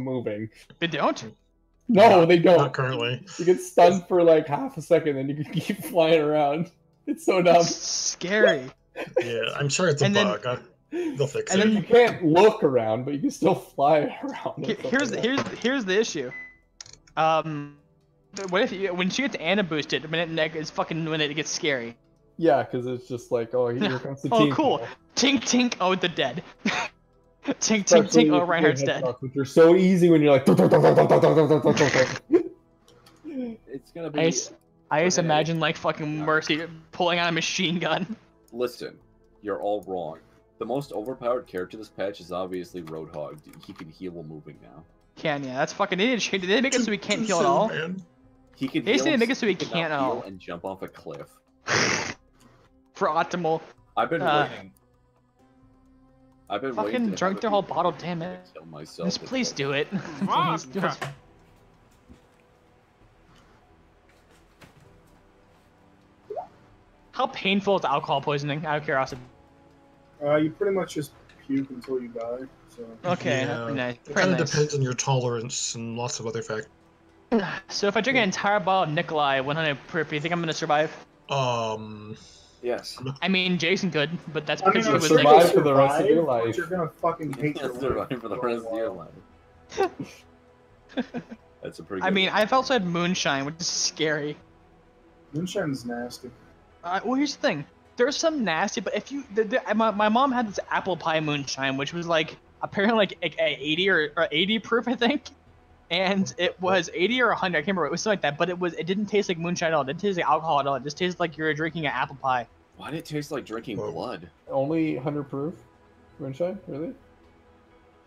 moving. They don't? No, they don't. Not currently. You get stunned for like half a second, then you can keep flying around. It's so dumb. It's scary. Yeah, I'm sure it's a And then- bug. They'll fix and it. then You can't look around, but you can still fly around. Here's the issue. What if when she gets Anna boosted, when it gets scary? Yeah, because it's just like, oh, here comes the Oh, team. cool. Tink tink. Oh, the dead. Tink tink Especially tink. Oh, with Reinhardt's your dead. headshots, which are so easy when you're like. It's gonna be. I just imagine like fucking Mercy pulling out a machine gun. Listen, you're all wrong. The most overpowered character this patch is obviously Roadhog. He can heal while moving now. Yeah, that's fucking idiot. Did they make it so he can't Too heal at soon, all? man. He can. They heal say they make it so he cannot can't at heal all. and jump off a cliff. For optimal. I've been waiting. I've been waiting. Fucking to drunk have their it whole be bottle, perfect damn to it. kill myself Just with please it. do it. Please do it. How painful is alcohol poisoning? Out of curiosity. You pretty much just puke until you die. So. Okay, Yeah. nice. It Pretty kind of nice. depends on your tolerance and lots of other factors. So if I drink an entire bottle of Nikolai 100 proof, do you think I'm gonna survive? Yes. I mean, Jason could, but that's I mean, because he you'll was survive like, for the rest of your survive, but life. You're gonna fucking hate your Survive life for the rest of your life. That's a pretty. I good mean, one. I've also had moonshine, which is scary. Moonshine's nasty. Well, here's the thing. There's some nasty, but if you, my mom had this apple pie moonshine, which was like apparently like 80 or 80 proof, I think, and it was 80 or 100. I can't remember. It was something like that, but it didn't taste like moonshine at all. It didn't taste like alcohol at all. It just tasted like you were drinking an apple pie. Why did it taste like drinking blood? Only 100 proof? Moonshine? Really?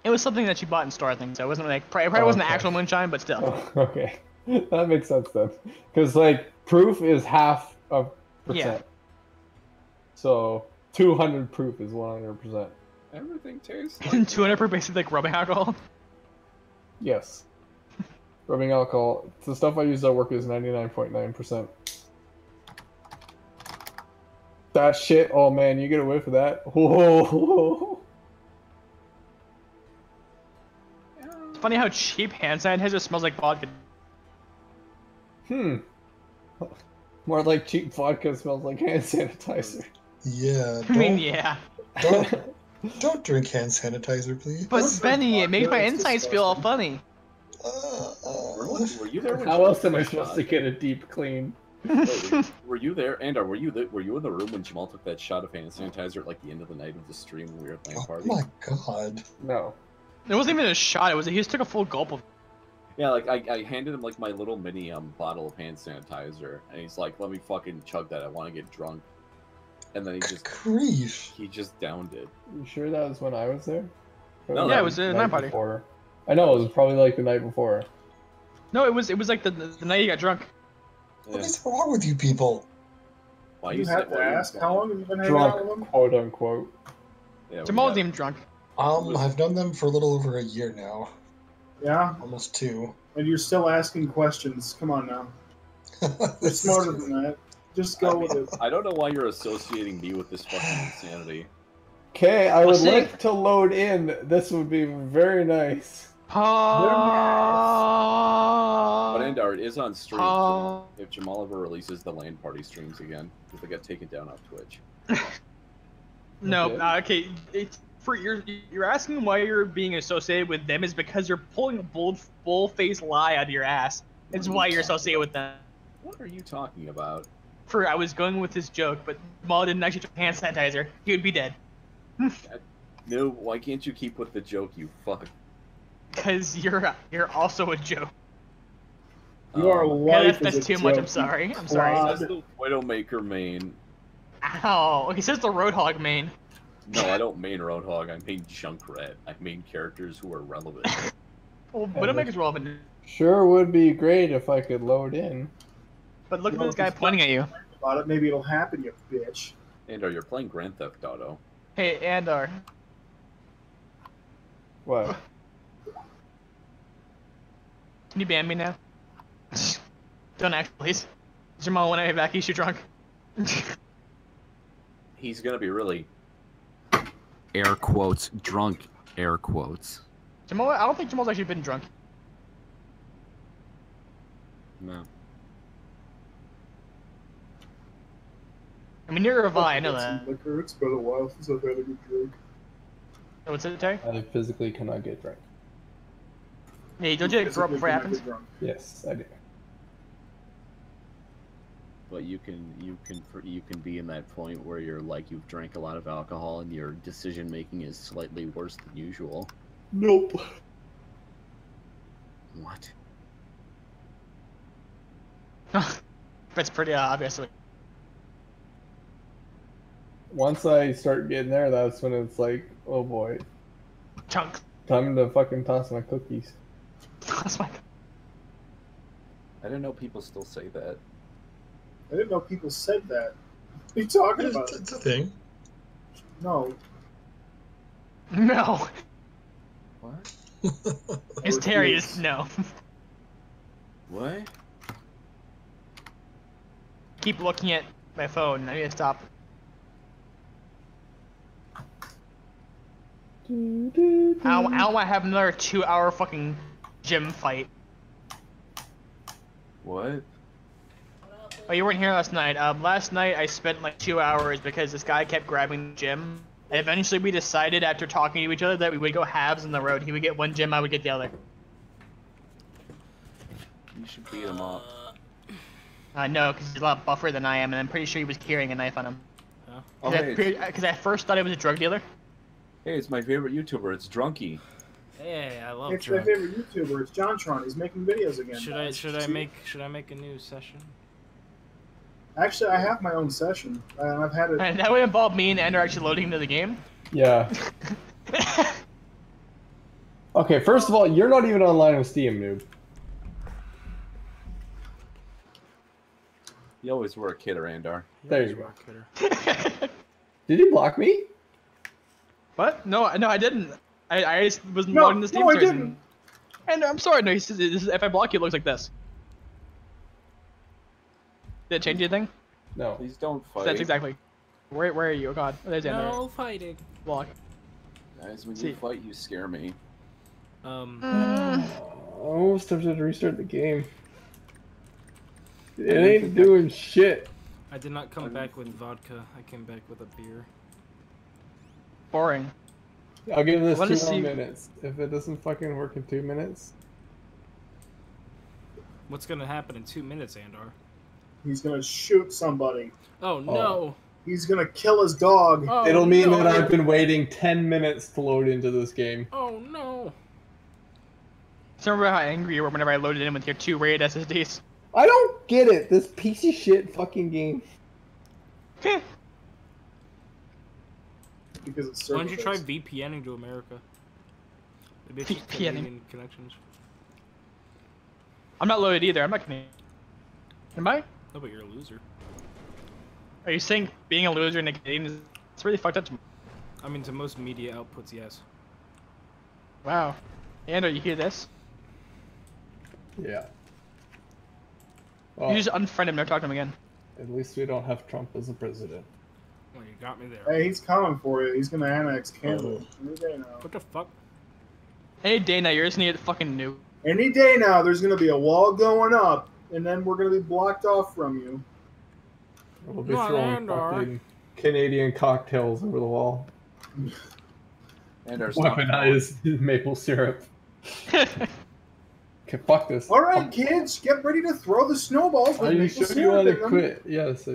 It was something that she bought in store, I think. So it wasn't like it probably wasn't okay. actual moonshine, but still. Oh, okay. That makes sense then. Because, like, proof is half of percent. Yeah. So, 200 proof is 100%. Everything tastes like 200 proof, basically like rubbing alcohol. Yes. Rubbing alcohol. The stuff I use at work is 99.9%. That shit, oh man, you get a whiff of that. Whoa. It's funny how cheap hand sanitizer smells like vodka. More like cheap vodka smells like hand sanitizer. Yeah. I mean, yeah. Don't drink hand sanitizer, please. But Don't Benny, drink it makes vodka, my it's insides feel all funny. Were you there? When How she else am I took that supposed to shot? get a deep clean? Wait, were you there, Andar? Were you in the room when Jamal took that shot of hand sanitizer at like the end of the night of the stream when we were at LAN Oh party? my god. No. It wasn't even a shot. It was he just took a full gulp of. Yeah, like I handed him like my little mini bottle of hand sanitizer, and he's like, "Let me fucking chug that. I want to get drunk." And then Grief. he just downed it. You sure that was when I was there? No, Yeah, it was a night party. Before. I know, it was probably like the night before. No, it was like the night you got drunk. What Yeah. is wrong with you people? Why You say- have to why you ask, say- how long have you been hanging out with Drunk, them? quote unquote. Yeah, we Jamal got- wasn't even drunk. I've known them for a little over a year now. Yeah? Almost 2. And you're still asking questions. Come on now. You're This is smarter true. than that. Just go with it. I don't know why you're associating me with this fucking insanity. Okay, I Well, would see- like to load in. This would be very nice. But Oh. Andar, it is on stream. Oh. If Jamal ever releases the LAN party streams again, because they got taken down off Twitch. No, Okay. okay. It's for you're asking why you're being associated with them is because you're pulling a bull-faced lie out of your ass. It's why you're associated with them. What are you talking about? I was going with this joke, but Jamal didn't actually drink hand sanitizer. He would be dead. No, why can't you keep with the joke, you fuck? Cause you're also a joke. Your Um, Yeah, life that's is a too much. joke, I'm sorry. you I'm sorry. clod. Says the Widowmaker main. Ow. Okay, says the Roadhog main. No, I don't main Roadhog, I main Junkrat. I main characters who are relevant. Well, Widowmaker's relevant. Sure would be great if I could load in. But look at No, this guy it's pointing at you. About it, maybe it'll happen, you bitch. Andar, you're playing Grand Theft Auto. Hey, Andar. What? Can you ban me now? Don't act, please. Jamal, when I get back, you shoot drunk. He's gonna be really, air quotes, drunk, air quotes. Jamal, I don't think Jamal's actually been drunk. No. I mean, neither have I know Got that. some liquor. It's been a while since I've had a good drink. What's it, Terry? I physically cannot get drunk. Hey, don't you grow up before it happens? Yes, I do. But you can be in that point where you're like you've drank a lot of alcohol and your decision making is slightly worse than usual. Nope. What? That's pretty obvious. Once I start getting there, that's when it's like, oh boy, Chunks. time to fucking toss my cookies. That's my. I didn't know people still say that. I didn't know people said that. What are you talking about? It's a thing. No. No. What? It's Terry. Is no. What? Keep looking at my phone. I need to stop. I don't want to have another 2-hour fucking gym fight. What? Oh, you weren't here last night. Last night I spent like 2 hours because this guy kept grabbing the gym. And eventually we decided after talking to each other that we would go halves on the road. He would get one gym, I would get the other. You should beat him up. I know, because he's a lot buffer than I am, and I'm pretty sure he was carrying a knife on him. Oh, hey, Because I first thought it was a drug dealer. hey, it's my favorite YouTuber. It's Drunky. Hey, I love It's my drunk. favorite YouTuber. It's JonTron. He's making videos again. Should I make a new session? Actually, I have my own session. I've had it. And that would involve me and Ender actually loading into the game. Yeah. Okay, first of all, you're not even online with Steam, noob. You always were a kidder, Andar. There you You're go. a kidder. Did you block me? What? No, I didn't. I just was No, logging the Steam no, I stores didn't. And I'm sorry, no, he says this is, if I block you, it looks like this. Did it change anything? No. Please don't fight. That's exactly. Where are you? Oh god. Oh, there's Ender. No fighting. Block. Guys, when See. you fight, you scare me. Almost tempted to restart the game. It ain't doing shit. I did not come back with vodka. I came back with a beer. Boring. I'll give this Let 2 us more see- minutes. If it doesn't fucking work in 2 minutes, What's gonna happen in 2 minutes, Andar? He's gonna shoot somebody. Oh no! He's gonna kill his dog. Oh, it'll mean no. that I've been waiting 10 minutes to load into this game. Oh no! So remember how angry you were whenever I loaded in with your 2 RAID SSDs? I don't get it. This piece of shit fucking game. Because it's Why don't you try server-based. VPNing to America? Maybe it's just VPNing. Canadian connections. I'm not loaded either. I'm not Canadian. Am I? No, but you're a loser. Are you saying being a loser in a Canadian is it's really fucked up to me? I mean, to most media outputs, yes. Wow. Andrew, you hear this? Yeah. You Well, just unfriend him, never talk to him again. at least we don't have Trump as a president. Well, you got me there. Hey, he's coming for you. He's gonna annex Canada. Any day now. What the fuck? Any day now, you're just gonna get fucking nuke. Any day now, there's gonna be a wall going up, and then we're gonna be blocked off from you. We'll be No, throwing Andar. fucking Canadian cocktails over the wall. Andar, stop. Weaponized maple syrup. Okay, fuck this. All right, kids, get ready to throw the snowballs. Are with you maple sure you syrup want in to them. quit? Yes.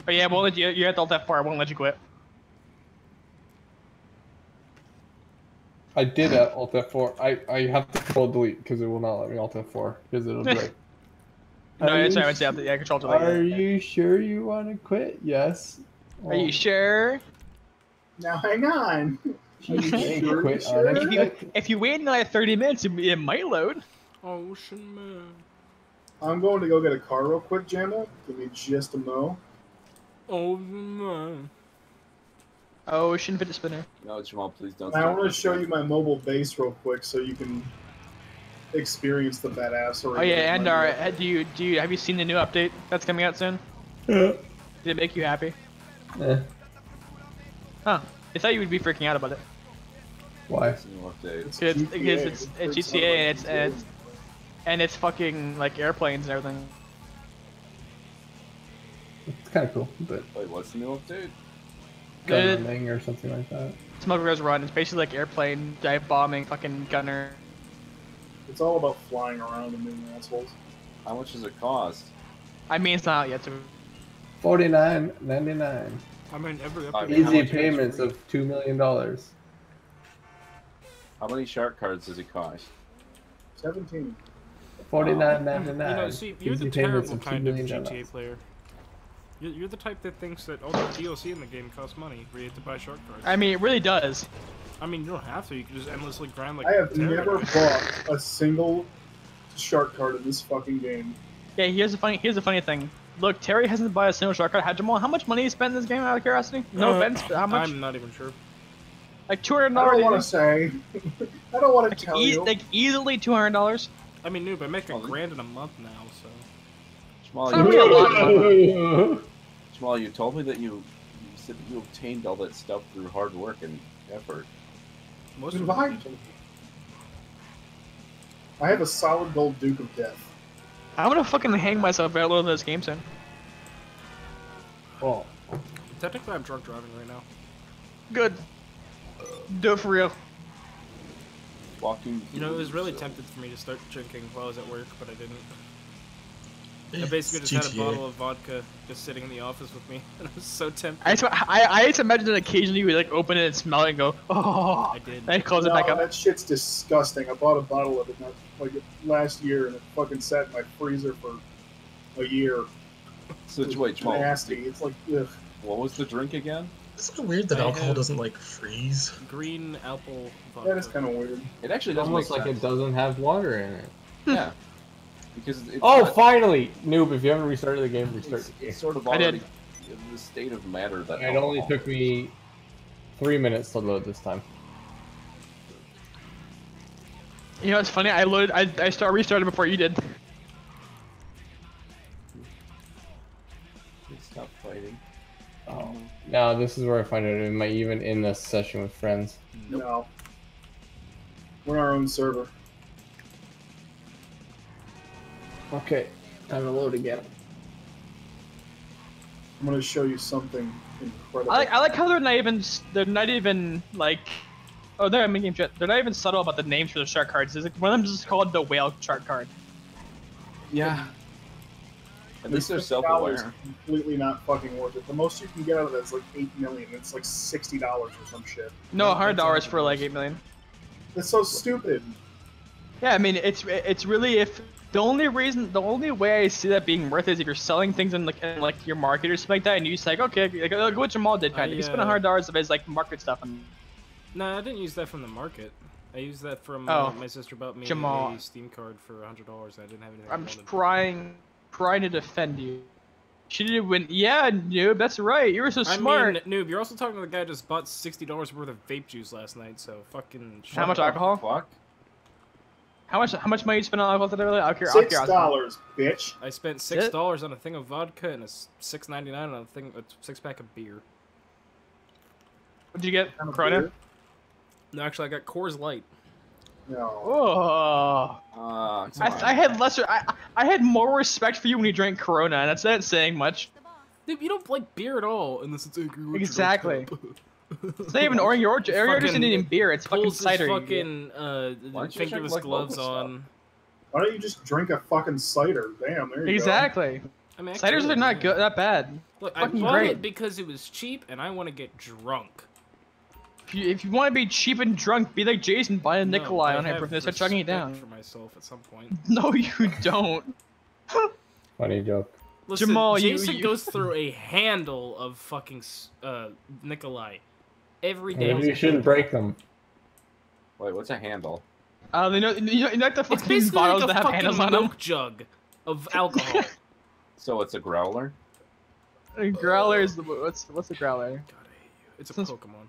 But yeah, I won't let you. You're at the alt F4. I won't let you quit. I did at Alt F4. I have to control delete because it will not let me Alt F4 because it'll be like. No, Are it's you I would say yeah, control to Are you sure you want to quit? Yes. Are you sure? Now hang on. You can't Sure, quit sure. on If you, it. if you wait another 30 minutes, it might load. Ocean man. I'm going to go get a car real quick, Jamal. Give me just a mo. Ocean man. Ocean fidget spinner. No, Jamal, please don't. I start want to this show again. you my mobile base real quick so you can experience the badassery. Oh yeah, of and my- do you have you seen the new update that's coming out soon? Yeah. Did it make you happy? Eh. Huh? I thought you would be freaking out about it. Why? It's a new update. Because it's GTA and it's fucking like airplanes and everything. It's kind of cool, but Wait, what's the new update? gun running or something like that. Smuggler's Run. It's basically like airplane, dive bombing, fucking gunner. It's all about flying around and being assholes. How much does it cost? I mean, it's not out yet. So $49.99. I mean, every Easy update. Easy payments of $2 million. How many shark cards does it cost? 17. $49.99. You know, see, you're Easy the payments terrible of $2 kind of million. GTA player. You're the type that thinks that all the DLC in the game costs money, where you have to buy shark cards. I mean, it really does. I mean, you don't have to. You can just endlessly grind like. I have terror. never bought a single shark card in this fucking game. Yeah, here's the funny thing. Look, Terry hasn't bought a single shark card. Jamal, how much money you spent in this game out of curiosity? No offense, but how much? I'm not even sure. Like $200. I don't want to say. I don't want to tell you. Like easily $200. I mean, noob, I make $1,000 in a month now, so. Jamal, It's not really a lot. Jamal, you told me that you said that you obtained all that stuff through hard work and effort. Most of Why? the I have a solid gold Duke of Death. I'm gonna fucking hang myself out of this game soon. Well, Technically, I'm drunk driving right now. Good. Do it for real. Walking. You know, it was really tempted for me to start drinking while I was at work, but I didn't. I basically just had a bottle of vodka just sitting in the office with me, and I was so tempted. I just imagine that occasionally you would like open it and smell it and go, oh. I did. Then close it No, back up. that shit's disgusting. I bought a bottle of it like last year, and it fucking sat in my freezer for a year. So It's wait, Jamal, nasty. It's like, ugh. what was the drink again? Isn't it weird that I alcohol have- doesn't like freeze? Green apple vodka. That is kind of weird. It actually it's doesn't almost make like sense. it doesn't have water in it. Yeah. Because it's Oh, not- finally! Noob, if you haven't restarted the game, restart it's, the game. it's sort of I did. already in the state of matter that It only alcohol- took me 3 minutes to load this time. You know, it's funny. I restarted before you did. Stop fighting. Oh. Now this is where I find out am I even in this session with friends? No. We're on our own server. Okay, time to load again. I'm gonna show you something incredible. I like how they're not even like, oh, they're making shit. They're not even subtle about the names for the shark cards. It's like one of them is just called the whale shark card. Yeah. At least they're $50 self-aware. completely not fucking worth it. The most you can get out of that is like 8 million. It's like $60 or some shit. No, That's $100 for $100. like 8 million. That's so stupid. Yeah, I mean it's really if the only way I see that being worth it is if you're selling things in like your market or something like that, and you just like okay, like what Jamal did kind of. You spend $100 of his like market stuff on. No, I didn't use that from the market. I used that from my sister bought me Jamal. a Steam card for $100. I didn't have anything. I'm I wanted. trying to defend you. She didn't win. Yeah, noob, that's right. You were so smart. I mean, noob, you're also talking to the guy who just bought $60 worth of vape juice last night, so fucking. How much alcohol? Fuck. How much money you spent on alcohol today? $6, bitch. I spent it? $6 on a thing of vodka and $6.99 on a six-pack of beer. What'd you get? Kind of Corona? weird. No, actually, I got Coors Light. No. Oh. Come I had lesser. I had more respect for you when you drank Corona, and that's not saying much. Dude, you don't like beer at all, unless it's angry. Exactly. It's not even orange. You're just eating beer. It's fucking Pulls his cider. fucking Why don't you fingerless drink, like, gloves local on. Why don't you just drink a fucking cider? Damn, there you Exactly. I mean, I Ciders could, are not yeah. good. Not bad. Look, I fucking bought great. it because it was cheap, and I want to get drunk. If you want to be cheap and drunk, be like Jason, buy a No, Nikolai I on have Hyper and start chugging it down. respect for myself at some point. No, you don't. Funny joke. Listen, Jamal, Jason goes through a handle of fucking Nikolai every day. Maybe you shouldn't break them. Wait, what's a handle? You know like the It's fucking basically bottles like a that have handles fucking on them. milk jug of alcohol. So it's a growler? Growler is what's the growler? God, I hate you. It's a Since- Pokemon.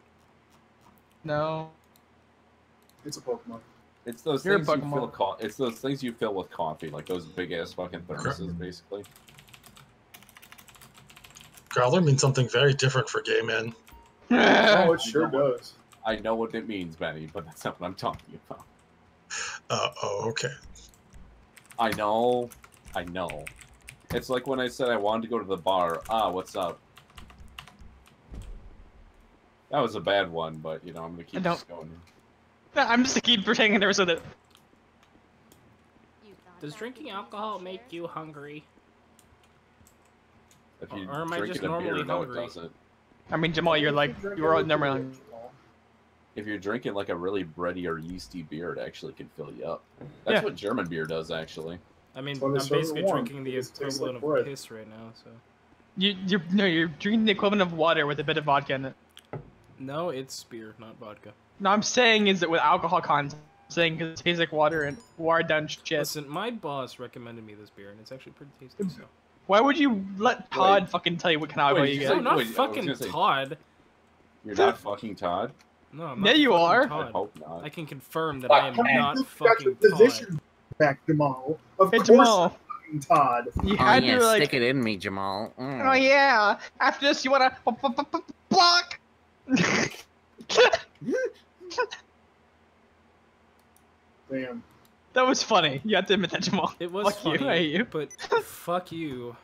No. It's a Pokemon. It's those You're a things you Pokemon. fill it's those things you fill with coffee, like those big ass fucking thermoses, basically. Growler means something very different for gay men. Oh, it sure does. I know what it means, Benny, but that's not what I'm talking about. Oh, okay. I know. It's like when I said I wanted to go to the bar. Ah, what's up? That was a bad one, but, you know, I'm gonna keep this going. I'm just keep pretending there was a... Does drinking alcohol make you hungry? If you Or am I drink just it in normally beer, no, it hungry? doesn't. I mean, Jamal, you're like... You're all never... If you're drinking like a really bready or yeasty beer, it actually can fill you up. That's what German beer does, actually. I mean, So I'm they serve it basically warm, drinking the because it tastes equivalent like of bread. piss right now, so... You're drinking the equivalent of water with a bit of vodka in it. No, it's beer, not vodka. No, I'm saying is that with alcohol content. I'm saying because it tastes like water and watered down shit. Listen, my boss recommended me this beer, and it's actually pretty tasty, so... Why would you let Todd fucking tell you what kind of alcohol Wait, you you get? No, not wait, I was fucking gonna say- Todd. You're not fucking Todd? No, I'm Yeah, not you fucking are. I Todd. hope not. I can confirm that I am not You got fucking your Todd. position back, Jamal. Of Hey, course, Jamal. fucking Todd. You had to like... stick it in me, Jamal. Oh yeah! After this, you wanna block? Damn. That was funny. You have to admit that, Jamal. It was Fuck funny, you, I hate you. but fuck you.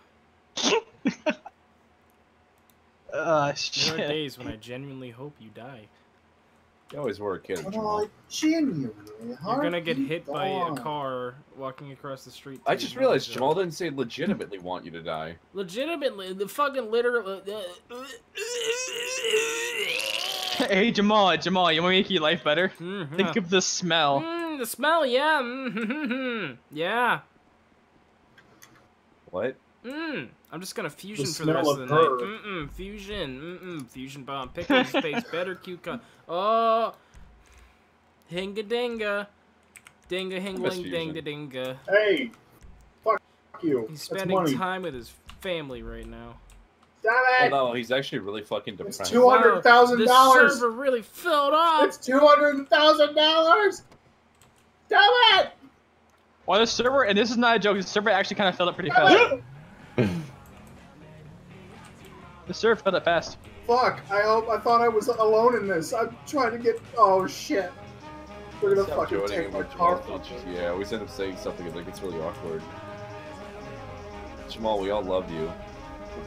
There are Shit. days when I genuinely hope you die. You always were a kid, Oh, Jamal. genuinely. You're gonna get hit by a car walking across the street. I to just the realized manager. Jamal didn't say legitimately want you to die. Legitimately, the fucking literal. Hey, Jamal, you want me to make your life better? Mhm. Think of the smell. The smell, yeah. Mm, yeah. What? I'm just gonna fusion The for the rest smell of the of night. Fusion. Fusion bomb. Pickles tastes better. Cucumber. Oh. Hinga dinga. Dinga hingling fusion. dinga dinga. Hey, fuck you. He's That's spending money. time with his family right now. Damn Oh it! no, he's actually really fucking It's depressed. $200,000. Wow, the server really filled up. It's $200,000. Damn it! Well, the server, and this is not a joke, the server actually kind of filled up pretty Damn fast. it! The server filled up fast. Fuck! I thought I was alone in this. I'm trying to get. Oh shit! We're gonna Stop fucking joining take him my with car Jamal. from It's me. yeah, we end up saying something and like it's really awkward. Jamal, we all love you.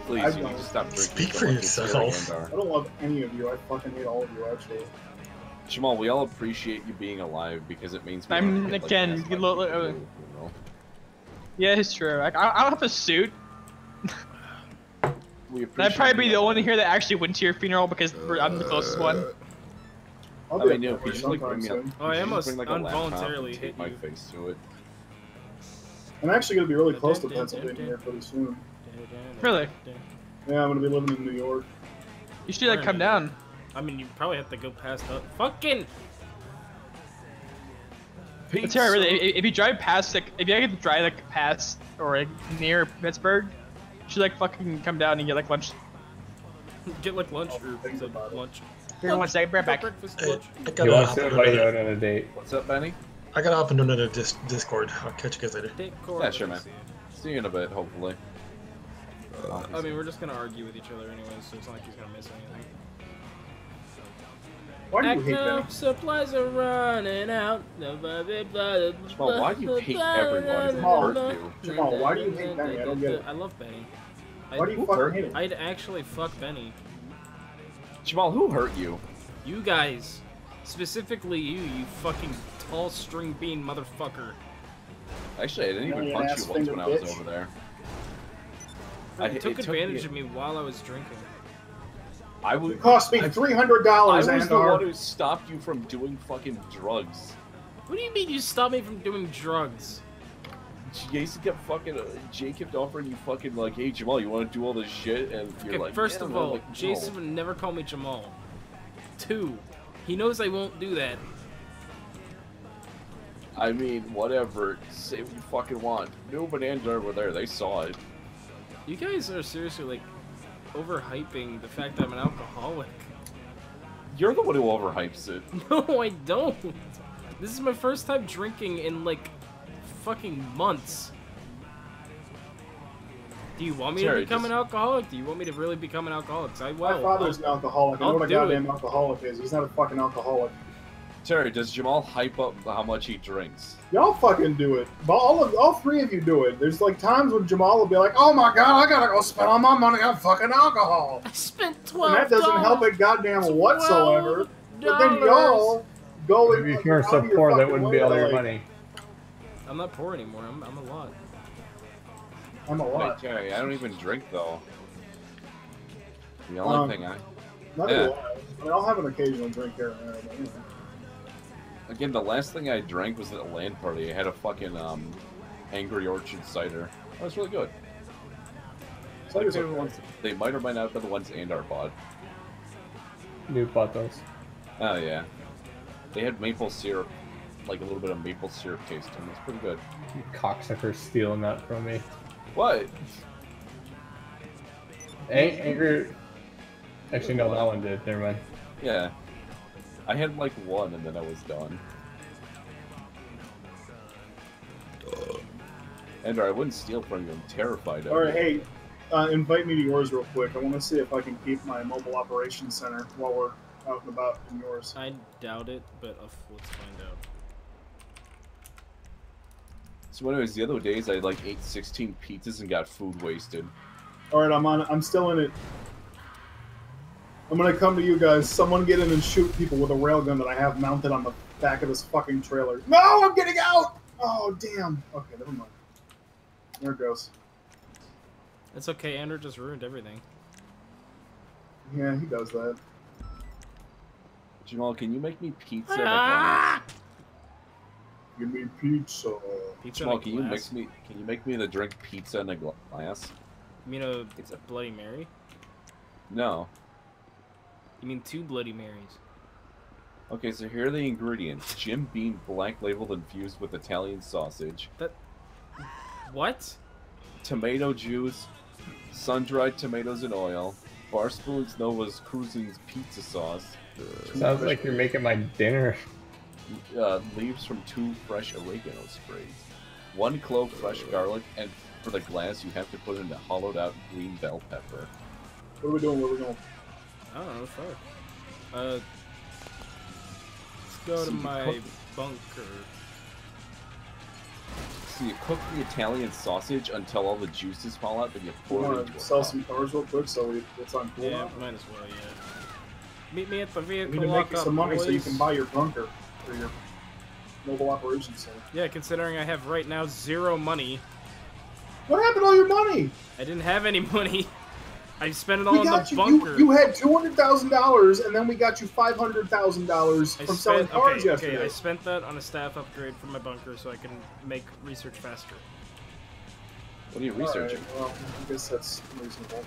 Please, I you need don't. to stop drinking. Speak so for much yourself. Sierra I don't love any of you. I fucking hate all of you, actually. Jamal, we all appreciate you being alive because it means we I'm- don't get, like, again, asked you by lo- people uh, to do, you know? Yeah, it's true. I don't have a suit. We And appreciate I'd probably be you the all. one here that actually went to your funeral because I'm the closest one. I'll I be mean, up no, there could you just like bring sometime me up? soon. Oh, I could you almost just bring, like, a laptop and involuntarily tape hit my you. face to it. I'm actually gonna be really close to Pennsylvania here pretty soon. Really? Yeah, I'm gonna be living in New York. You should like come down. I mean, you probably have to go past the fucking. But Terry, really, if you drive past, like, if you get to drive like past or like near Pittsburgh, you should like fucking come down and get like lunch. Get like lunch I'll or think is it about it. lunch? Here, one second, right back. Breakfast, Hey, lunch. I He gotta wants hop to into invite you another. out on a date. What's up, Benny? I gotta hop into another Discord. I'll catch you guys later. Yeah, sure, man. See you in a bit, hopefully. I mean, we're just gonna argue with each other anyways, so it's not like he's gonna miss anything. Why do you hate Echo, that? supplies are running out. Jamal, why do you hate everyone who Jamal, hurt you? Jamal, why do you hate Benny? I don't get it. I love Benny. Why do you Who fucking hurt hate you? him? I'd actually fuck Benny. Jamal, who hurt you? You guys. Specifically you fucking tall string bean motherfucker. Actually, I didn't even You punch ass you once when I was finger bitch. over there. You took it took advantage me- of me while I was drinking. I It would. cost me I $300, was the one Andar. who stopped you from doing fucking drugs. What do you mean you stopped me from doing drugs? Jason kept fucking. Jay kept offering you fucking like, hey Jamal, you want to do all this shit? And you're Okay, like, first yeah, of and I'm all, like, no. Jason would never call me Jamal. 2, he knows I won't do that. I mean, whatever. Say what you fucking want. Noob and Andar were there. They saw it. You guys are seriously like overhyping the fact that I'm an alcoholic. You're the one who overhypes it. No, I don't. This is my first time drinking in like fucking months. Do you want me Terry, to become just- an alcoholic? Do you want me to really become an alcoholic? 'Cause I will. My father's an alcoholic. I know I'll what a do goddamn it. alcoholic is. He's not a fucking alcoholic. Terry, does Jamal hype up how much he drinks? Y'all fucking do it. All three of you do it. There's like times when Jamal will be like, "Oh my god, I gotta go spend all my money on fucking alcohol," I spent and $12. that doesn't help it goddamn whatsoever. But then y'all go and If you were so out of your poor, that fucking wouldn't way be all to, your like, money. I'm not poor anymore. I'm a lot. I'm a Wait, lot. Terry, I don't even drink though. The only thing Not Yeah. a lot. I mean, I'll have an occasional drink here and there, but you know. again, the last thing I drank was at a LAN party. I had a fucking Angry Orchard cider. That was really good. Like, Cider's they, were okay. ones, they might or might not have been the ones Andar bought. New bought those. Oh yeah, they had maple syrup, like a little bit of maple syrup taste to them. It's pretty good. You cocksucker stealing that from me. What? Angry. Actually, no, that one did. Never mind. Yeah, I had like one and then I was done. Andar, I wouldn't steal from you. I'm terrified of All right, you. hey, invite me to yours real quick. I want to see if I can keep my mobile operations center while we're out and about in yours. I doubt it, but let's find out. So anyways, the other days I like ate 16 pizzas and got food wasted. All right, I'm still in it. I'm gonna come to you guys. Someone get in and shoot people with a railgun that I have mounted on the back of this fucking trailer. No, I'm getting out! Oh, damn. Okay, never mind. There it goes. It's okay. Andrew just ruined everything. Yeah, he does that. Jamal, can you make me pizza? in a Ah! glass? Give me pizza. Pizza Jamal, in a can you glass? make me the drink pizza in a glass? You mean a It's a- Bloody Mary? No. You mean 2 Bloody Marys? Okay, so here are the ingredients: Jim Beam black labeled infused with Italian sausage, What? tomato juice, sun-dried tomatoes and oil, Bar Spoons Nova's Cruising's pizza sauce, Sounds like you're making my dinner. leaves from 2 fresh oregano sprays, 1 clove fresh garlic, and for the glass you have to put in a hollowed out green bell pepper. What are we doing? Where are we going? I don't know. Fuck. Let's go to See, my cook- bunker. So you cook the Italian sausage until all the juices fall out, then you You pour it want into to a sell cup. some cars real quick so it's on cool Yeah, now? might as well. Yeah. Meet me at the We vehicle need to make you lockup, some money so you boys. can buy your bunker for your mobile operations center. Yeah, considering I have right now 0 money. What happened to all your money? I didn't have any money. I spent it all We in got the you. bunker. You had $200,000, and then we got you $500,000 I from selling spent, cars okay, yesterday. okay, I spent that on a staff upgrade for my bunker so I can make research faster. What are you All researching? right, well, I guess that's reasonable.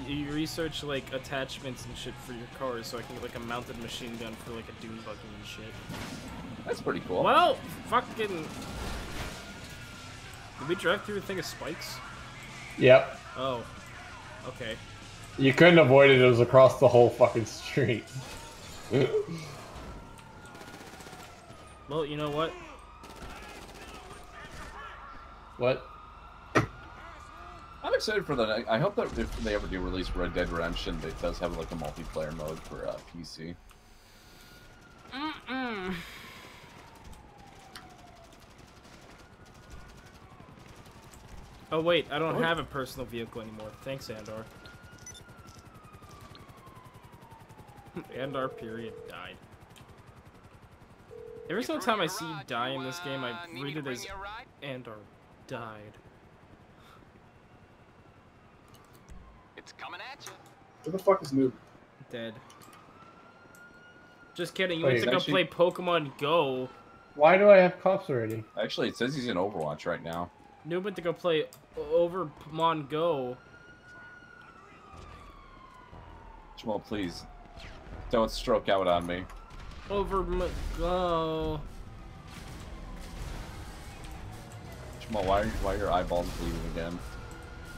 You research like attachments and shit for your cars so I can get like a mounted machine gun for like a dune buggy and shit. That's pretty cool. Well, fucking. Did we drive through a thing of spikes? Yep. Oh. Okay. You couldn't avoid it. It was across the whole fucking street. Well, you know what? What? I'm excited for that. I hope that if they ever do release Red Dead Redemption, it does have like a multiplayer mode for PC. Mm-mm. Oh wait, I don't have a personal vehicle anymore. Thanks, Andar. Andar period died. Every single time I see you die in this game, I read it as Andar died. It's coming at you. Where the fuck is Noob? Dead. Just kidding, you Wait, went to go actually- play Pokemon Go. Why do I have cops already? Actually, it says he's in Overwatch right now. Noob went to go play over Pokemon Go. Jamal, please, don't stroke out on me. Over Go. Jamal, why are your eyeballs bleeding again?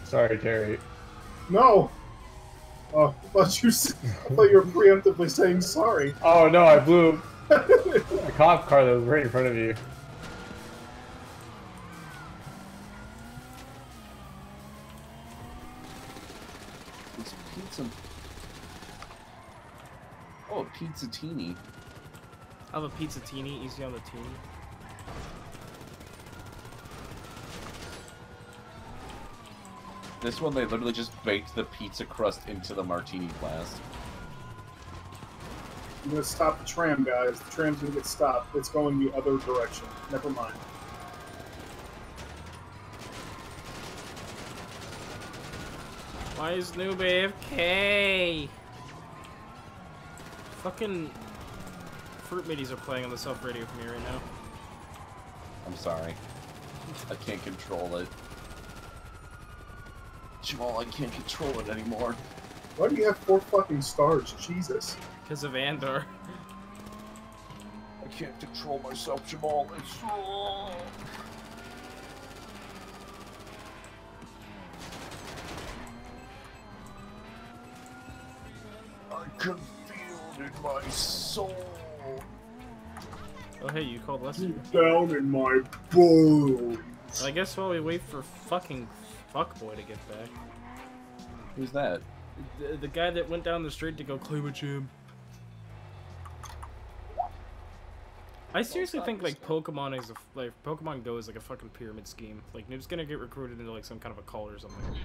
Sorry, Terry. No! Oh, I thought you were preemptively saying sorry. Oh no, I blew a cop car that was right in front of you. pizza. Oh, pizzatini. I'll have a pizzatini, easy on the teeny. This one, they literally just baked the pizza crust into the martini glass. I'm gonna stop the tram, guys. The tram's gonna get stopped. It's going the other direction. Never mind. Why is Noob AFK? Fucking Fruit Middies are playing on the self radio for me right now. I'm sorry. I can't control it. Jamal, I can't control it anymore. Why do you have 4 fucking stars? Jesus. Because of Andor. I can't control myself, Jamal. It's... I can feel it in my soul. Oh hey, you called Lester. Deep down in my bones. I guess while we wait for fucking fuckboy to get back. Who's that? The guy that went down the street to go claim a gym. I seriously think like Pokemon is Pokemon Go is like a fucking pyramid scheme. Like Noob's gonna get recruited into like some kind of a cult or something.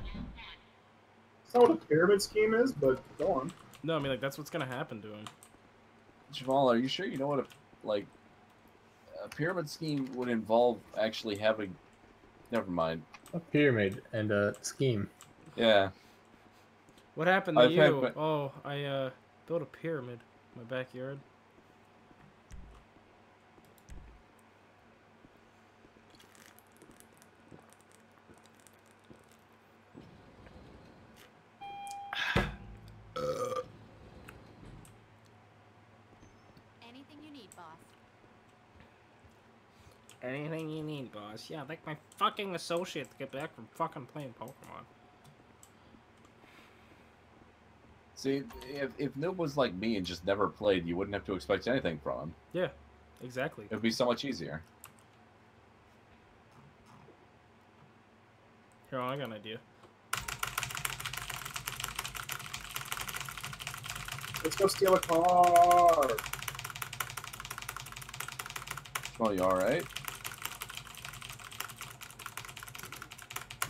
That's not what a pyramid scheme is, but go on. No, I mean like that's what's gonna happen to him. Jamal, are you sure you know what a pyramid scheme would involve actually having... Never mind. A pyramid and a scheme. Yeah. What happened to I've you? had- Oh, I built a pyramid in my backyard. Anything you need, boss. Anything you need, boss. Yeah, like my fucking associate to get back from fucking playing Pokemon. See, if Noob was like me and just never played, you wouldn't have to expect anything from him. Yeah, exactly. It would be so much easier. Here, I got an idea. Let's go steal a car. Well, you alright?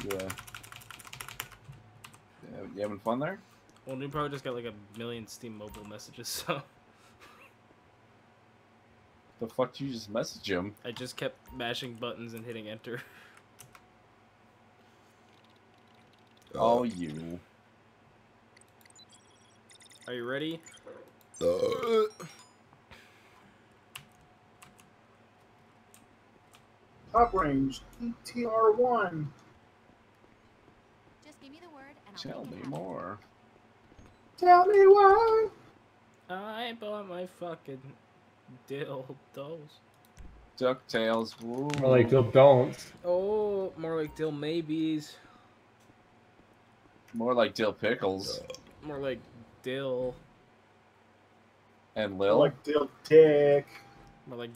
Yeah. You having fun there? Well, Noob probably just got like 1,000,000 Steam mobile messages, so... The fuck did you just message him? I just kept mashing buttons and hitting enter. Oh, you. Are you ready? Top range, ETR1. Just give me the word and I'll Tell make it me happen. more. Tell me why. I bought my fucking dildos. DuckTales. Woo. More like don't. Oh, more like dill maybes. More like Dill Pickles. More like dill. And I Lil. like Dill Dick. More like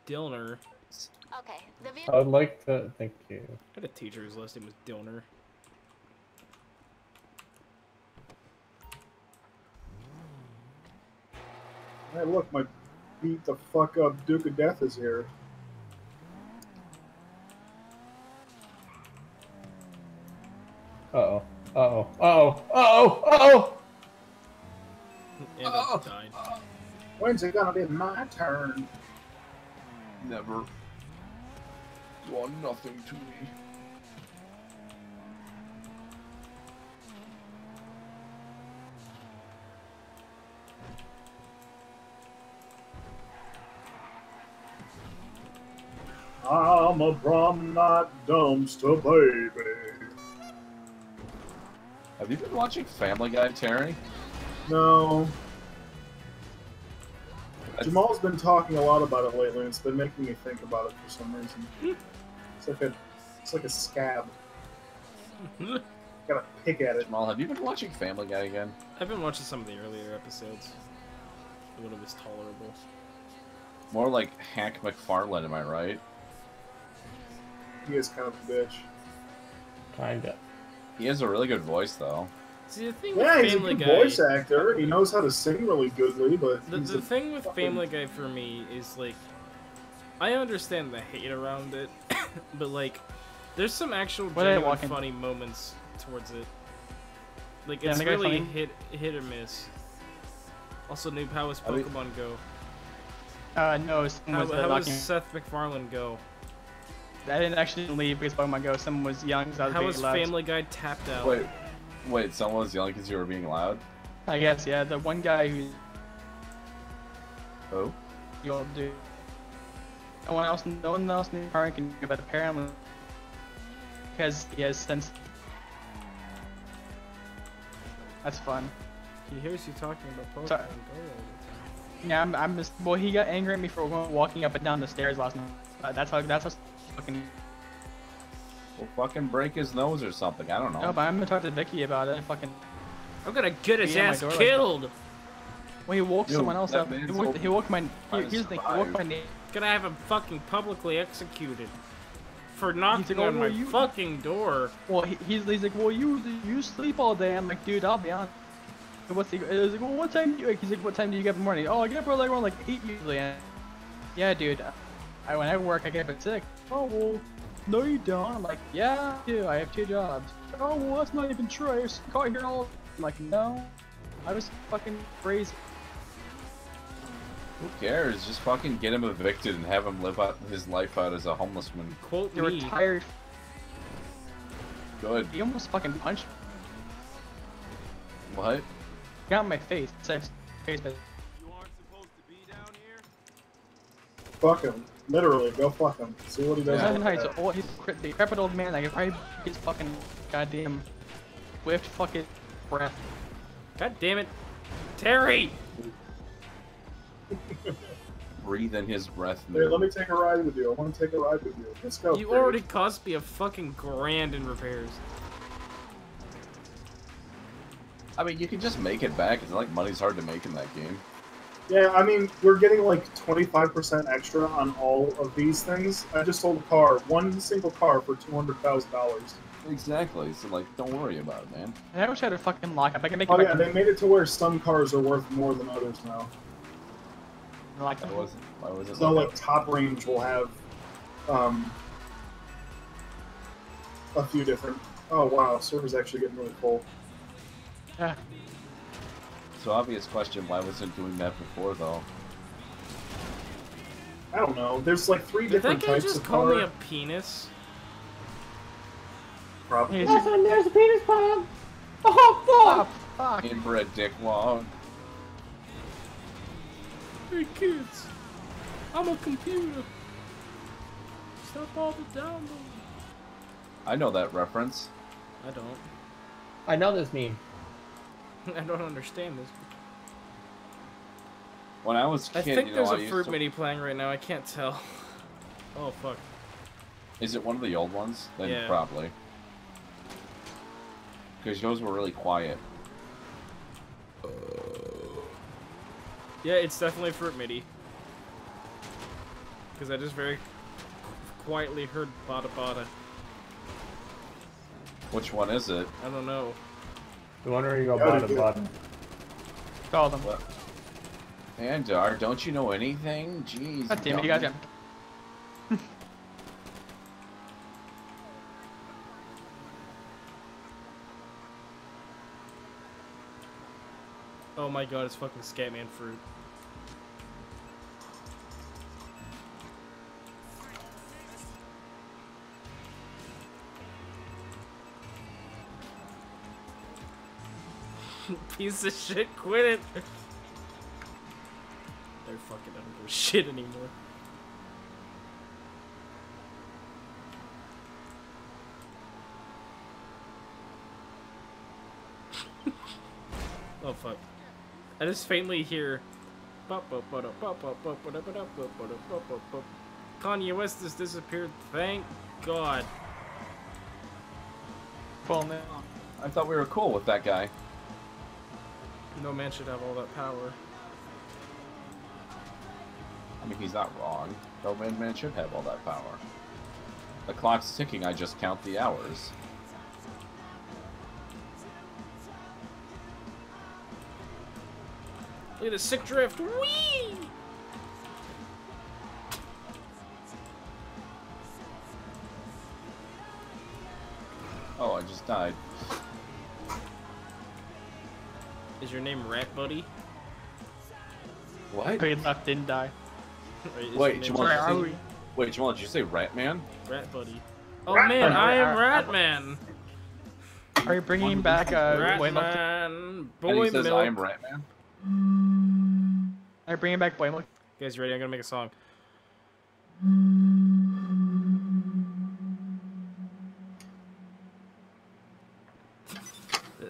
Dilner. Okay, the vehicle. I'd like to. Thank you. I had a teacher whose last name was Dilner. Hey, look, my beat the fuck up Duke of Death is here. Uh-oh. Uh-oh. Uh-oh. Uh-oh. Uh-oh. And I died. When's it gonna be my turn? Never. You are nothing to me. I'm a Brahmite dumpster baby. Have you been watching Family Guy, Terry? No. Jamal's been talking a lot about it lately, and it's been making me think about it for some reason. It's like a scab. Gotta pick at it. Jamal, have you been watching Family Guy again? I've been watching some of the earlier episodes. When it was tolerable. More like Hank McFarlane, am I right? He is kind of a bitch. Kinda. He has a really good voice, though. See, the thing Yeah, with he's a Family good Guy, voice actor. He knows how to sing really goodly, but the thing with Family Guy for me is like, I understand the hate around it, but like, there's some actual genuine funny moments towards it. Like, it's really hit or miss. Also, Noob, how was Pokemon Go? No, how was Seth MacFarlane Go? I didn't actually leave because Pokemon Go. Someone was young, so I was How being was loud. Family Guy tapped out? Wait, someone was yelling because you were being loud? I guess, yeah. The one guy who... Oh? You'll do... No one else in the car can do, but apparently... Because he has sense... That's fun. He hears you talking about Pokemon Sorry. Go all the time. Yeah, I'm just... Well, he got angry at me for walking up and down the stairs last night. That's how fucking... Well, fucking break his nose or something. I don't know. No, but I'm gonna talk to Vicky about it. Fucking... I'm gonna get his ass door killed! Like well, he woke someone else up. He woke my... Here's the thing, he woke my name. Gonna have him fucking publicly executed. For knocking on my fucking door. Well, he's like, well, you sleep all day. I'm like, dude, I'll be honest. What's he? He's like, well, what time do you? He's like, what time do you get up in the morning? Oh, I get up around like 8 usually. And yeah, dude. When I work, I get up at 6. Oh well, no, you don't. I'm like, yeah, I do. I have 2 jobs. Oh well, that's not even true. I was caught here all. I'm like, no, I was fucking crazy. Who cares? Just fucking get him evicted and have him live out his life out as a homeless man. Quote You're me. retired. Good. He almost fucking punched me. What? Got in my face. Said face, but fuck him. Literally, go fuck him. See what he does. Yeah. He's a decrepit old man. I could probably his fucking goddamn swift fucking breath. God damn it, Terry! Breathe in his breath. Hey, let me take a ride with you. I want to take a ride with you. Let's go. You already cost me a fucking grand in repairs. I mean, you can just make it back. It's not like money's hard to make in that game. Yeah, I mean, we're getting like 25% extra on all of these things. I just sold a car, one single car for $200,000. Exactly. So like, don't worry about it, man. I wish I had a fucking lockup. I can make. Oh yeah, they made it to where some cars are worth more than others now. Like why was it so like top range will have a few different. Oh wow, server's actually getting really full. Yeah. So obvious question, why wasn't doing that before though? I don't know. There's like 3 Did different that guy types just of call car. me a penis? Probably. Listen, there's a penis bomb. Oh fuck! Inbred dickwad. Hey kids, I'm a computer. Stop all the download. I know that reference. I don't. I know this meme. I don't understand this. When I was a kid, I think you know, there's I a used Fruit to... Mini playing right now. I can't tell. Oh fuck. Is it one of the old ones? Then Yeah. probably. Because those were really quiet. Yeah, it's definitely Fruit Mini. Because I just very quietly heard Bada Bada. Which one is it? I don't know. The one where you go bottom bottom. Call them. What? Andar, don't you know anything? Jeez. God damn it, you guys got. Oh my god, it's fucking Scatman Fruit. Piece of shit, quit it! They're fucking, I don't give a shit anymore. Oh fuck. I just faintly hear Kanye West has disappeared, thank God. Well, man. I thought we were cool with that guy. No man should have all that power. I mean, he's not wrong. No man should have all that power. The clock's ticking, I just count the hours. Look at the sick drift. Whee! Oh, I just died. Is your name Rat Buddy? What? Great luck, didn't die. Wait, Jamal, did you say Rat Man? Rat Buddy. Oh man, I am Rat Man. Are you bringing back Rat Boy Milk? Man. And Boy he says, Milk. I am Rat Man? Are you bringing back Boy Milk? You guys ready? I'm gonna make a song.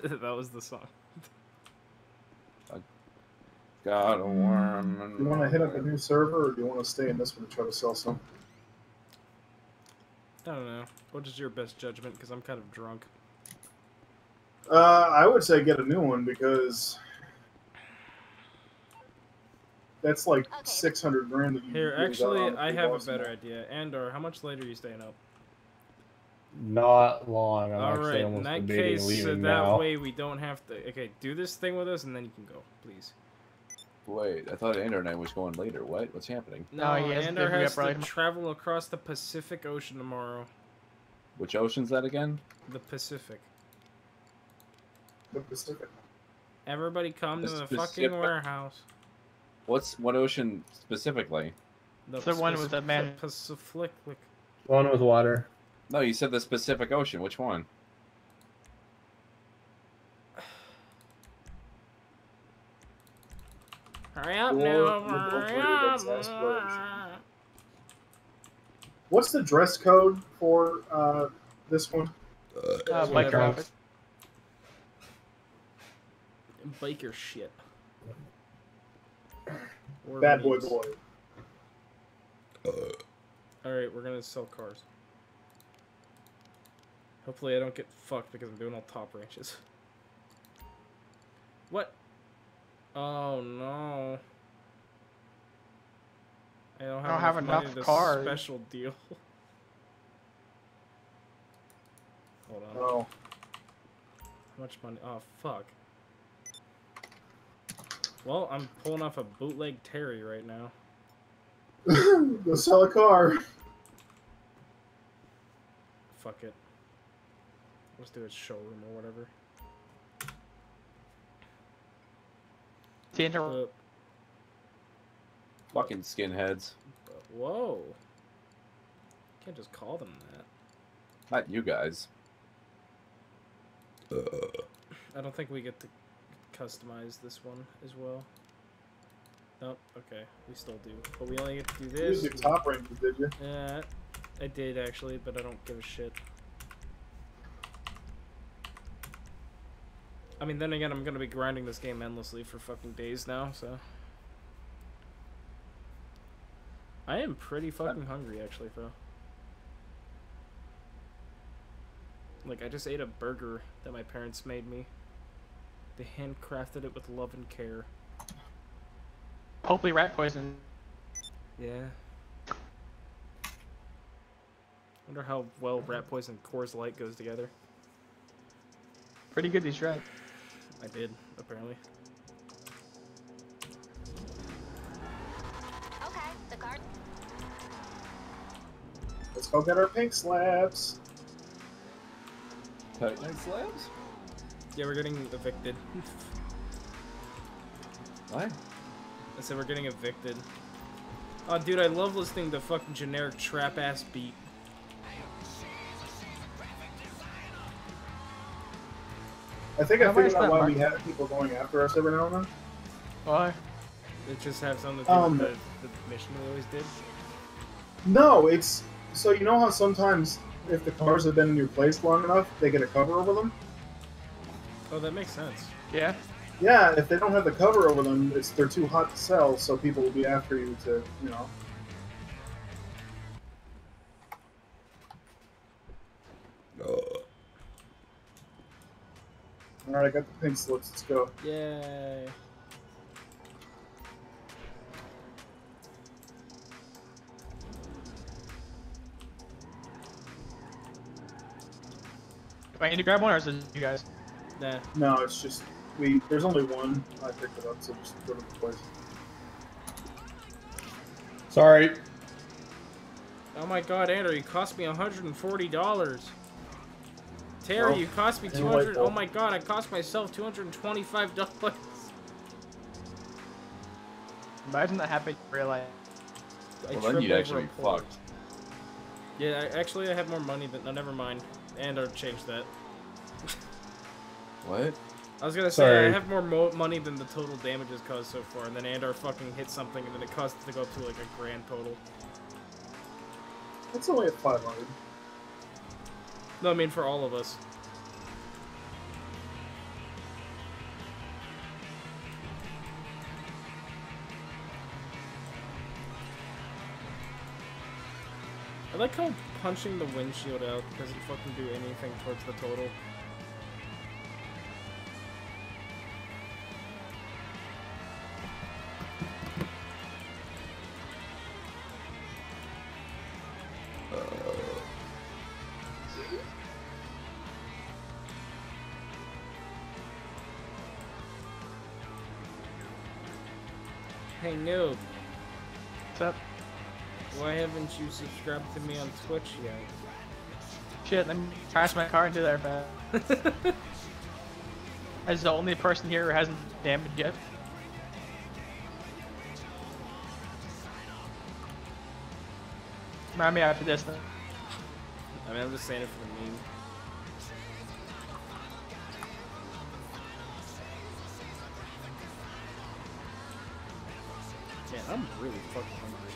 That was the song. Got a worm. Do you want to hit up a new server, or do you want to stay in this one and try to sell some? I don't know. What is your best judgment? Because I'm kind of drunk. I would say get a new one because that's like 600 grand. That you Here, lose out actually, on if I you have a lost better them. idea. Andor, how much later are you staying up? Not long. I'm All actually right, in almost that debating case, leaving that now. way we don't have to. Okay, do this thing with us, and then you can go, please. Wait, I thought Andor and I was going later. What? What's happening? No, he has to Andor be has up to early. travel across the Pacific Ocean tomorrow. Which ocean's that again? The Pacific. The Pacific. Everybody come The to the Pacific? fucking warehouse. What ocean specifically? It's the one with the man. Pacific. One with water. No, you said the Pacific Ocean. Which one? Hurry up Or now! the Hurry avoided up! exasperation. What's the dress code for this one? Bike traffic. Biker shit. Or Bad boy memes. boy. Alright, we're gonna sell cars. Hopefully I don't get fucked because I'm doing all top ranches. What? Oh no. I don't have, enough money to cars. special deal. Hold on. Oh, How much money? Oh, fuck. Well, I'm pulling off a bootleg Terry right now. go sell a car. Fuck it. Let's do a showroom or whatever. Fucking skinheads. Whoa. Can't just call them that. Not you guys. I don't think we get to customize this one as well. Nope, okay, we still do. But we only get to do You this. did top ranges, did you? Yeah, I did actually, but I don't give a shit. I mean, then again, I'm gonna be grinding this game endlessly for fucking days now, so. I am pretty fucking hungry, actually, bro. Like, I just ate a burger that my parents made me. They handcrafted it with love and care. Hopefully rat poison. Yeah. Wonder how well rat poison and Coors Light goes together. Pretty good, these rats. I did, apparently. Okay, the card. Let's go get our pink slabs. Titanite slabs? Yeah, we're getting evicted. What? I said we're getting evicted. Oh, dude, I love listening to fucking generic trap-ass beat. I think I How much figured out that why mark? we have people going after us every now and then. Why? It just have something to do Um, with the mission we always did. No, it's so you know how sometimes if the cars have been in your place long enough, they get a cover over them. Oh, that makes sense. Yeah. Yeah, if they don't have the cover over them, they're too hot to sell, so people will be after you to, you know. Alright, I got the pink slips, let's go. Yay. Do I need to grab one or is it you guys? Nah. No, it's just There's only one. I picked it up, so just go to the place. Sorry. Oh my god, Andrew, you cost me $140. Terry, you cost me 200. Oh my god, I cost myself $225. Imagine that happened in real life. Well, then you'd actually be fucked. Yeah, actually, I have more money than. No, never mind. Andor changed that. What? I was gonna say I have more money than the total damages caused so far, and then Andor fucking hit something, and then it caused it to go up to like a grand total. It's only at 500. No, I mean for all of us. I like how punching the windshield out doesn't fucking do anything towards the total. Hey noob. What's up? Why haven't you subscribed to me on Twitch yet? Shit, let me crash my car into there, man. As the only person here who hasn't damaged yet. Remind me after this, then. I mean, I'm just saying it for the meme. Man, I'm really fucking hungry.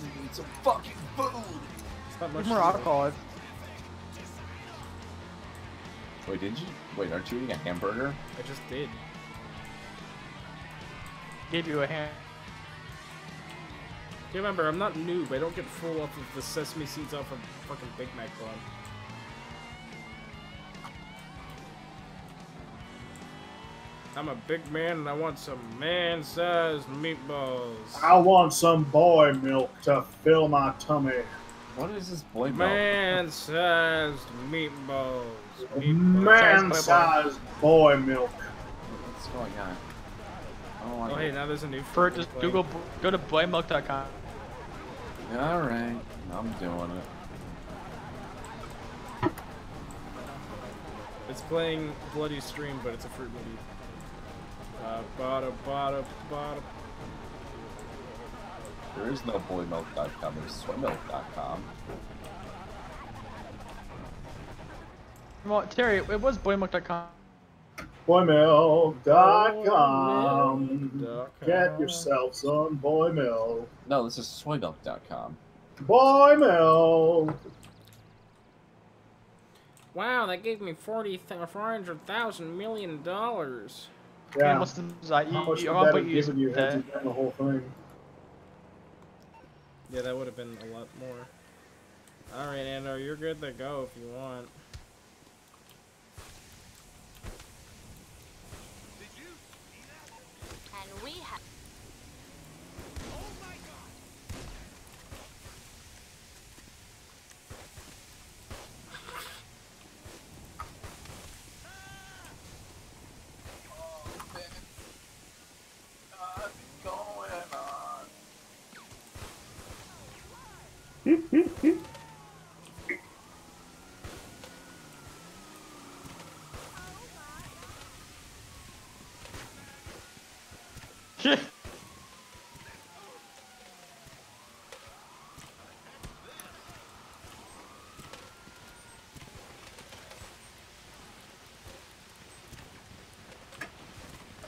We need some fucking food! It's not much More alcohol. Wait, did you? Wait, aren't you eating a hamburger? I just did. Gave you a hand. You remember, I'm not noob. I don't get full off of the sesame seeds off a fucking Big Mac bun. I'm a big man and I want some man-sized meatballs. I want some boy milk to fill my tummy. What is this boy milk? Man-sized meatballs. Man-sized boy milk. What's going on? Oh, hey, now there's a new. For just Google, go to boymilk.com. Alright, I'm doing it. It's playing Bloody Stream, but it's a fruit movie. Bada. There is no boymilk.com, there's swimilk.com. Well, Terry, it was boymilk.com. Boymilk.com. Get yourself some boy milk. No, this is soymilk.com. Boy milk. Wow, that gave me $400,000 million. Yeah. How much How much would that have given you had you done the whole thing? Yeah, that would have been a lot more. Alright, Andor, you're good to go if you want. And we have.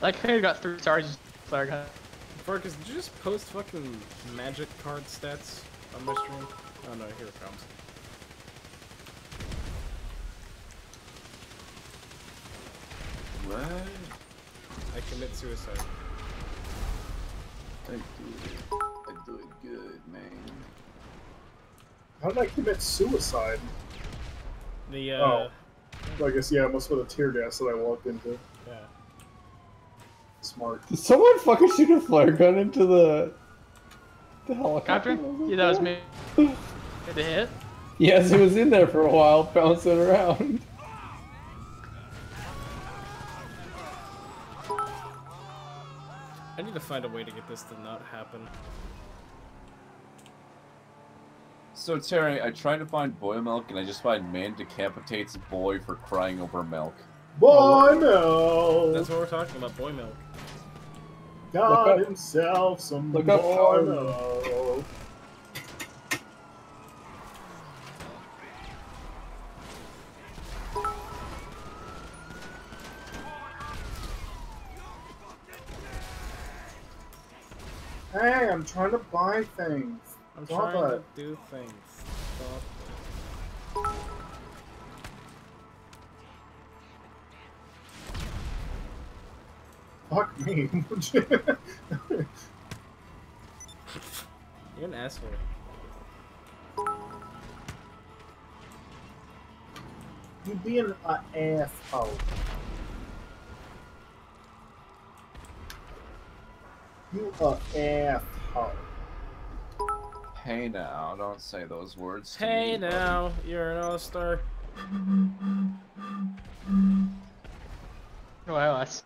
That kid got 3 stars. Flare gun. Farkas, did you just post fucking magic card stats on my stream? Oh no, here it comes. What? I commit suicide. I do it good, man. How did I commit suicide? The Oh. I guess, yeah, it must have been a tear gas that I walked into. Yeah. Smart. Did someone fucking shoot a flare gun into the helicopter? Yeah, that was me. Did it hit? Yes, it was in there for a while, bouncing around. need to find a way to get this to not happen. So Terry, I tried to find boy milk, and I just find man decapitates boy for crying over milk. Boy milk. That's what we're talking about, boy milk. Got himself some boy milk. Hey, I'm trying to buy things. I'm Stop trying to it. do things. Stop it. Fuck me. You're an asshole. You being an asshole. You a asshole. Hey now, don't say those words to Hey me, buddy. now, you're an all-star. Well, that's.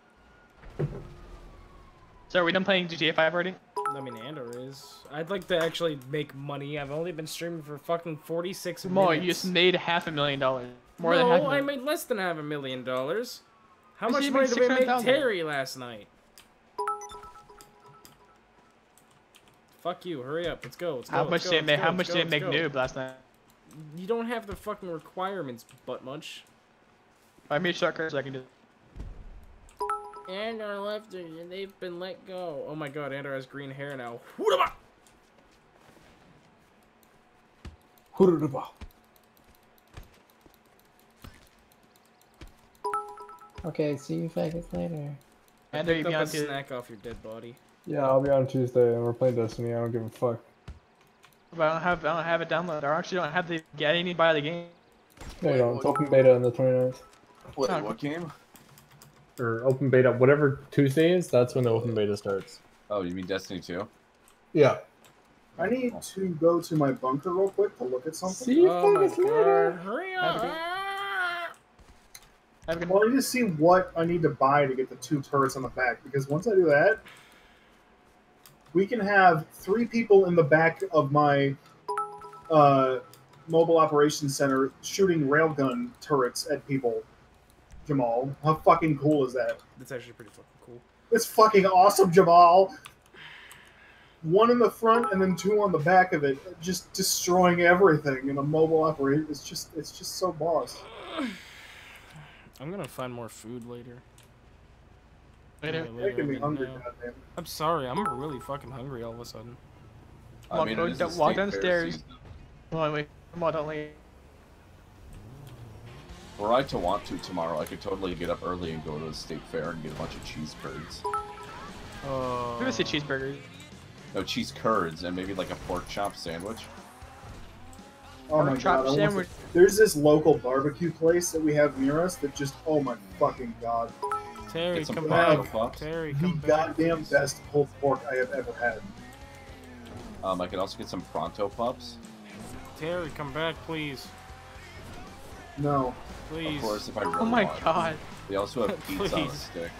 So are we done playing GTA 5 already? I mean, Andor is. I'd like to actually make money. I've only been streaming for fucking 46 Mo, minutes. you just made $500,000. More than No, half a I million. made less than $500,000. How But much you money made did we make 600,000. Terry last night? Fuck you, hurry up, let's go, let's go. How much did it make? How much did it make new? Noob last night? You don't have the fucking requirements, butt munch. I made shortcuts so I can do. Andor left and they've been let go. Oh my god, Andor has green hair now. Hoodaba! Okay, see you faggots later. Andor, Pick you be up on a to. snack off your dead body. Yeah, I'll be on Tuesday and we're playing Destiny. I don't give a fuck. But I don't have it downloaded. I actually don't have the. I didn't even buy the game. No, you don't. It's open beta on the 29th. What game? Or open beta, whatever Tuesday is, that's when the open beta starts. Oh, you mean Destiny 2? Yeah. I need to go to my bunker real quick to look at something. See you Oh my faggots later. god, hurry Have a up! good- Have a good. Well, I need to see what I need to buy to get the 2 turrets on the back, because once I do that, we can have 3 people in the back of my mobile operations center shooting railgun turrets at people. Jamal, how fucking cool is that? That's actually pretty fucking cool. It's fucking awesome, Jamal. 1 in the front and then 2 on the back of it, just destroying everything in a mobile operation. It's just so boss. I'm gonna find more food later. Later. Making me I hungry, know. goddamn. I'm sorry, I'm really fucking hungry all of a sudden. Come on, it go is a walk state fair downstairs. season. Come on, wait. Come on, don't leave. Were I to want to tomorrow, I could totally get up early and go to the state fair and get a bunch of cheese curds. I'm gonna say cheeseburgers. No, cheese curds and maybe like a pork chop sandwich. Oh my Pork chop god! I want sandwich. to- There's this local barbecue place that we have near us that just, oh my fucking god, Terry, Get some come Pronto back. Pups. Terry, the come back. goddamn best pulled pork I have ever had. I could also get some Pronto Pups. Terry, come back, please. No, Please. Of course, if I really Oh my want. god. They also have pizza on a Please. stick.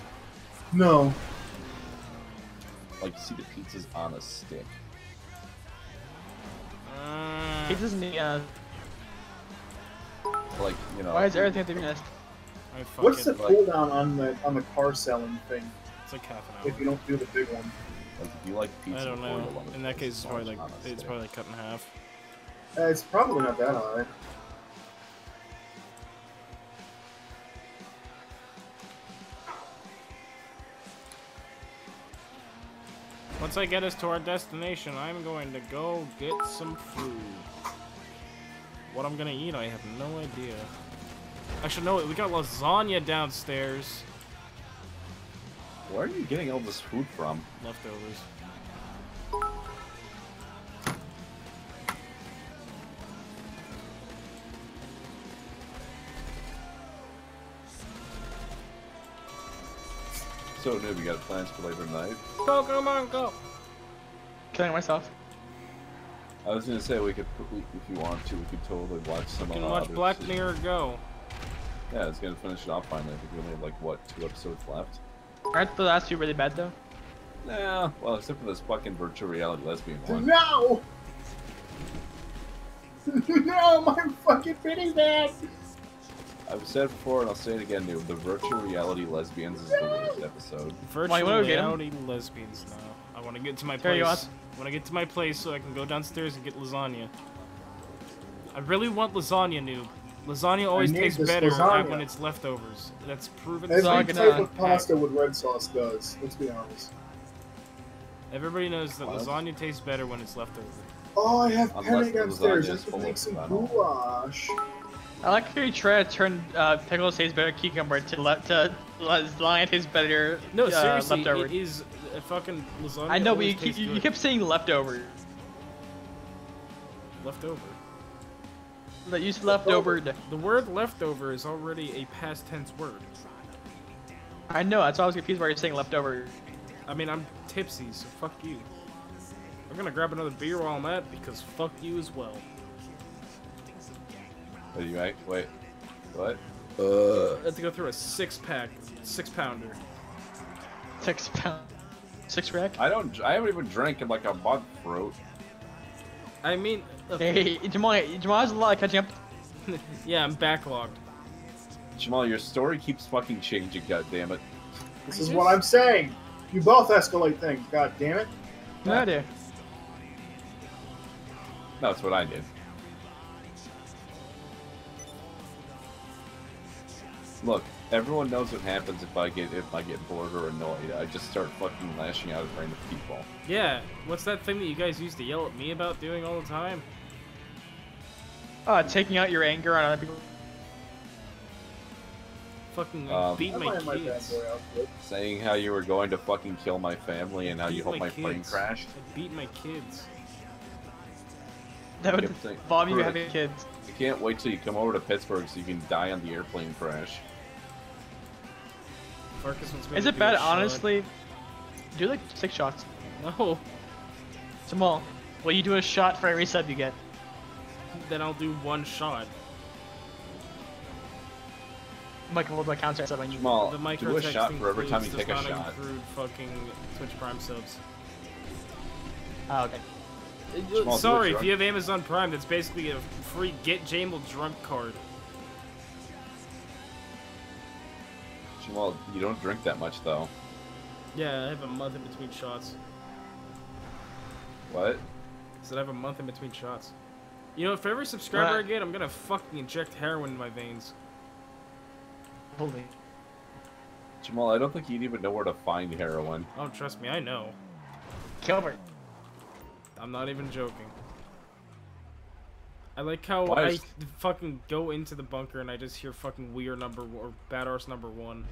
no. Like, you see the pizza's on a stick. He doesn't need. Like, you know. Why is everything at the beginning? I fucking, What's the like- cooldown on the car selling thing It's like half an if hour. you don't do the big one? Like, if you like pizza I don't before you know. love it, In that case, it's so probably much like on a it's stick. probably like cut in half. It's probably not that high. Once I get us to our destination, I'm going to go get some food. What I'm gonna eat, I have no idea. Actually, no, we got lasagna downstairs. Where are you getting all this food from? Leftovers. So, Noob, you got plans for later tonight? Pokemon Go! Killing myself. I was gonna say, if you want to, we could totally watch some You can of watch Black Mirror Go. Yeah, it's gonna finish it off finally. I think we only have, like, what, 2 episodes left? Aren't the last 2 really bad though? Nah, well, except for this fucking virtual reality lesbian one. No! No, my fucking mini van! I've said it before and I'll say it again, dude. The virtual reality lesbians is the worst episode. Virtual wanna get 'em? reality lesbians now. I want to get to my There you place. I want to get to my place so I can go downstairs and get lasagna. I really want lasagna, noob. Lasagna always need tastes this better lasagna. when it's leftovers. That's proven. Every Lasagna. type of pasta with red sauce does, let's be honest. Everybody knows that What? lasagna tastes better when it's leftover. Oh, I have Unless penne the upstairs. lasagna I is can full make of some fennel. goulash. I like how you try to turn pickles taste better cucumber to lasagna tastes better No, seriously, leftover. it is a fucking lasagna. I know, but always you tastes good. kept saying leftover. Leftover. That you said leftover. The word leftover is already a past tense word. I know, that's why I was confused why you're saying leftover. I mean, I'm tipsy, so fuck you. I'm gonna grab another beer while I'm at it, because fuck you as well. What do you make? Wait. What? I have to go through a 6-pack, 6-pounder. 6 pound. 6 rack? I haven't even drank in like a month, fruit. I mean, Hey, Jamal has a lot of catching up. yeah, I'm backlogged. Jamal, your story keeps fucking changing, goddammit. This is what I'm saying. You both escalate things, god damn it. No idea. No, that's what I did. Look, everyone knows what happens if I get bored or annoyed. I just start fucking lashing out at random people. Yeah, what's that thing that you guys used to yell at me about doing all the time? Taking out your anger on other people. Fucking beat I my might have my bad kids. boy outfit. Saying how you were going to fucking kill my family and how you Beat hope my plane kids. crashed. I beat my kids. That would Yep, thank- involve you Fruit. having kids. I can't wait till you come over to Pittsburgh so you can die on the airplane crash. Farkas wants me Is to it do bad, a shot. honestly? Do like 6 shots. No. Jamal, will you do a shot for every sub you get? Then I'll do 1 shot. Michael will count as sub on you. Jamal, The do a microtexting shot for every time you foods take a does not shot. include fucking Twitch Prime subs. Oh, okay. Jamal, do a Sorry, if drunk- you have Amazon Prime, that's basically a free Get Jamal drunk card. Jamal, you don't drink that much though. Yeah, I have a month in between shots. What? I said I have a month in between shots. You know, for every subscriber What? I get, I'm gonna fucking inject heroin in my veins. Holy. Jamal, I don't think you'd even know where to find heroin. Oh, trust me, I know. Kilbert. I'm not even joking. I like how Why I is- fucking go into the bunker and I just hear fucking We Are Number or Bad Arse Number 1.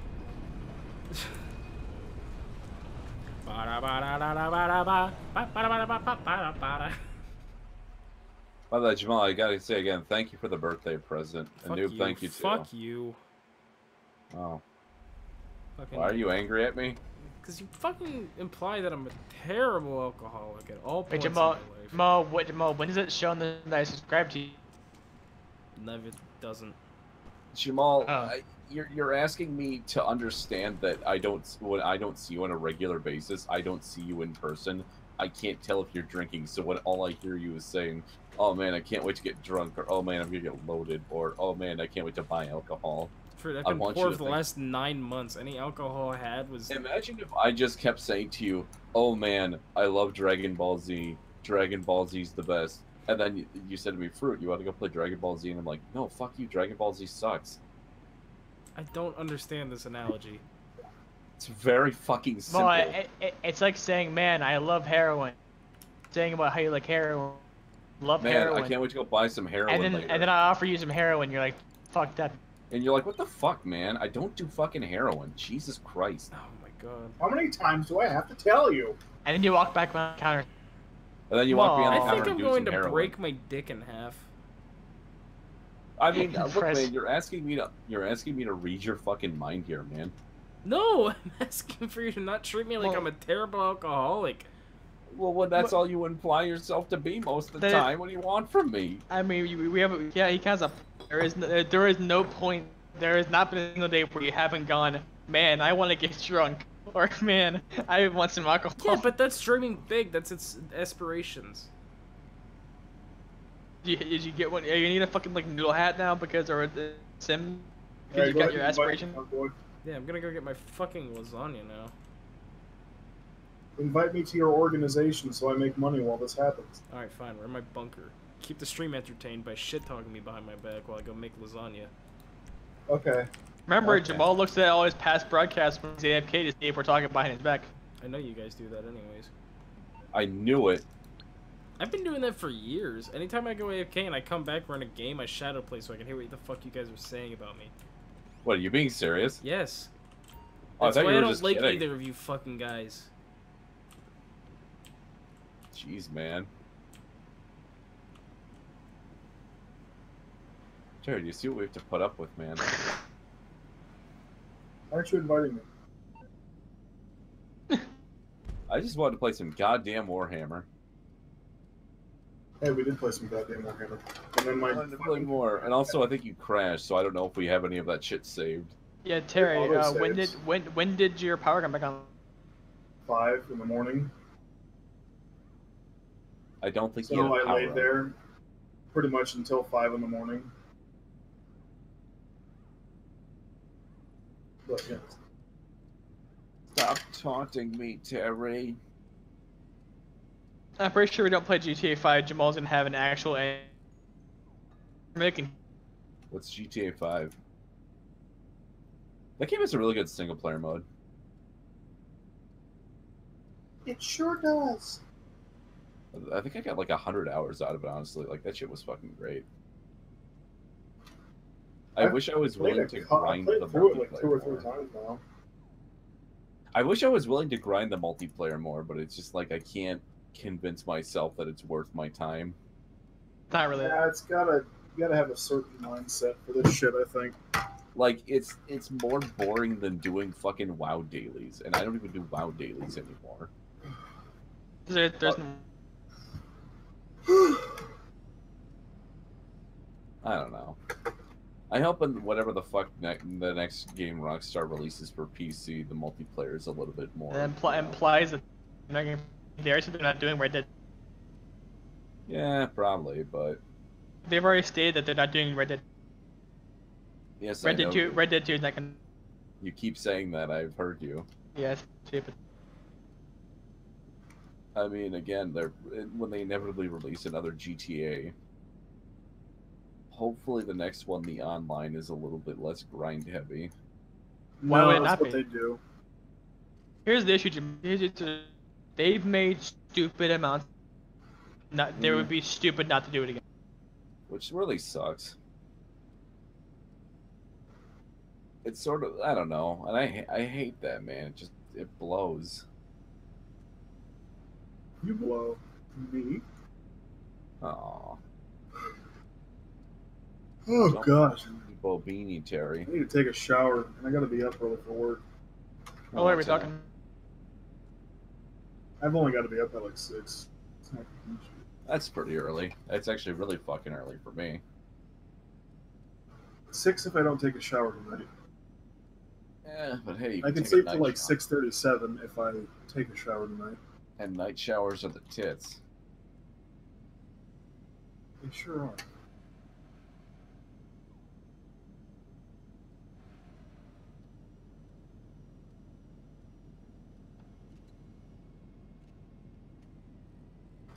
By the way, Jamal, I gotta say again, thank you for the birthday present. And Fuck Noob, you. thank you too. Fuck you. Oh. Fucking, Why are you angry at me? Because you fucking imply that I'm a terrible alcoholic at all Wait, points Jamal, in my life. Jamal, when is it shown that I subscribe to you? Never doesn't. Jamal, Oh. you're asking me to understand that when I don't see you on a regular basis, I don't see you in person. I can't tell if you're drinking. So when all I hear you is saying, "Oh man, I can't wait to get drunk," or "Oh man, I'm gonna get loaded," or "Oh man, I can't wait to buy alcohol." For I've I been want poor you for to the think- last 9 months. Any alcohol I had was Imagine if I just kept saying to you, "Oh man, I love Dragon Ball Z. Dragon Ball Z's the best." And then you said to me, "Fruit, you want to go play Dragon Ball Z?" And I'm like, "No, fuck you. Dragon Ball Z sucks." I don't understand this analogy. It's very fucking simple. Well, it's like saying, man, I love heroin. Saying about how you like heroin. Love Man, heroin. I can't wait to go buy some heroin later. And then I offer you some heroin, you're like, fuck that. And you're like, "What the fuck, man? I don't do fucking heroin. Jesus Christ." Oh my god. How many times do I have to tell you? And then you walk back behind the counter. And then you walk behind the I counter think and I'm do going some to heroin. break my dick in half. I mean, look, Press. man, you're asking me to read your fucking mind here, man. No, I'm asking for you to not treat me like Well- I'm a terrible alcoholic. Well, that's all you imply yourself to be most of the The- time. What do you want from me? I mean, we have, yeah, he counts up. There is no point, there has not been a single day where you haven't gone, man, I want to get drunk. Or man, I want some alcohol. Yeah, but that's dreaming big. That's its aspirations. Did you get one? You need a fucking like noodle hat now because or the sim because Alright, you go got your ahead and invite aspiration. me, boy. Yeah, I'm gonna go get my fucking lasagna now. Invite me to your organization so I make money while this happens. Alright, fine. We're in my bunker. Keep the stream entertained by shit-talking me behind my back while I go make lasagna. Okay. Remember, Okay. Jamal looks at all his past broadcasts when he's AFK to see if we're talking behind his back. I know you guys do that anyways. I knew it. I've been doing that for years. Anytime I go AFK and I come back, we're in a game, I shadow play so I can hear what the fuck you guys are saying about me. What, are you being serious? Yes. Oh, I That's thought why you I were don't just like kidding. either of you fucking guys. Jeez, man. Jared, you see what we have to put up with, man. Aren't you inviting me? I just wanted to play some goddamn Warhammer. Hey, we did play some goddamn Warhammer. And then I wanted to play more. And also, I think you crashed, so I don't know if we have any of that shit saved. Yeah, Terry. Auto When saves. did your power come back on? 5 in the morning. I don't think you So have I power laid on. there pretty much until 5 in the morning. But yeah. Stop taunting me, Terry. I'm pretty sure we don't play GTA 5. Jamal's gonna have an actual making. What's GTA 5? That game has a really good single player mode. It sure does. I think I got like 100 hours out of it, honestly. Like, that shit was fucking great. I I've wish I was Played willing to I grind played the through it like 2 or multiplayer 3 more. times now. I wish I was willing to grind the multiplayer more, but it's just like I can't convince myself that it's worth my time. Not really. Yeah, it's gotta you gotta have a certain mindset for this shit, I think. Like, it's more boring than doing fucking WoW dailies, and I don't even do WoW dailies anymore. There's I don't know. I hope in whatever the fuck the next game Rockstar releases for PC, the multiplayer is a little bit more. it implies that they're not gonna they're not doing Red Dead. Yeah, probably, but They've already stated that they're not doing Red Dead. yes, Red I Dead know 2. Red Dead 2 is not gonna. you keep saying that. I've heard you. Yeah, it's stupid. I mean, again, when they inevitably release another GTA, hopefully the next one, the online, is a little bit less grind heavy. Why No, would it that's not what be? they do. Here's the issue, Jim. They've made stupid amounts. Not they would be stupid not to do it again. Which really sucks. It's sort of, I don't know, and I hate that, man. It blows. You blow me. Aw. Oh Don't gosh. Bobini, Terry. I need to take a shower and I gotta be up early for work. Oh, what are we talking? I've only gotta be up at like 6. That's pretty early. That's actually really fucking early for me. 6 if I don't take a shower tonight. Yeah, but hey, you I can take a sleep till night like shower. 6:37 if I take a shower tonight. And night showers are the tits. They sure are.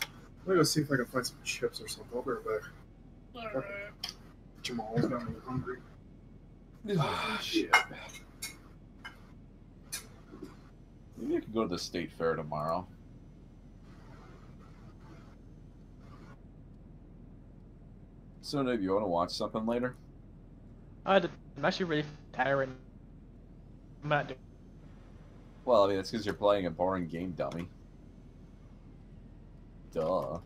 I'm gonna go see if I can find some chips or something. I'll be right back. Jamal's got me hungry. Ah, shit. Maybe I could go to the state fair tomorrow. So, Dave, you want to watch something later? I'm actually really tired right now. I'm not doing. Well, I mean, that's because you're playing a boring game, dummy. Duh.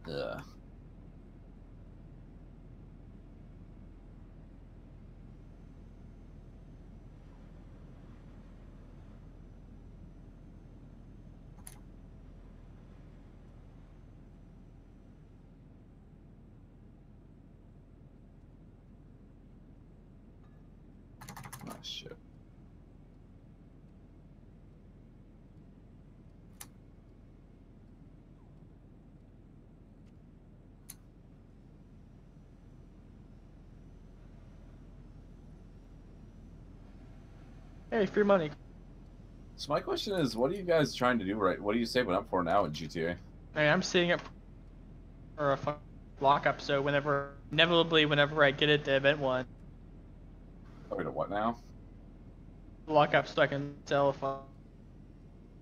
Ugh. shit. Hey, free money. So my question is, what are you guys trying to do right? What are you saving up for now in GTA? Hey, I'm saving up for a lockup, so inevitably, whenever I get it, the event one. Oh, wait, what now? Lockup so I can sell if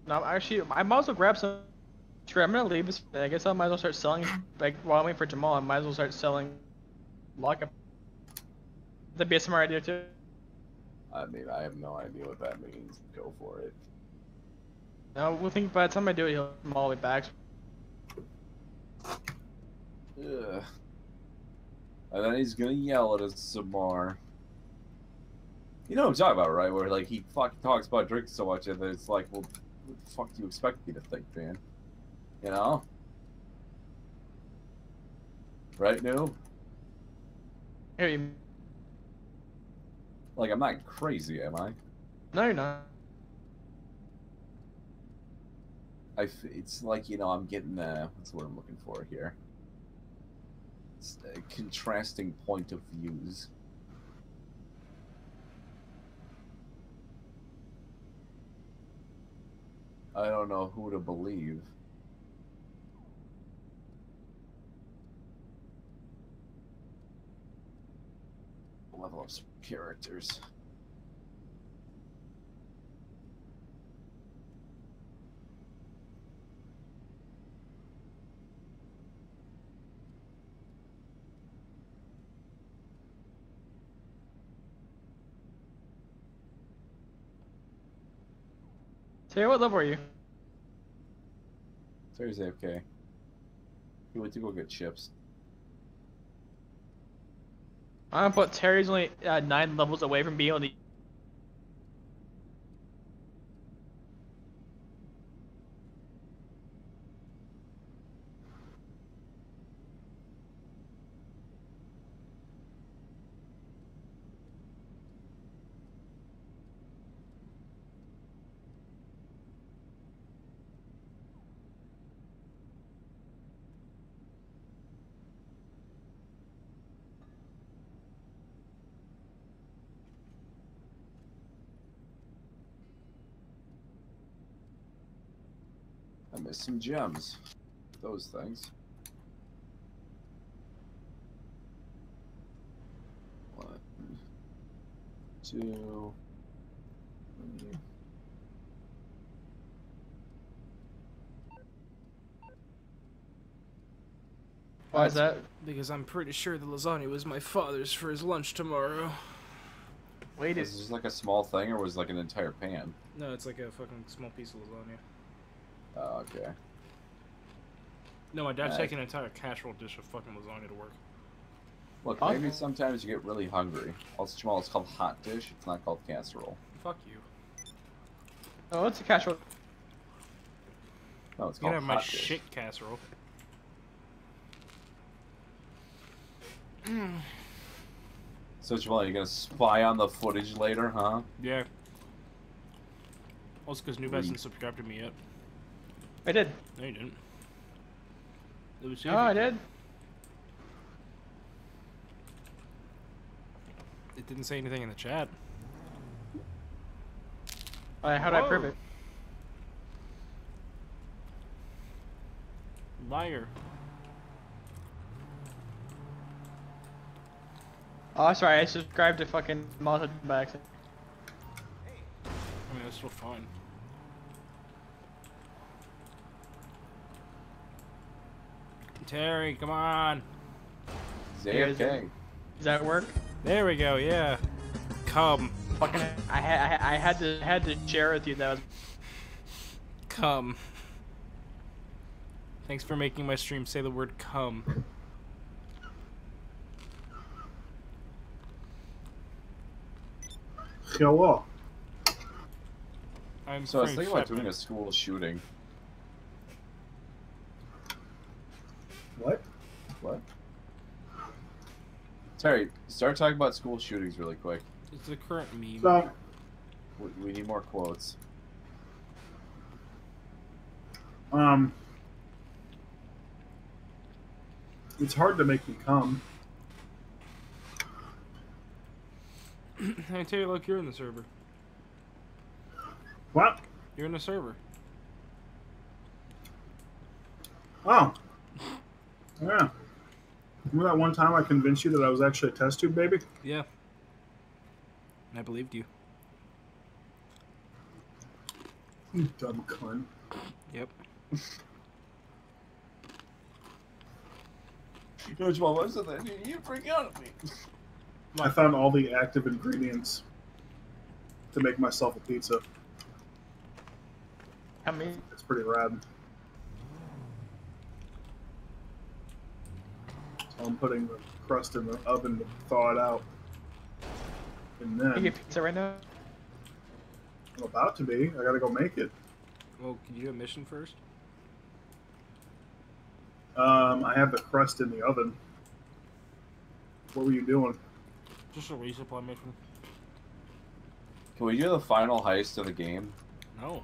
no, actually, I might as well grab some. Sure, I'm gonna leave this. I guess I might as well start selling. Like while I'm waiting for Jamal, I might as well start selling lockup. That'd be a smart idea too. I mean, I have no idea what that means. Go for it. No, we'll think by the time I do it, he'll come all the way back. Ugh. And then he's gonna yell at us some more. You know what I'm talking about, right? Where like he fucking talks about drinking so much, and then it's like, well, what the fuck do you expect me to think, man? You know? Right, Noob? Here you. Like, I'm not crazy, am I? No, you're not. It's like, you know, I'm getting, what's the word I'm looking for here? It's a contrasting point of views. I don't know who to believe. Level up some characters. Terry, what level are you? Terry's AFK. He went to go get chips. I'm gonna put Terry's only 9 levels away from being able to. I missed some gems. Those things. 1, 2, 3. Why is that? Because I'm pretty sure the lasagna was my father's for his lunch tomorrow. Wait, Is this like a small thing, or was it like an entire pan? No, it's like a fucking small piece of lasagna. Oh, okay. No, my dad's taking an entire casserole dish of fucking lasagna to work. Look, maybe sometimes you get really hungry. Also, Jamal, it's called hot dish. It's not called casserole. Fuck you. Oh, it's a casserole. No, it's You called can have my hot dish. shit casserole. So, Jamal, you gonna spy on the footage later, huh? Yeah. Also, because Noob hasn't subscribed to me yet. I did. No, you didn't. It was Oh, I did. It didn't say anything in the chat. How'd I prove it? Liar. Oh, sorry, I subscribed to fucking Malta by accident. I mean, that's still fine. Terry, come on. AFK. Does that work? There we go. Yeah. Come. Fucking, I had to share with you that was. Come. Thanks for making my stream say the word come. Hello. I'm So I was Frank thinking about Chapman. doing a school shooting. What? What? Terry, start talking about school shootings really quick. It's the current meme. So, We need more quotes. it's hard to make me come. I tell you, look, you're in the server. What? You're in the server. Oh. Yeah. Remember that one time I convinced you that I was actually a test tube baby? Yeah. And I believed you. You dumb cunt. Yep. Which one was it then? You freak out at me. I found all the active ingredients to make myself a pizza. How many? It's pretty rad. So I'm putting the crust in the oven to thaw it out. And You then get pizza right now? I'm about to be. I gotta go make it. Well, can you do a mission first? I have the crust in the oven. What were you doing? Just a resupply mission. Can we do the final heist of the game? No.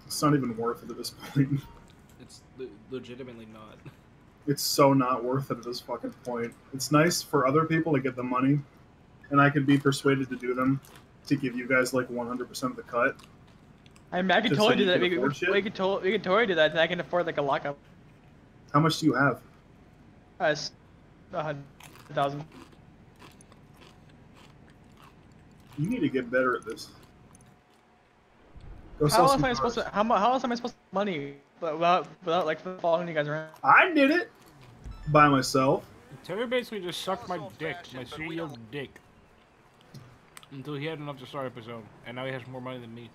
It's not even worth it at this point. It's legitimately not. It's so not worth it at this fucking point. It's nice for other people to get the money, and I can be persuaded to do them to give you guys like 100% of the cut. I mean, I could Just totally so do you that. can We afford could shit? totally do that. And I can afford like a lockup. How much do you have? 100,000. You need to get better at this. Go How sell else some am I supposed cars. to? How else am I supposed to make money without like following you guys around? I did it by myself. Terry basically just sucked my dick, my CEO dick, until he had enough to start up his own, and now he has more money than me.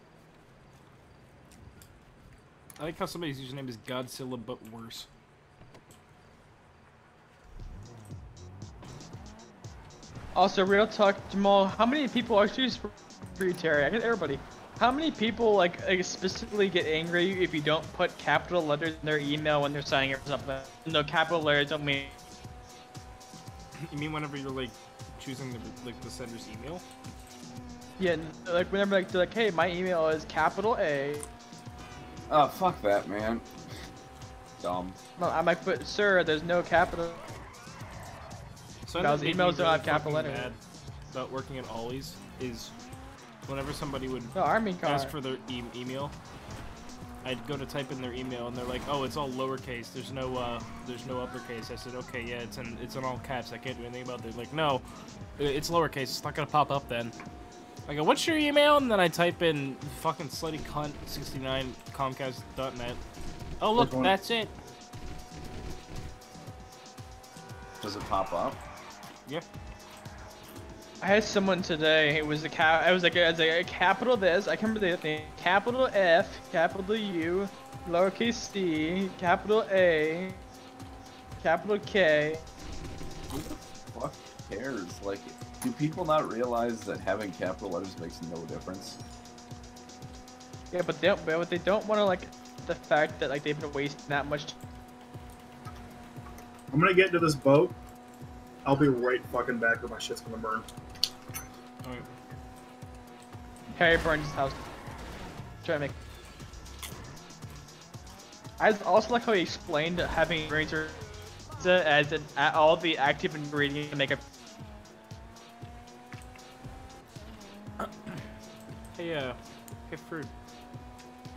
I like how somebody's username is Godzilla, but worse. Also, real talk, Jamal. How many people actually for you, Terry? I guess everybody. How many people like specifically get angry if you don't put capital letters in their email when they're signing up for something? No, capital letters don't mean. You mean whenever you're like choosing the sender's email? Yeah, like whenever like they're like, hey, my email is capital A. Oh, fuck that, man. Dumb. No, I'm like, but sir, there's no capital. So Those emails don't have capital letters. Bad about working at Ollie's is whenever somebody would No, Army car. ask for their email, I'd go to type in their email and they're like, "Oh, it's all lowercase. There's no uppercase." I said, "Okay, yeah, it's in all caps. I can't do anything about it." They're like, "No, it's lowercase. It's not gonna pop up then." I go, "What's your email?" And then I type in fucking slutty cunt 69 Comcast.net. Oh look, that's it. Does it pop up? Yeah. I had someone today. It was I was like a capital this. I can't remember the thing. Capital F, capital U, lowercase c, capital A, capital K. Who the fuck cares? Like, do people not realize that having capital letters makes no difference? Yeah, but they don't want to like the fact that like they've been wasting that much. I'm gonna get into this boat. I'll be right fucking back or my shit's gonna burn. Alright. Harry burns his house. Try to make. I also like how he explained having Ranger as all the active ingredients to make a. Hey, hey, Fruit.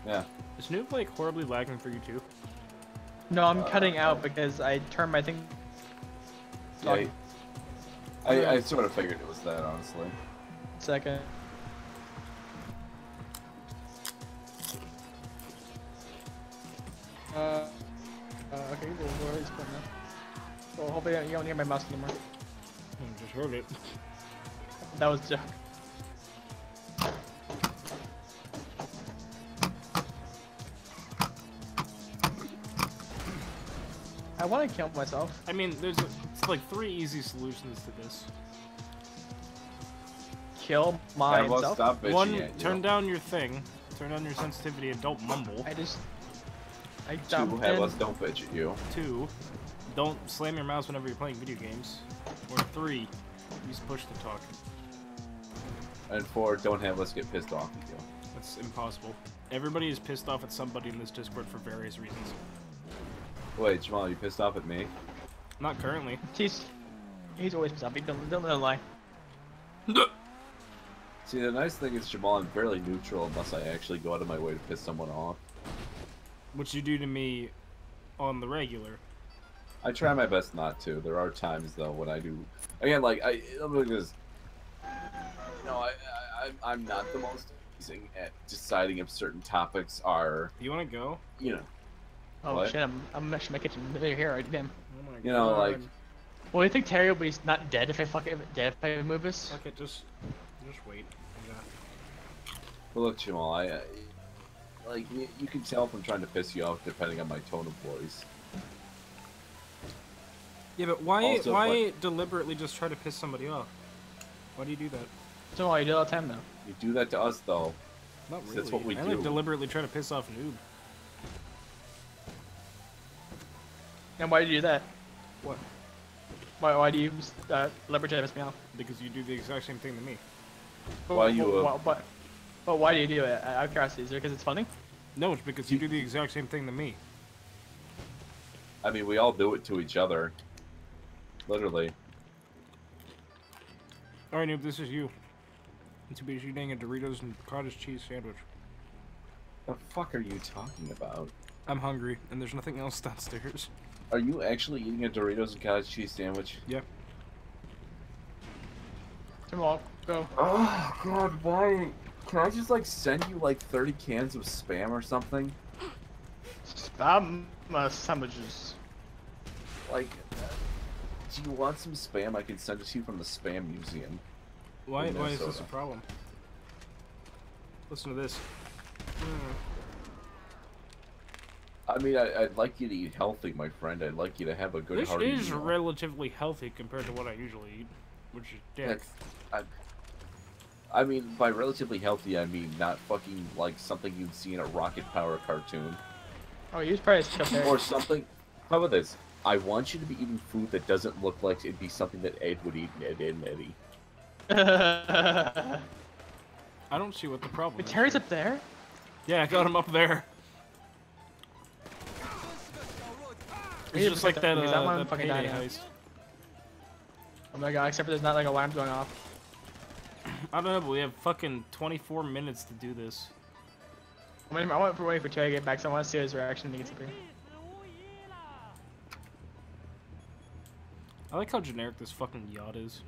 Yeah. Is Noob like horribly lagging for you too? No, I'm cutting out because I turned my thing. Yeah, I sort of figured it was that, honestly. Second. Okay, well, he's putting that. Well, hopefully you don't hear my mouse anymore. I just heard it. That was a joke. I want to kill myself. I mean, there's like 3 easy solutions to this. Kill Yeah, well, myself. stop bitching One, at you. turn down your thing, turn down your sensitivity, and don't mumble. I 2, jumped have in. us don't bitch at you. 2, don't slam your mouse whenever you're playing video games. Or 3, Use push to talk. And 4, don't have us get pissed off with you. That's impossible. Everybody is pissed off at somebody in this Discord for various reasons. Wait, Jamal, you pissed off at me? Not currently. He's always pissed off. Don't let him lie. See, the nice thing is, Jamal, I'm fairly neutral unless I actually go out of my way to piss someone off. What you do to me on the regular. I try my best not to. There are times, though, when I do. Again, like, because, you know, I'm not the most amazing at deciding if certain topics are. Do you want to go? You know. Oh What? shit! I'm actually my kitchen here. Right, damn. Oh my You know, God. like. Well, you think Terry will be not dead if I move this? Fuck it, just wait. Yeah. Well, look, Jamal, like, you can tell if I'm trying to piss you off depending on my tone of voice. Yeah, but why Also, why deliberately just try to piss somebody off? Why do you do that? So I do it all the time though. You do that to us, though. Not really. That's what we I do. like deliberately try to piss off Noob. And why do you do that? What? Why do you leverage that to piss me off? Because you do the exact same thing to me. But, Why you, but why do you do it? Out of curiosity, is it because it's funny? No, it's because you do the exact same thing to me. I mean, we all do it to each other. Literally. Alright, Noob, this is you. You should be eating a Doritos and cottage cheese sandwich. The fuck are you talking about? I'm hungry, and there's nothing else downstairs. Are you actually eating a Doritos and cottage cheese sandwich? Yeah. Jamal, go. Oh god, why? Can I just like send you like 30 cans of Spam or something? Spam sandwiches. Like, do you want some Spam? I can send it to you from the Spam Museum. Why in is this a Minnesota. problem? Listen to this. I mean, I'd like you to eat healthy, my friend. I'd like you to have a good This hearty is meal. relatively healthy compared to what I usually eat, which is dick. I mean, by relatively healthy, I mean not fucking like something you'd see in a Rocket Power cartoon. Oh, use price compared. Or something. How about this? I want you to be eating food that doesn't look like it'd be something that Ed would eat in Ed, Ed, and Eddie. I don't see what the problem Wait, is. Terry's up there? Yeah, I got him up there. It's just like that, that fucking payday die now. heist. Oh my god, except for there's not like alarms going off. I don't know, but we have fucking 24 minutes to do this. I want to wait for Terry to get back, so I want to see his reaction when he gets up here. I like how generic this fucking yacht is.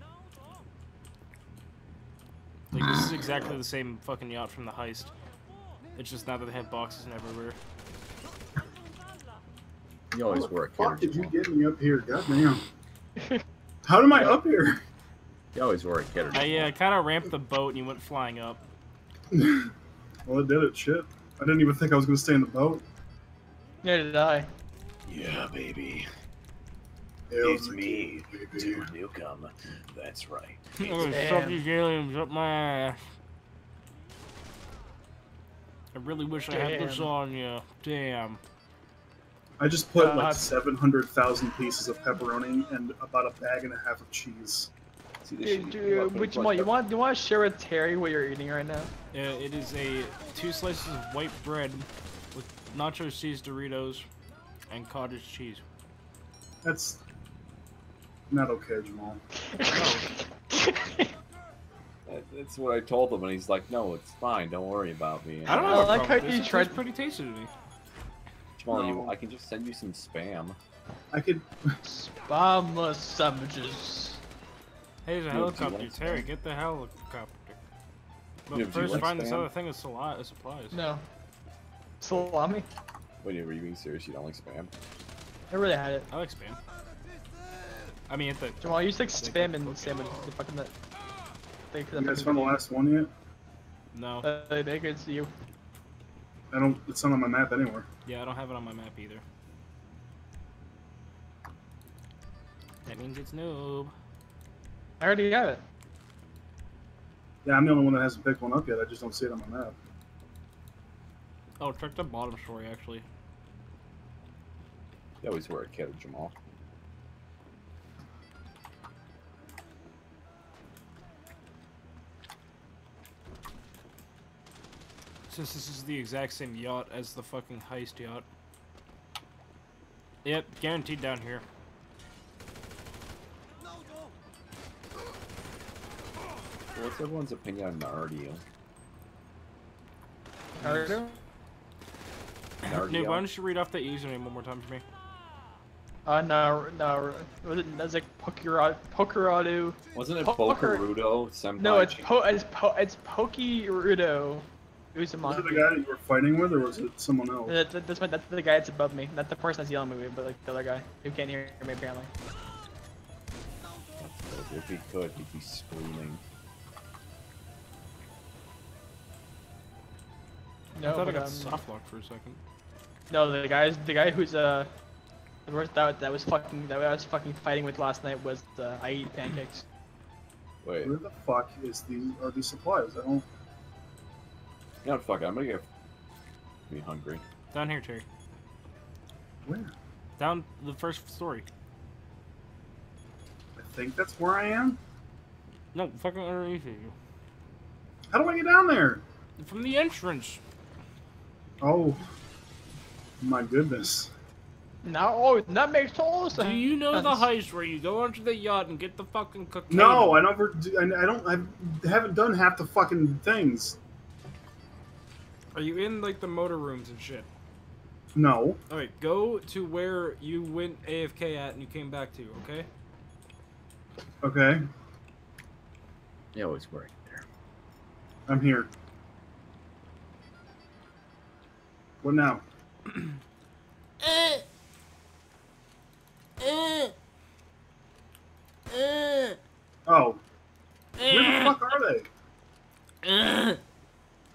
Like, this is exactly the same fucking yacht from the heist. It's just now that they have boxes and everywhere. You always How the work fuck here. did you get me up here? Goddamn. How am I up here? You always work here. I kind of ramped the boat and you went flying up. Well, it did it. Shit. I didn't even think I was going to stay in the boat. Neither did I. Yeah, baby. It's me, baby. Newcomb. That's right. I'm gonna shove these aliens up my ass. I really wish I had this Damn. on you. Damn. I just put God. like 700,000 pieces of pepperoni and about a bag and a half of cheese. See, this Hey, shit- dude, which one? You want to share with Terry what you're eating right now? It is 2 slices of white bread with nacho cheese Doritos and cottage cheese. That's not okay, Jamal. That's what I told him, and he's like, "No, it's fine. Don't worry about me." And I don't I know. like how you tried- It's pretty tasty to me. Jamal, No. I can just send you some Spam. I could. Spam sandwiches. Hey, there's a Yo, do you helicopter. like Terry, Spam? get the helicopter. But Yo, do you first, like find this Spam? other thing of supplies. No. Salami? Wait, are you being serious? You don't like Spam? I really had it. I like Spam. I mean, the Jamal, you like spam and sandwich. The fucking that. You guys found the last one yet? no. I think it's you. I don't. It's not on my map anywhere. Yeah, I don't have it on my map either. That means it's noob. I already got it. Yeah, I'm the only one that hasn't picked one up yet. I just don't see it on my map. Oh, check the bottom story actually. You always wear a kid, Jamal. Since this is the exact same yacht as the fucking heist yacht. Yep, guaranteed down here. What's everyone's opinion on Nardio? Naruto? Nick, why don't you read off the username one more time for me? No. That's like Pokerado. Wasn't it Poker- Bokurudo? Senpai? No, it's Pokirudo Was it Uzumaki. the guy that you were fighting with, or was it someone else? That's the guy that's above me. Not the person that's yelling at me, but like the other guy who can't hear me apparently. If he could, he'd be screaming. No, I thought I but, got soft locked for a second. No, the guy who's the person that was fucking fighting with last night was I eat pancakes. Wait. Where the fuck are these supplies? I don't. You know what, fuck it, I'm gonna get me hungry. Down here, Terry. Where? Down the first story. I think that's where I am. No, fucking underneath you. How do I get down there? From the entrance. Oh. My goodness. No, that makes total sense. Do you know the heist where you go onto the yacht and get the fucking cocaine? No, I never. I haven't done half the fucking things. Are you in like the motor rooms and shit? No. Alright, go to where you went AFK at and you came back to, okay? Okay. You always work there. I'm here. What now? Oh. Where the fuck are they?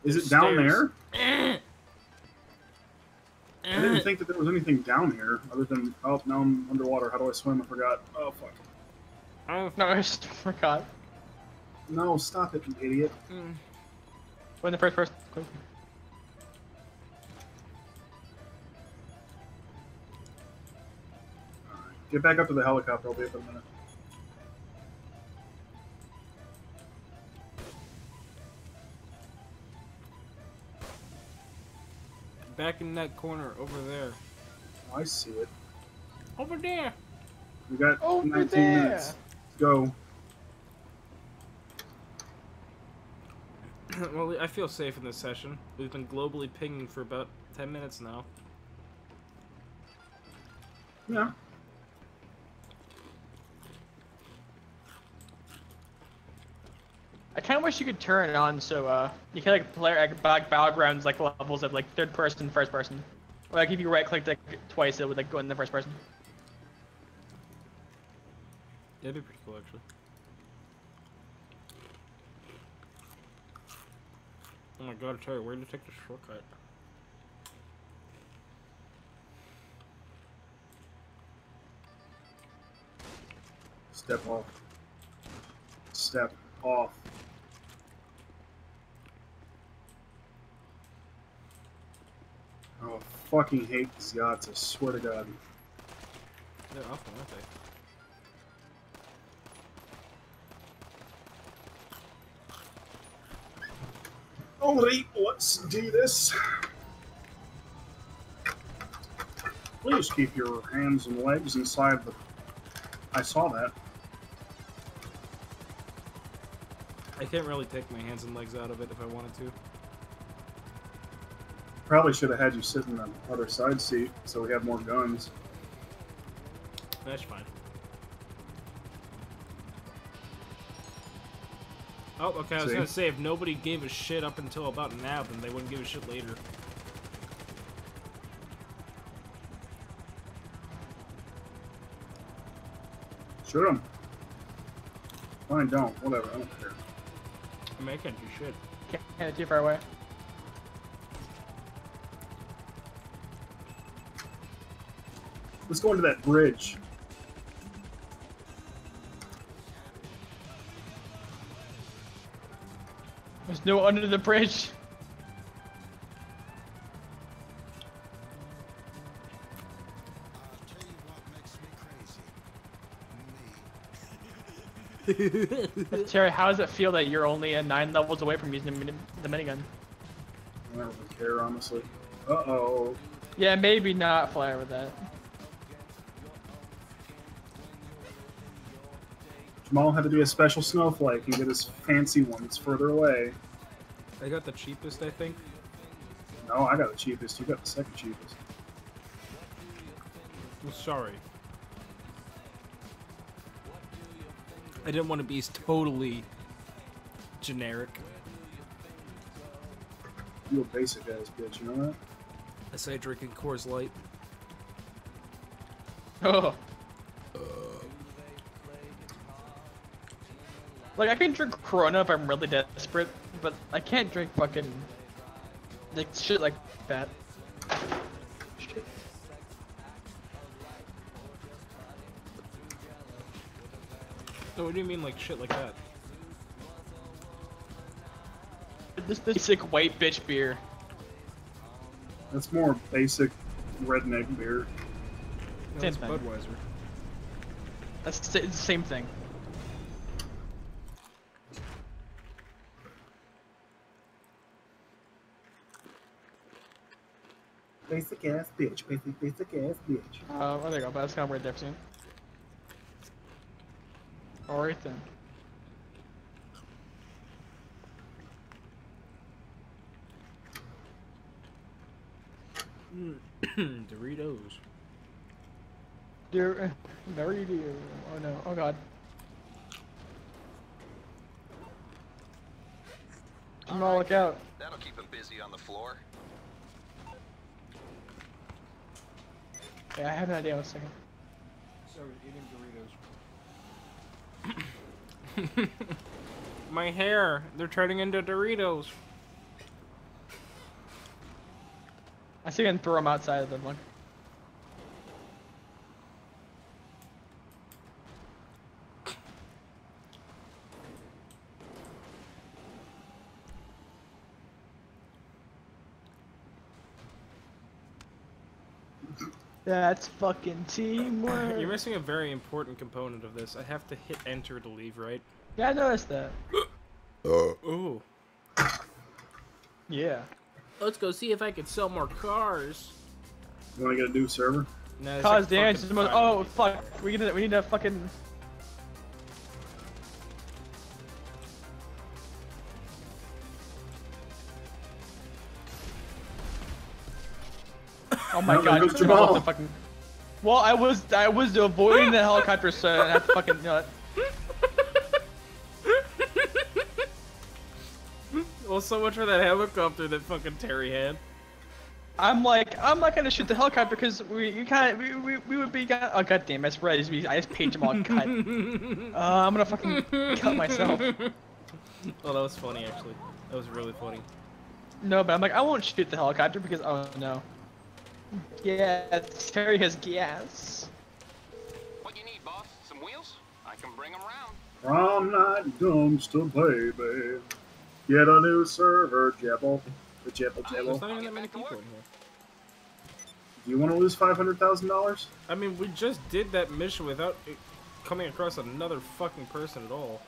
Is it down there? I didn't think that there was anything down here other than, oh, now I'm underwater. How do I swim? I forgot. Oh, fuck. No, I just forgot. No, stop it, you idiot. When the first. Get back up to the helicopter. I'll be up in a minute. Back in that corner over there. Oh, I see it. Over there. We got Over 19 there. minutes. Let's go. Well, I feel safe in this session. We've been globally pinging for about 10 minutes now. Yeah. I kind of wish you could turn it on so you can like play like battlegrounds like levels of like third person, first person, or like if you right click like twice it would like go in the first person. That'd be pretty cool, actually. Oh my god, Terry, where did you take the shortcut? Step off. Step off. Oh, I fucking hate these yachts, I swear to God. They're awful, aren't they? Alright, let's do this. Please keep your hands and legs inside the... I saw that. I can't really take my hands and legs out of it if I wanted to. Probably should have had you sit in the other side seat so we have more guns. That's fine. Oh, okay, I was gonna say, if nobody gave a shit up until about now, then they wouldn't give a shit later. Shoot him. Fine, don't. Whatever, I don't care. I mean, I can't do shit. Can't too far away. Let's go into that bridge. There's no under the bridge. Terry, how does it feel that you're only 9 levels away from using the minigun? I don't really care, honestly. Uh-oh. Yeah, maybe not fly with that. Jamal had to be a special snowflake and get his fancy ones further away. I got the cheapest, I think. No, I got the cheapest. You got the second cheapest. Well, sorry. I didn't want to be totally generic. You a basic ass bitch, you know that? I say drinking Coors Light. Oh. Like, I can drink Corona if I'm really desperate, but I can't drink fucking like shit like that. Shit. So what do you mean, like shit like that? This basic white bitch beer. That's more basic redneck beer. No, Same it's thing. Budweiser. That's the same thing. Basic ass bitch. Basic ass bitch. Oh, there you go. But that's kind of weird there soon. Alright then. Doritos. Dear, very dear. Oh no. Oh god. Jamal, look out. That'll keep him busy on the floor. Yeah, I have an idea. One second. So eating Doritos. My hair. They're turning into Doritos. I see you can throw them outside of them. Look. That's fucking teamwork. You're missing a very important component of this. I have to hit enter to leave, right? Yeah, I noticed that. Ooh. Yeah. Let's go see if I can sell more cars. You wanna get a new server? No, it's Cause like damage fucking is the most. fine. Oh fuck! We need a fucking. Oh my No, there god! goes you Jamal. know what the fucking. Well, I was avoiding the helicopter, so I have to fucking. You know, Well, so much for that helicopter that fucking Terry had. I'm not gonna shoot the helicopter because we would be. Oh god damn! I swear I just paid Jamal a cut. I'm gonna fucking cut myself. Oh, that was funny actually. That was really funny. No, but I'm like I won't shoot the helicopter because oh no. Yeah, Terry has gas. What you need, boss? Some wheels? I can bring them round. From night dumpster, baby. Get a new server, Jebble. The Jebble There's Jebble. not even that many people in here. Do you want to lose $500,000? I mean, we just did that mission without it coming across another fucking person at all.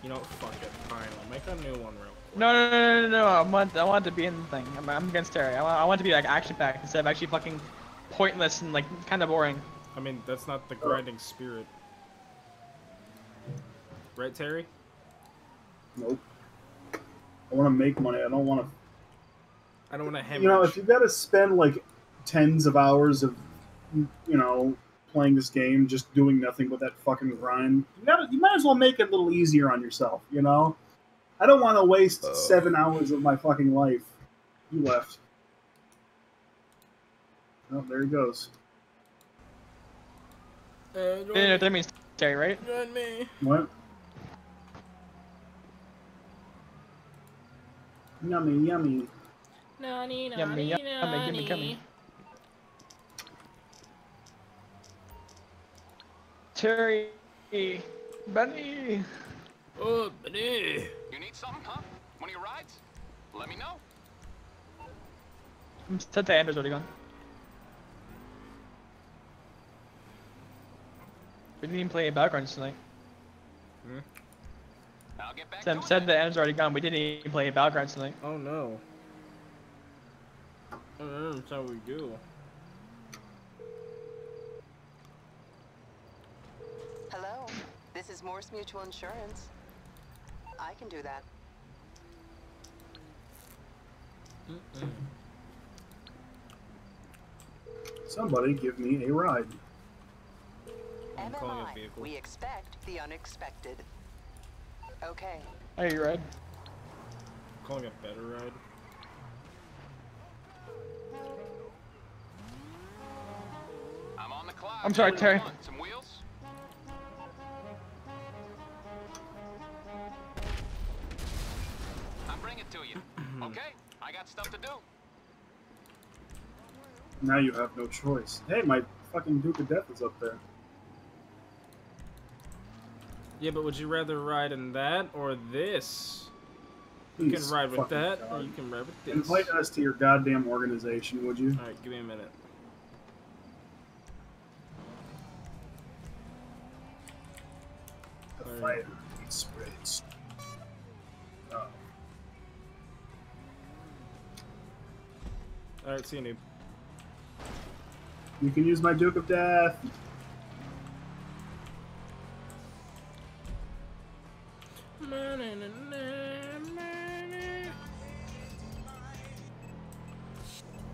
You know, fuck it. Fine, I'll make a new one real quick. No. I want to be in the thing. I'm against Terry. I want to be like action packed instead of actually fucking pointless and like kind of boring. I mean, that's not the grinding spirit. Right, Terry? Nope. I want to make money. I don't want to. I don't want to hemorrhage. You know, if you got to spend like tens of hours of, playing this game, just doing nothing but that fucking grind, you might as well make it a little easier on yourself. You know, I don't want to waste 7 hours of my fucking life. You left. Oh, there he goes. Yeah, that means Terry, right? Join me. What? Yummy, yummy. Nani, Yummy, yummy, gimme. Terry, Benny. Oh, buddy. You need something, huh? One of your rides? Let me know. Set the Andrew's already gone. We didn't even play backgrounds tonight. I'll get back Sam to said it. the end's already gone. We didn't even play Battlegrounds tonight. Oh no. That's how we do. Hello, this is Morse Mutual Insurance. I can do that. Somebody give me a ride. I'm calling a MMI, vehicle. we expect the unexpected. Okay. Hey, you Red? Calling a better ride. I'm on the clock. I'm sorry, What do you Terry. want, some wheels? I'll bring it to you. Okay, I got stuff to do. Now you have no choice. Hey, my fucking Duke of Death is up there. Yeah, but would you rather ride in that or this? You Please, can ride with fucking that, or God. you can ride with this. Invite us to your goddamn organization, would you? Alright, give me a minute. The Alright. fighter eats spreads. Oh. Alright, see you, noob. You can use my Duke of Death.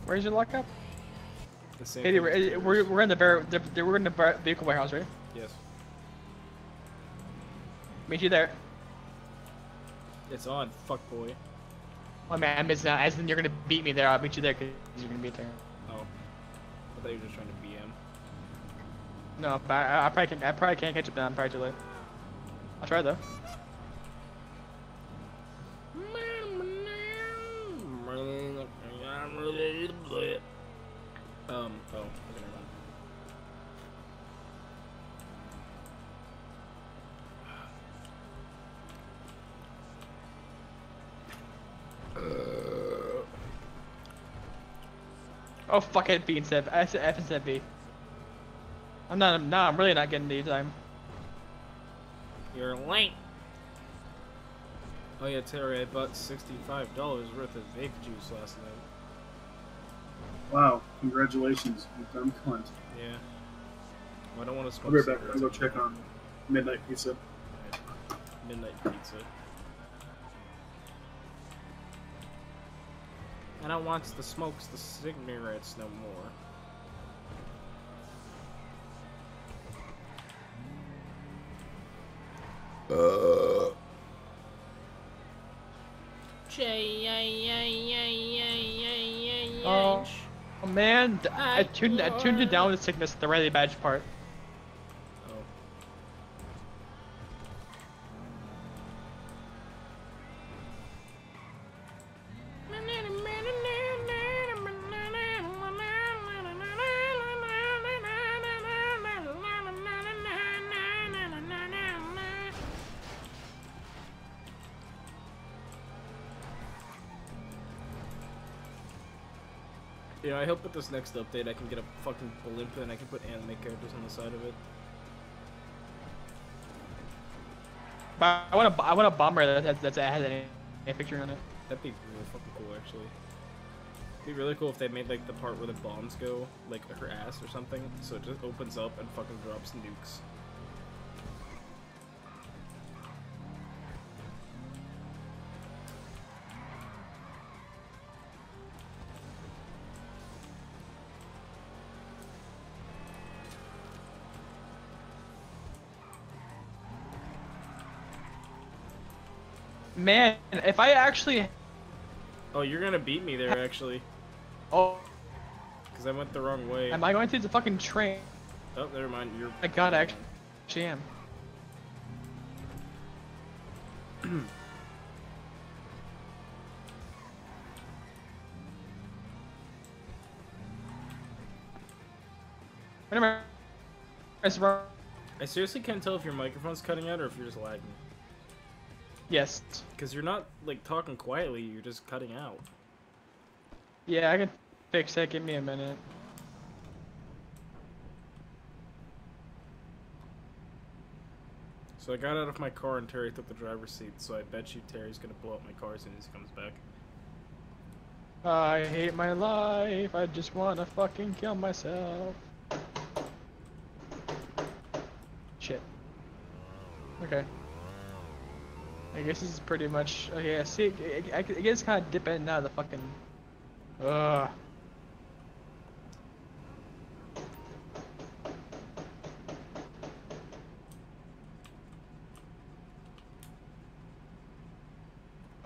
Where's your lockup? The same Katie, thing as we're in we're in the vehicle warehouse, right? Yes. Meet you there. It's on, fuck boy. Oh man, I missed out. As in you're gonna beat me there. I'll meet you there because you're gonna be there. Oh. I thought you were just trying to BM. No, but I probably can't catch up. Then I'm probably too late. I'll try though. Oh, okay, never mind. Oh fuck it, B instead. I said F instead of B. I'm really not getting the time. You're late. Oh yeah, Terry, I bought $65 worth of vape juice last night. Wow, congratulations, you dumb cunt. Yeah. Well, I don't want to I'll smoke be right back. I'll go check on Midnight Pizza. Midnight pizza. I don't want the smokes the cigarettes no more. Oh man, I tuned it down with sickness at the Riley badge part. Oh. Yeah, I hope with this next update I can get a fucking blimp and I can put anime characters on the side of it. But I want a bomber that has a picture on it. That'd be really fucking cool, actually. It'd be really cool if they made like the part where the bombs go, like her ass or something, so it just opens up and fucking drops nukes. Man, if I actually... Oh, you're gonna beat me there, actually. Oh. Because I went the wrong way. Am I going to the fucking train? Oh, never mind. You're. I god, I actually am. Remember, I seriously can't tell if your microphone's cutting out or if you're just lagging. Yes. Because you're not, like, talking quietly, you're just cutting out. Yeah, I can fix that. Give me a minute. So I got out of my car and Terry took the driver's seat, so I bet you Terry's gonna blow up my car as soon as he comes back. I hate my life, I just wanna fucking kill myself. Shit. Okay. I guess this is pretty much... Okay, I see, I guess kind of dip in and out of the fucking... Ugh.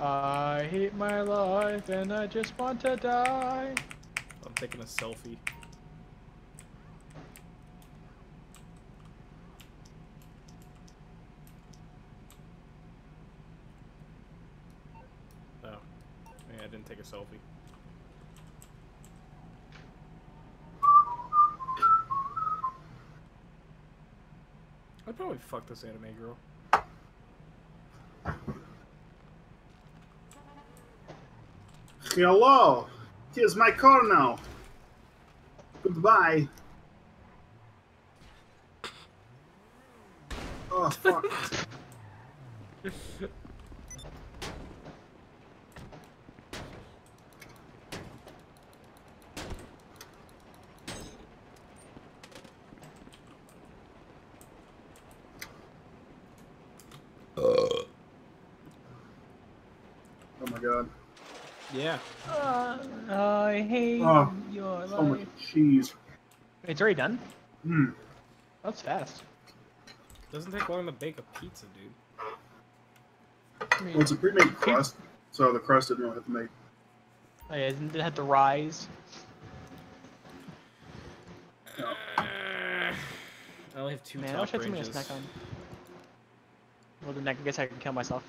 I hate my life and I just want to die. I'm taking a selfie. Oh. Yeah, I didn't take a selfie. I'd probably fuck this anime girl. Hello! Here's my car now. Goodbye. Oh, fuck. Oh my god. Yeah. I hate your so much life. cheese. It's already done? Hmm. That's fast. Doesn't take long to bake a pizza, dude. I mean, Well, it's a pre-made crust, so the crust didn't really have to make. oh yeah, it had to rise. I only have 2 Man, I top wish I had something to ranges. snack on. Well, then I guess I can kill myself.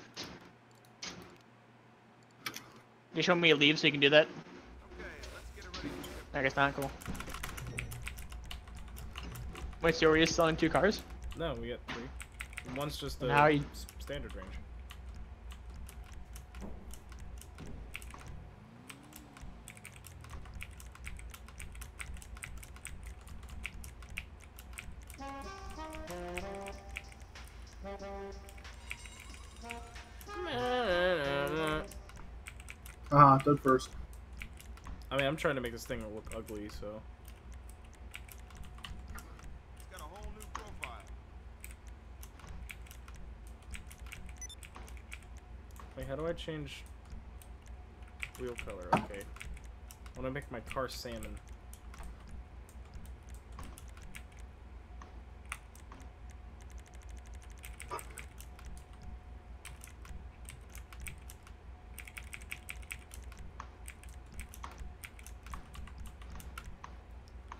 You show me a leave so you can do that? I guess not, cool. Wait, so are we just selling 2 cars? No, we got 3. And one's just the And how are you... standard range. Dead first. I mean, I'm trying to make this thing look ugly, so. Wait, how do I change wheel color? Okay. I want to make my car salmon.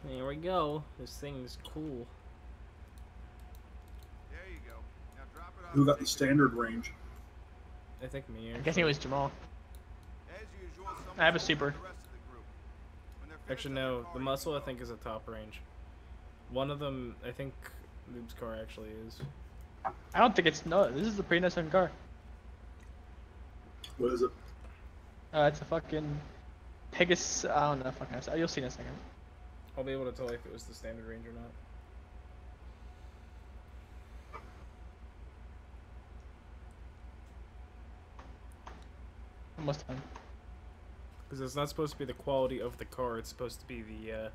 There we go. This thing is cool. There you go. Now drop it off. Who got the standard range? I think me. I guess it was Jamal. As usual, I have a super. the rest of the group. When they're finished Actually, with no. their car, The muscle, I think, is a top range. One of them, I think, Noob's car actually is. I don't think it's... No, this is a pretty nice looking car. What is it? It's a fucking... Pegasus... I don't know, fucking... You'll see in a second. I'll be able to tell if it was the standard range or not. Almost done. Because it's not supposed to be the quality of the car, it's supposed to be the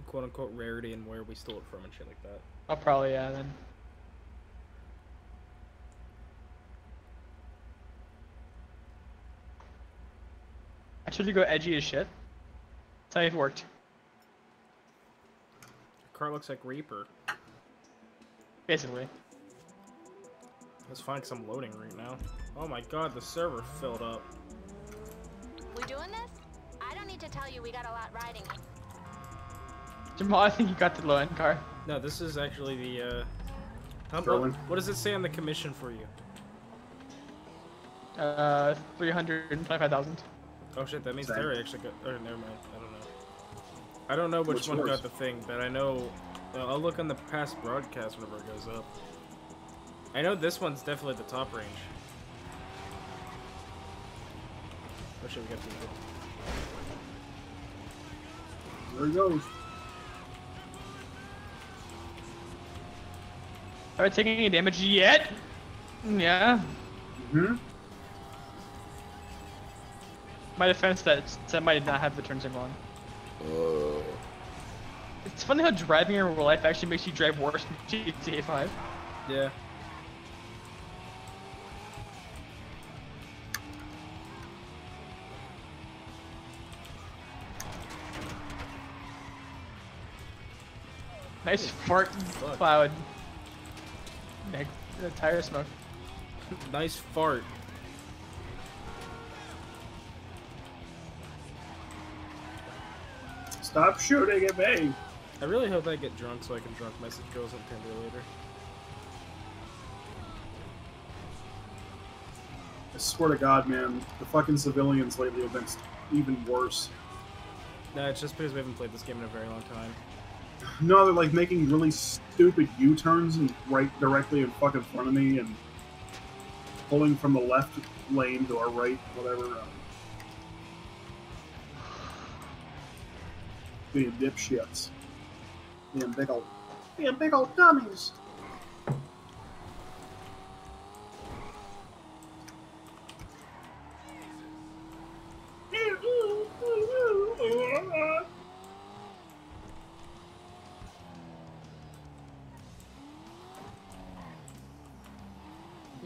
quote-unquote rarity and where we stole it from and shit like that. I'll probably, yeah, then. I should go edgy as shit. Tell me if it worked. The car looks like Reaper. Basically. Let's find some loading right now. Oh my god, the server filled up. We doing this? I don't need to tell you we got a lot riding here. Jamal, I think you got the low end car. No, this is actually the, Sterling. what does it say on the commission for you? 325,000. Oh shit, that means Same. Terry actually got, or never mind, I don't know. I don't know which one yours? got the thing, but I know, I'll look on the past broadcast whenever it goes up. I know this one's definitely the top range. Oh shit, we got 2. There he goes. Have I taken any damage yet? Yeah. My defense, that might not have the turn signal on. It's funny how driving in real life actually makes you drive worse than GTA 5. Yeah. Nice fart cloud. Yeah, the tire smoke. Nice fart. Stop shooting at me! I really hope I get drunk so I can drunk message girls on Tinder later. I swear to God, man, the fucking civilians lately have been even worse. No, it's just because we haven't played this game in a very long time. No, they're like making really stupid U-turns and right directly in fucking front of me and pulling from the left lane to our right, whatever. Being dipshits. Being big old dummies.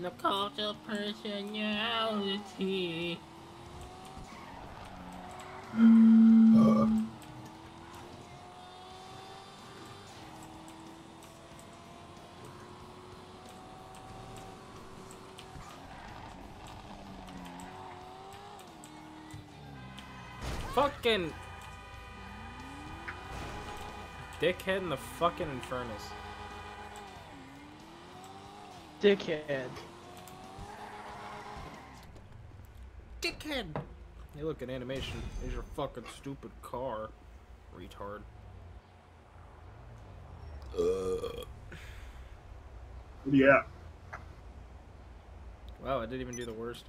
The cult of personality. Fucking dickhead in the fucking Infernus. Dickhead. Dickhead! Hey, look at animation. Here's your fucking stupid car. Retard. Yeah. Wow, I didn't even do the worst.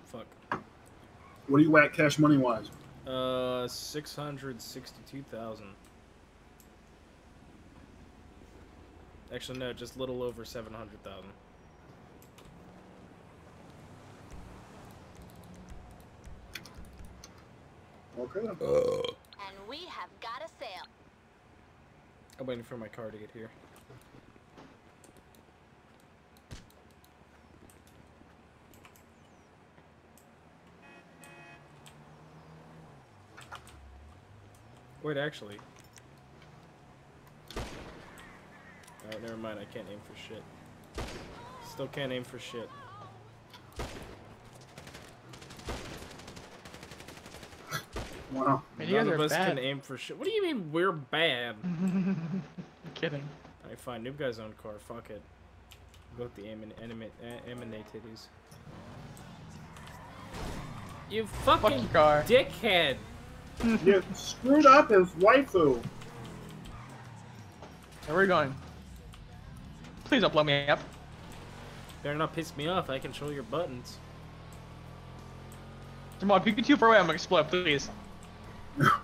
Fuck. What do you at cash money wise? 662,000. Actually, no, just a little over 700,000. Okay. And we have got a sale. I'm waiting for my car to get here. Wait, actually. Alright, never mind. I can't aim for shit. Still can't aim for shit. Wow. None of us can aim for shit. What do you mean we're bad? I'm kidding. Alright, fine. Noob guy's own car. Fuck it. Go with the titties. You fucking car. dickhead! You screwed up his waifu. Where are we going? Please don't blow me up. Better not piss me off. I control your buttons. Jamal, if you get too far away, I'm gonna explode. Please.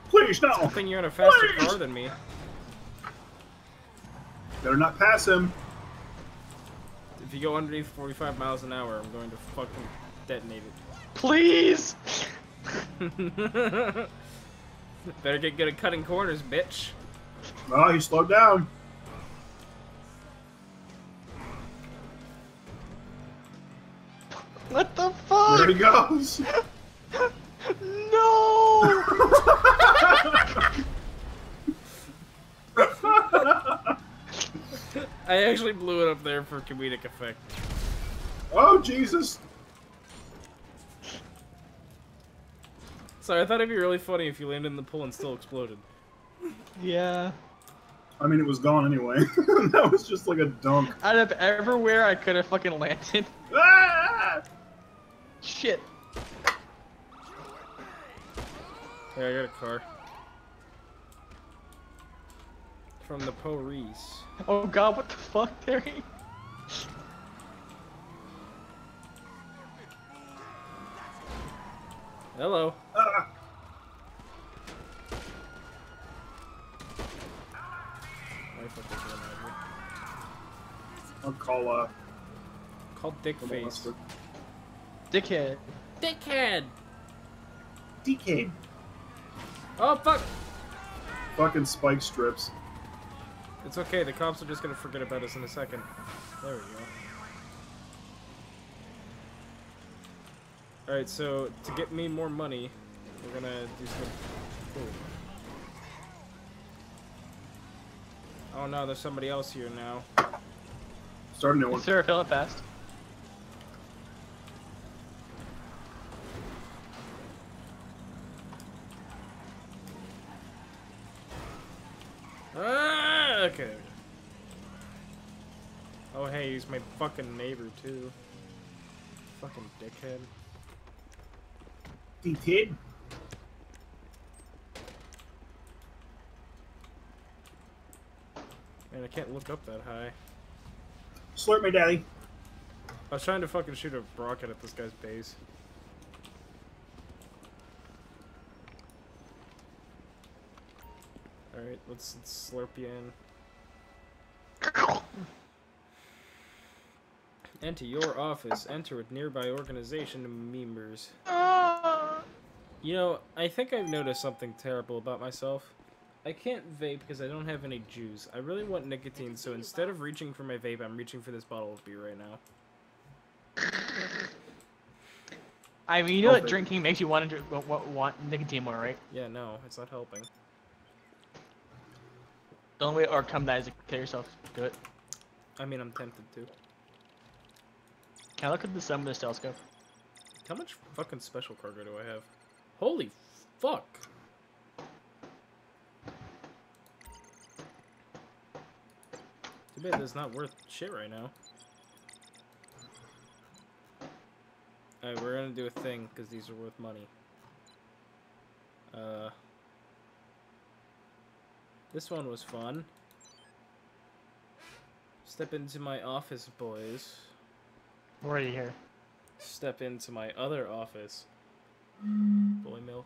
Please, no. I think you're in a faster car than me. Better not pass him. If you go underneath 45 miles an hour, I'm going to fucking detonate it. Please! Better get good at cutting corners, bitch. Oh, he slowed down. What the fuck? There he goes. No! I actually blew it up there for comedic effect. Oh, Jesus. Sorry, I thought it'd be really funny if you landed in the pool and still exploded. Yeah. I mean, it was gone anyway. That was just like a dunk. Out of everywhere I could have fucking landed. Ah! Shit. Hey, I got a car. From the police. Oh god, what the fuck, Terry? Hello. I'll call Dickface. Dickhead. Dickhead. DK. Oh fuck! Fucking spike strips. It's okay. The cops are just gonna forget about us in a second. There we go. All right. So to get me more money, we're gonna do some. Ooh. Oh no, there's somebody else here now. Starting to. Sir, fill it fast. Ah, okay. Oh hey, he's my fucking neighbor too. Fucking dickhead. DK. Man, I can't look up that high. Slurp me, daddy. I was trying to fucking shoot a rocket at this guy's base. Alright, let's slurp you in. Enter your office. Enter with nearby organization members. You know, I think I've noticed something terrible about myself. I can't vape because I don't have any juice. I really want nicotine, so instead of reaching for my vape, I'm reaching for this bottle of beer right now. I mean, you know that drinking makes you want nicotine more, right? Yeah, no, it's not helping. Don't wait or come that to kill yourself. Do it. I mean, I'm tempted to. Can I look at the sun with this telescope? How much fucking special cargo do I have? Holy fuck! Too bad that's not worth shit right now. Alright, we're gonna do a thing, because these are worth money. This one was fun. Step into my office, boys. We're already here. Step into my other office. Boy milk.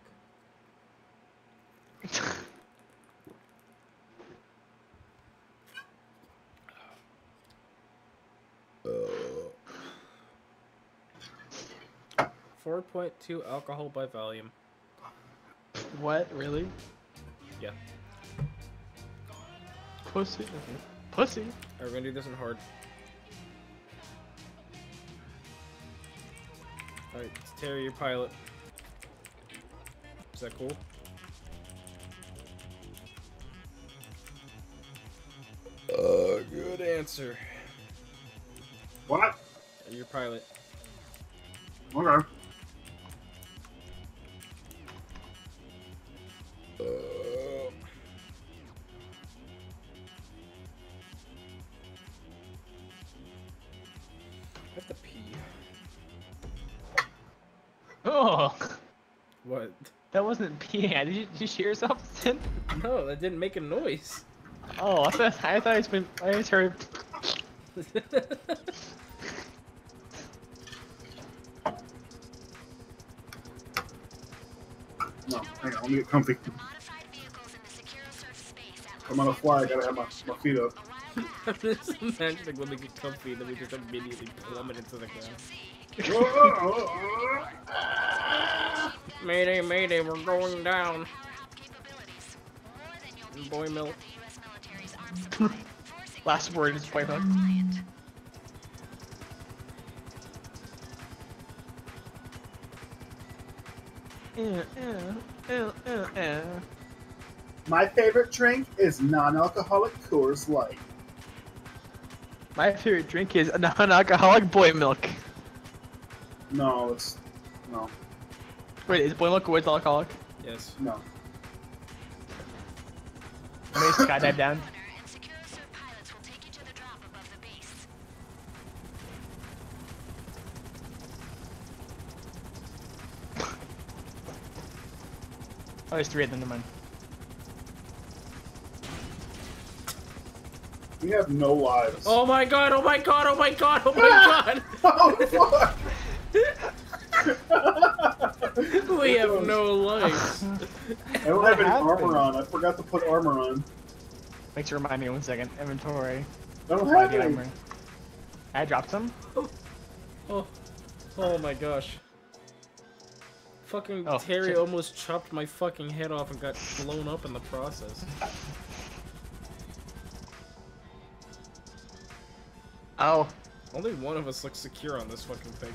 4.2 alcohol by volume. What? Really? Yeah. Pussy. Pussy. Alright, we're gonna do this in hard. Alright, Terry, your pilot. Is that cool? Good answer. What? Your pilot. Okay. I have to pee. Oh. What? That wasn't peeing. Did you shit yourself, Sin? No, that didn't make a noise. Oh, I thought it's been. I just heard. No, hang on, let me get comfy. I'm on a fly, I gotta have my feet up. I'm just imagining when we get comfy, then we just immediately plummet into the ground. Mayday, mayday, we're going down. Boy milk. Last word is boy milk. My favorite drink is non-alcoholic Coors Light. My favorite drink is non-alcoholic boy milk. No, it's no. Wait, is boy milk always alcoholic? Yes. No. Maybe skydive down. Oh, there's 3 of them, never mind. We have no lives. Oh my god, oh my god, oh my god, oh my god! Oh fuck! We have no lives. I don't have any armor on. I forgot to put armor on. Thanks for reminding me 1 second. Inventory. I don't Buy have the any. armor. I dropped some. Oh my gosh. Fucking Oh, Terry shit. almost chopped my fucking head off and got blown up in the process. Oh. Only one of us looks secure on this fucking thing.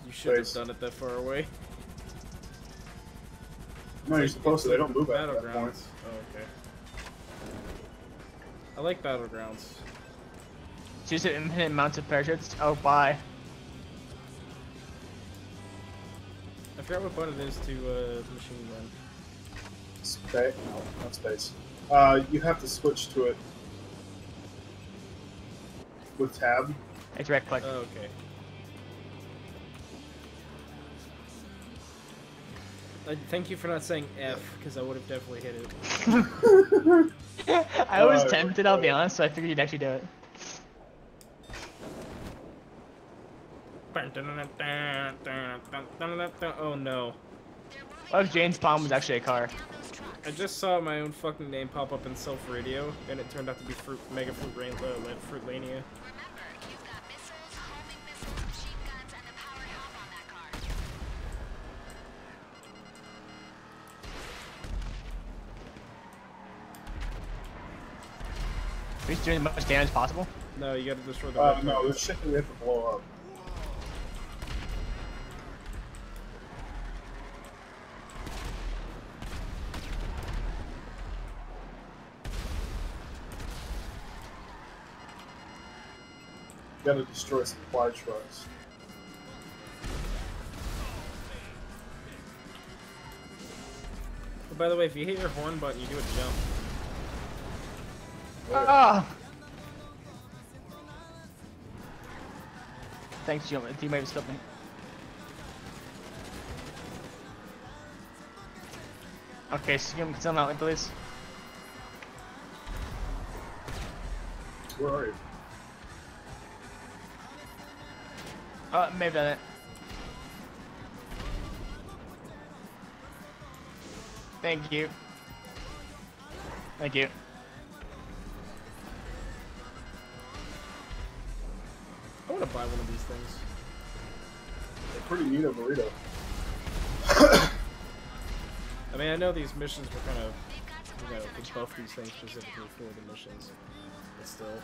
You should have done it that far away. No, you're supposed to. They don't move at that point. Battlegrounds. Oh, okay. I like Battlegrounds. Choose an infinite amounts of parachutes. Oh, bye. I forgot what button it is to machine gun. Space? No, not space. You have to switch to it with tab. It's right click. Oh, okay. Thank you for not saying F, because I would have definitely hit it. I was tempted, I'll be honest, so I figured you'd actually do it. Oh no. What if Jane's palm was actually a car? I just saw my own fucking name pop up in Self Radio, and it turned out to be Mega Fruitlania. Are we just doing as much damage as possible? No, you gotta destroy the No, there's shit that we have to blow up. You gotta destroy supply trucks. Oh, by the way, if you hit your horn button, you do a jump. Ah! Thanks, Jim. The teammate was stopped me. Okay, so can someone out, please. Where are you? Oh, maybe done it. Thank you. Thank you. I want to buy one of these things. They're pretty neat, a burrito. I mean, I know these missions were kind of, you know, they buff these things specifically for the missions, but still.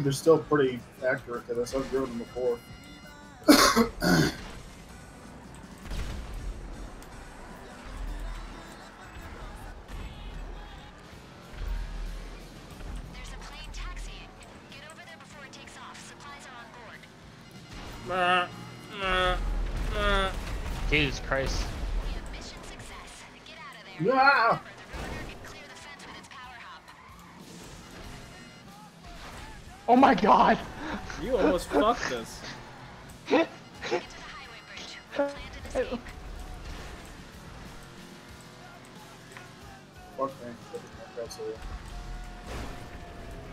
They're still pretty accurate to this. I've driven them before. Jesus Christ. Ah! Oh my god! You almost fucked us. Fuck me.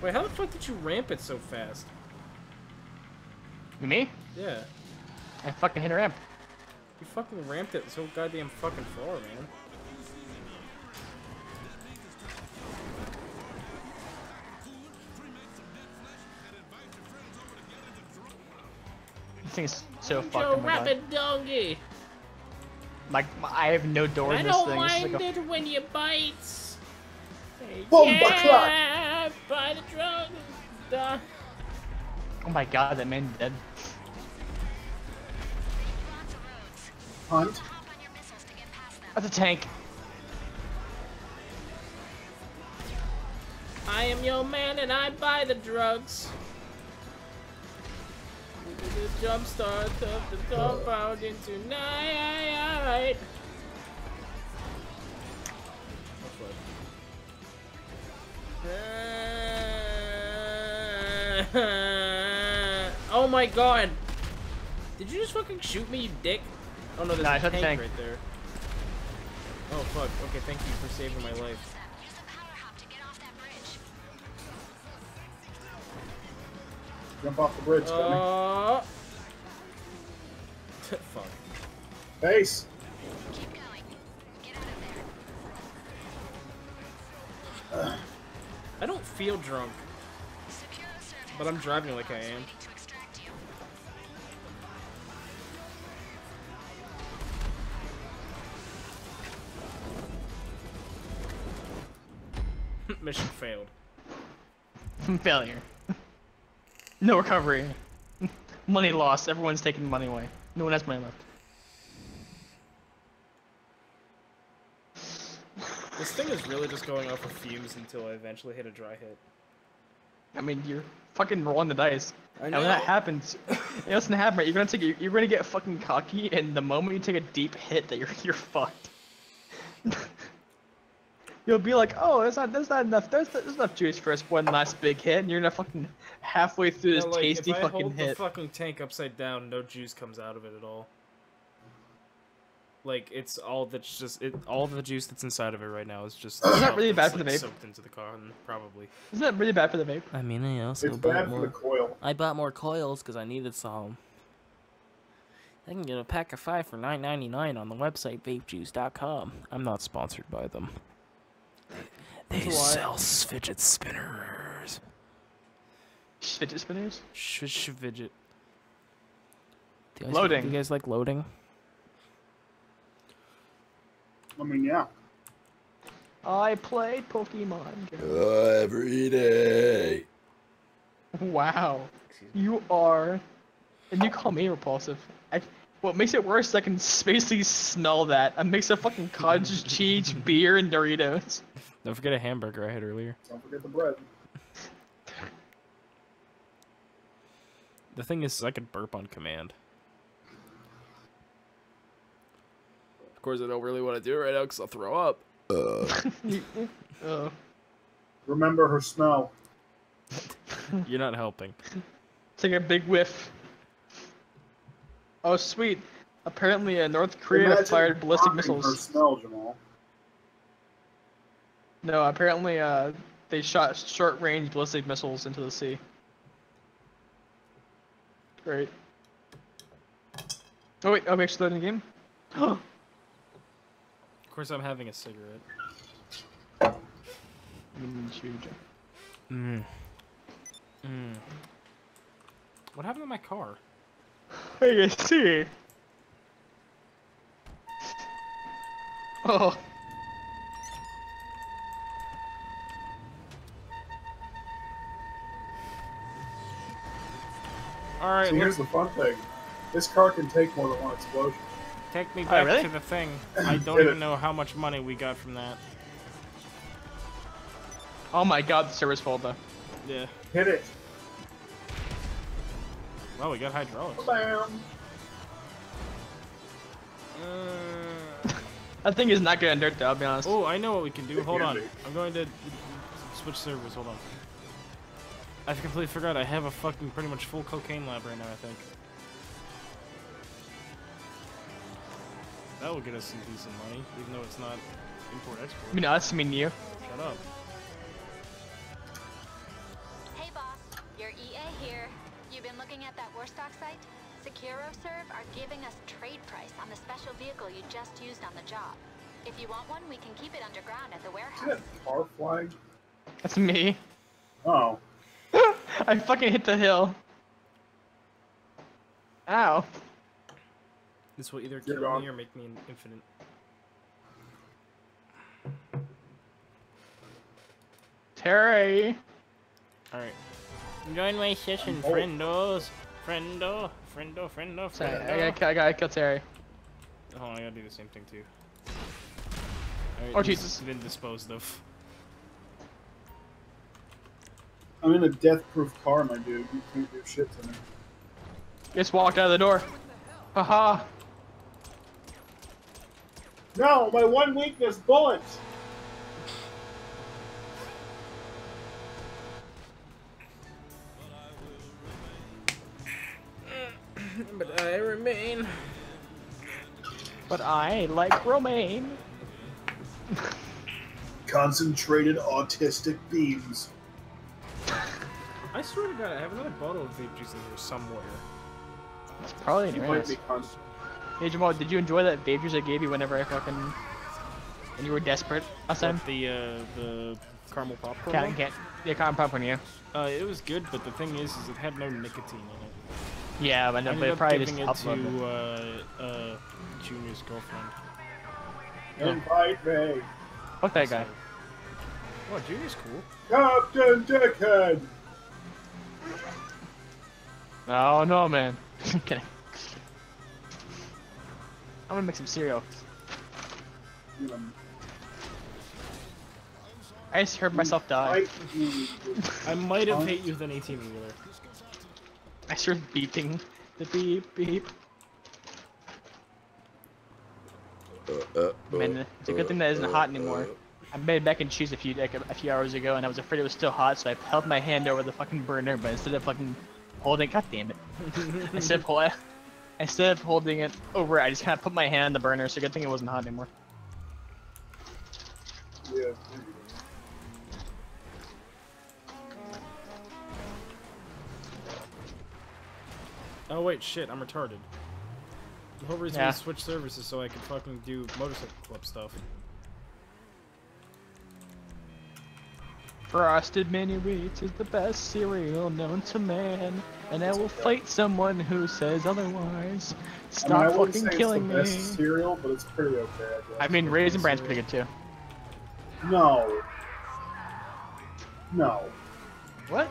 Wait, how the fuck did you ramp it so fast? Me? Yeah. I fucking hit a ramp. You fucking ramped it so goddamn fucking far, man. This thing is so fucked. Joe, Oh my god. rapid donkey. Like, I have no doors I in this don't thing. This is mind like a... it when you bites. Bomba by the drug. Duh. Oh my god, that man's dead. Hunt. That's a tank. I am your man and I buy the drugs. The jump start of the compound into night. Oh my god! Did you just fucking shoot me, you dick? Oh no, there's Nah, I a shot the tank tank. right there. Oh fuck, okay, thank you for saving my life. Jump off the bridge, dummy. Fuck. Base. Keep going. Get out of there. I don't feel drunk, but I'm driving like I am. Mission failed. Failure. No recovery. Money lost. Everyone's taking money away. No one has money left. This thing is really just going off of fumes until I eventually hit a dry hit. I mean, you're fucking rolling the dice. I And know. when that happens, it doesn't happen. Right? You're gonna get fucking cocky, and the moment you take a deep hit, that you're fucked. You'll be like, oh, there's not enough. There's enough juice for us one last big hit, and you're gonna fucking halfway through this No, like, tasty if I fucking hold hit. the fucking tank upside down, no juice comes out of it at all. Like it's all that's just all the juice that's inside of it right now is just. Isn't that really bad for the vape? Soaked into the car, probably. Isn't that really bad for the vape? I mean, I also It's bought bad more. for the coil. I bought more coils because I needed some. I can get a pack of 5 for $9.99 on the website vapejuice.com. I'm not sponsored by them. They sell fidget spinners. Fidget spinners? Fidget. Loading. Do you guys like loading? I mean, yeah. I played Pokemon. Every day. Wow. You are... And you call me repulsive. What makes it worse is I can basically smell that. A mix of fucking cottage cheese, beer, and Doritos. Don't forget a hamburger I had earlier. Don't forget the bread. The thing is, I can burp on command. Of course, I don't really want to do it right now because I'll throw up. Remember her smell. You're not helping. Take a big whiff. Oh, sweet. Apparently, North Korea fired ballistic Her missiles. smell, Jamal. No, apparently, they shot short-range ballistic missiles into the sea. Great. Oh wait, I'm actually loading the game. Of course, I'm having a cigarette. What happened to my car? Hey, I see. Oh. Alright, See, here's the fun thing. This car can take more than one explosion. take me back really? to the thing. I don't Hit even it. know how much money we got from that. Oh my god, the server's full though. Yeah. Hit it. Well, we got hydraulics. Bam. That thing is not good in dirt though, I'll be honest. Oh, I know what we can do. Hold can on. be. I'm going to switch servers. Hold on. I completely forgot I have a fucking pretty much full cocaine lab right now, I think. That will get us some decent money, even though it's not import-export. I mean us, I mean you. Shut up. Hey boss, your EA here. You've been looking at that Warstock site? SecuroServe are giving us trade price on the special vehicle you just used on the job. If you want one, we can keep it underground at the See warehouse. that car flag? That's me. Oh. I fucking hit the hill. Ow. This will either You're kill gone. me or make me infinite. Terry. Alright. Join my session, friendos. Friendo. Sorry, I gotta kill Terry. Hold on, I gotta do the same thing too. Oh, Jesus. Been disposed of. I'm in a death-proof car, my dude. You can't do shit to me. Just walked out of the door. Haha. No, my one weakness, bullets! But I remain. But I like romaine. Concentrated autistic beams. I swear to God, I have another bottle of vape juice in here somewhere. It's probably in your ass. Hey Jamal, did you enjoy that vape juice I gave you whenever I fucking... when you were desperate last time? The caramel popcorn? Caramel popcorn, yeah. It was good, but the thing is it had no nicotine in it. Yeah, but, I but it probably just giving helped it a little bit. to Junior's girlfriend. Invite me. Fuck that guy. Oh, Junior's cool. Captain Dickhead. Oh no, man. I'm kidding. I'm gonna make some cereal. I just heard myself die. I might have hit you with an 18-wheeler. I started beeping. The beep beep. Man, it's a good thing that isn't hot anymore. I made mac and cheese a few hours ago, and I was afraid it was still hot, so I held my hand over the fucking burner, but instead of fucking holding, god damn it, instead of holding it over, I just kind of put my hand on the burner, so good thing it wasn't hot anymore. Yeah. Oh wait, shit, I'm retarded. The whole reason we switched services so I could fucking do motorcycle club stuff. Frosted Mini Wheats is the best cereal known to man, and I will fight someone who says otherwise. Stop fucking killing me. It's the best cereal, but it's pretty okay. I mean, Raisin Bran's pretty good too. No. No. What?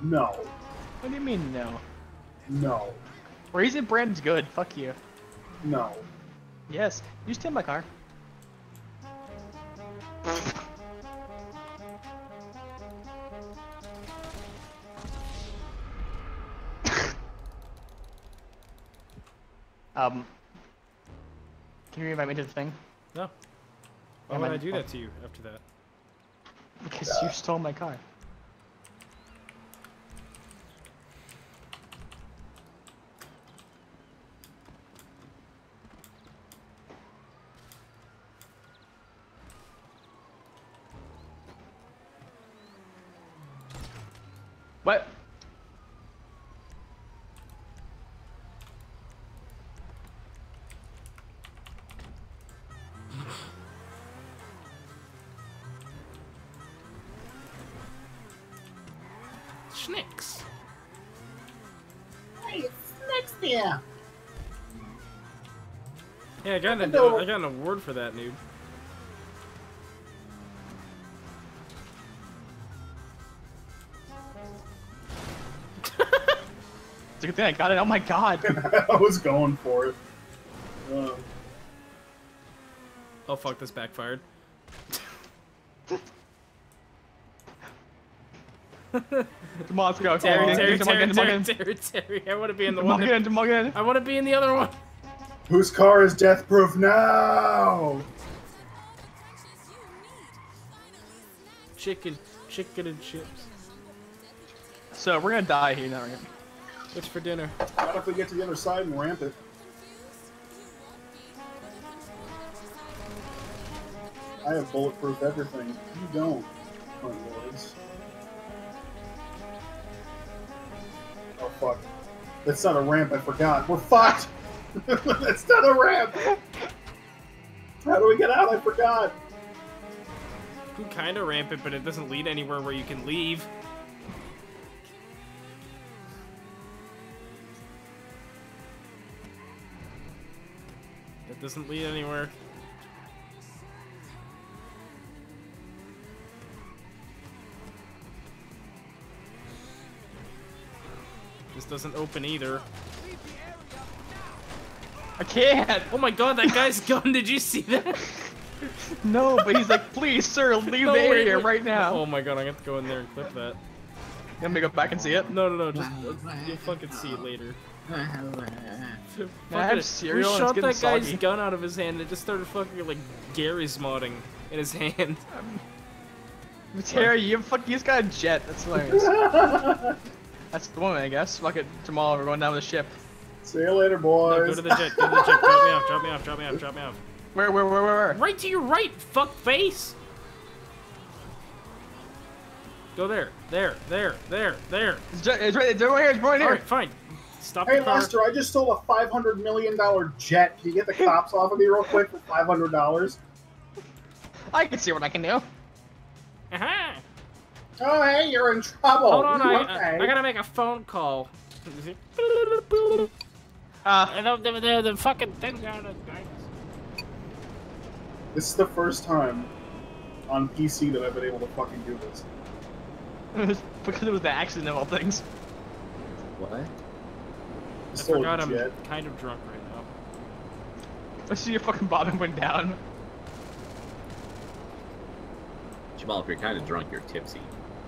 No. What do you mean no? No. Raisin Bran's good. Fuck you. No. Yes. You steal my car. Can you invite me to the thing? No. Why would I do that to you after that? Because you stole my car. What? Schnicks. Hey, Schnicks there. Yeah, I got an award for that, noob. It's a good thing I got it. Oh my god. I was going for it. Oh fuck, this backfired. Come on, let's go. Terry, I want to be in the one. I want to be in the other one. Whose car is death proof now? Chicken and chips. So we're gonna die here now. Right? What's for dinner? Not if we get to the other side and ramp it. I have bulletproof everything. You don't, front lords. Oh fuck. That's not a ramp, I forgot. We're fucked! That's not a ramp! How do we get out? I forgot! You can kinda ramp it, but it doesn't lead anywhere where you can leave. It doesn't lead anywhere. This doesn't open either. I can't! Oh my god, that guy's gun, did you see that? No, but he's like, please, sir, leave the area right now. Oh my god, I have to go in there and clip that. You want me to go back and see it? No, just you'll fucking see it later. I have cereal we and shot it's that getting guy's soggy. gun out of his hand and it just started fucking like Gary's modding in his hand. Terry, you he's got a jet. That's hilarious. That's the one, I guess. Fuck it, Jamal, we're going down with the ship. See you later, boys. No, go to the jet, drop me off. Where? Right to your right, fuck face! Go there. There. It's right here. It's right here. Alright, fine. Stop Hey, the car. Lester, I just stole a $500 million jet. Can you get the cops off of me real quick for $500? I can see what I can do. Aha! Oh, hey, you're in trouble. Hold on, Okay. I gotta make a phone call. The fucking thing down. This is the first time on PC that I've been able to fucking do this. Because it was the accident of all things. What? I Stole a forgot I'm jet. kind of drunk right now. I see your fucking bottom went down. Jamal, if you're kind of drunk, you're tipsy,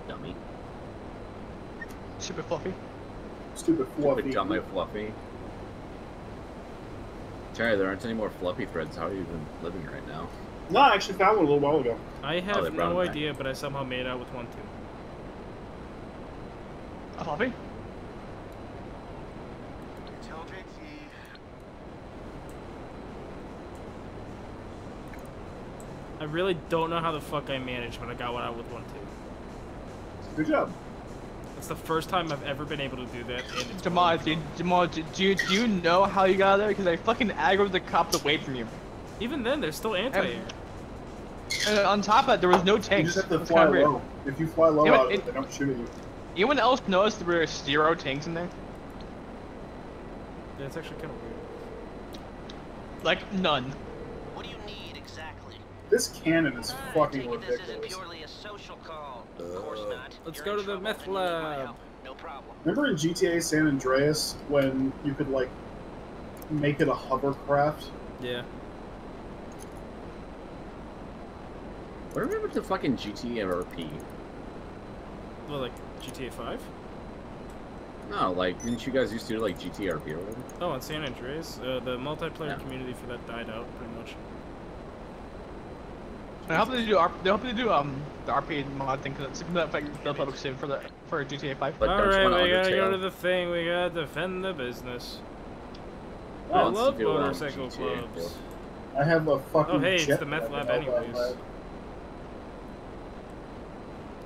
dummy. Stupid fluffy. Stupid fluffy. Stupid dummy fluffy. Terry, there aren't any more fluffy threads. How are you even living right now? No, I actually found one a little while ago. I have they brought no it back. idea, but I somehow made out with one too. A fluffy? Tell JT. I really don't know how the fuck I managed, but I got one out with one too. Good job. It's the first time I've ever been able to do that. And it's Jamal, do you know how you got there? Because I fucking aggroed the cops away from you. Even then, they're still anti-air. And on top of that, there was no You tanks. just have to That's fly kinda weird. low. If you fly low You know, out of it, they don't shoot at you. Anyone else notice there were 0 tanks in there? Yeah, it's actually kind of weird. Like, none. What do you need exactly? This cannon is fucking This isn't ridiculous. purely a social call. Of course not. Let's You're go in to the trouble meth and you need my lab. help. No problem. Remember in GTA San Andreas when you could, like, make it a hovercraft? Yeah. What remember the fucking GTRP? Well, like GTA 5? No, like, didn't you guys used to do like GTRP or whatever? Oh, on San Andreas, the multiplayer Yeah. community for that died out pretty much. I hope they do. They hope they do the RP mod thing because it's gonna affect the public soon for GTA 5. But don't you Alright, want we gotta go Undertale? to the thing. We gotta defend the business. I Wants to love do, motorcycle GTA clubs. I have a fucking Oh, hey, it's jet the meth lab that I anyways. had.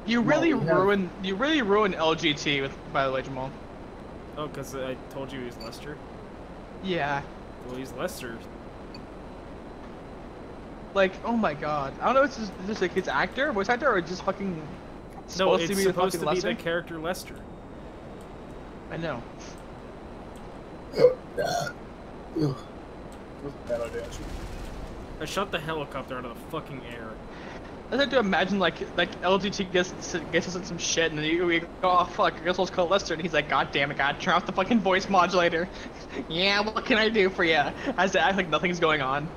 You really we have- ruined LGT with, by the way, Jamal. Oh, because I told you he's Lester? Yeah. Well, he's Lester. Like, oh my god. I don't know if it's just like his actor, voice actor, or just fucking No, supposed it's to be supposed to the be fucking the Lester? character Lester. I know. That was a bad idea, actually. I shot the helicopter out of the fucking air. I like to imagine like LGT gets us in some shit and then we go, oh fuck, I guess let's call Lester, and he's like, god damn it, gotta turn off the fucking voice modulator. Yeah, what can I do for you? Has to act like nothing's going on.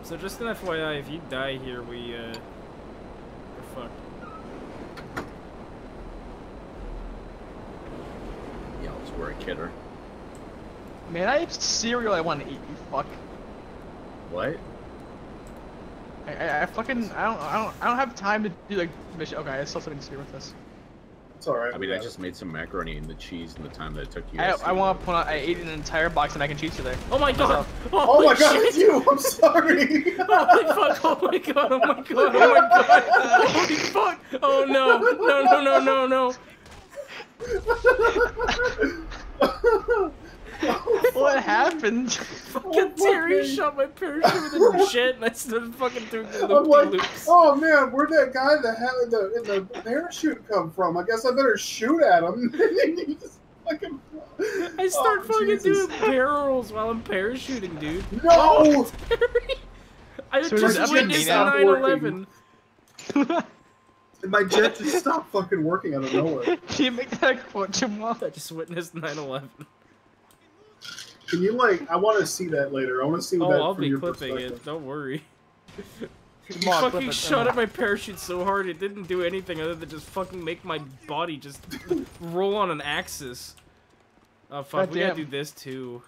So just an FYI, if you die here, we're fucked. Yeah, I was we're a kidder. Man, I have cereal I want to eat, you fuck. What? I fucking I don't have time to do like mission. Okay, I still have something to do with this. It's alright. I mean, I just made some macaroni and the cheese in the time that it took you. I want to point out I ate an entire box of mac and cheese today. Oh my god! Oh my god, shit. it's you! I'm sorry! Holy fuck! Oh my god! Oh my god! Oh my god! Holy fuck! Oh no! No! No! No! No! No! What happened? Fucking Terry shot my parachute with a jet, and I started fucking doing the I'm like, loops. oh man, where'd that guy that had in the parachute come from? I guess I better shoot at him. He just fucking... I start Oh, fucking Jesus. doing barrels while I'm parachuting, dude. No! Oh, Terry! I So just does that witnessed mean now? 9/11. And my jet just stopped fucking working out of nowhere. Can you make that a quote, Jamal? I just witnessed 9/11. Can you, like, I want to see that later. I want to see Oh, that I'll from be your clipping perspective. it. Don't worry. You Jamal, clip fucking it, shot at my parachute so hard it didn't do anything other than just fucking make my body just roll on an axis. Oh fuck, we gotta Goddamn. do this too.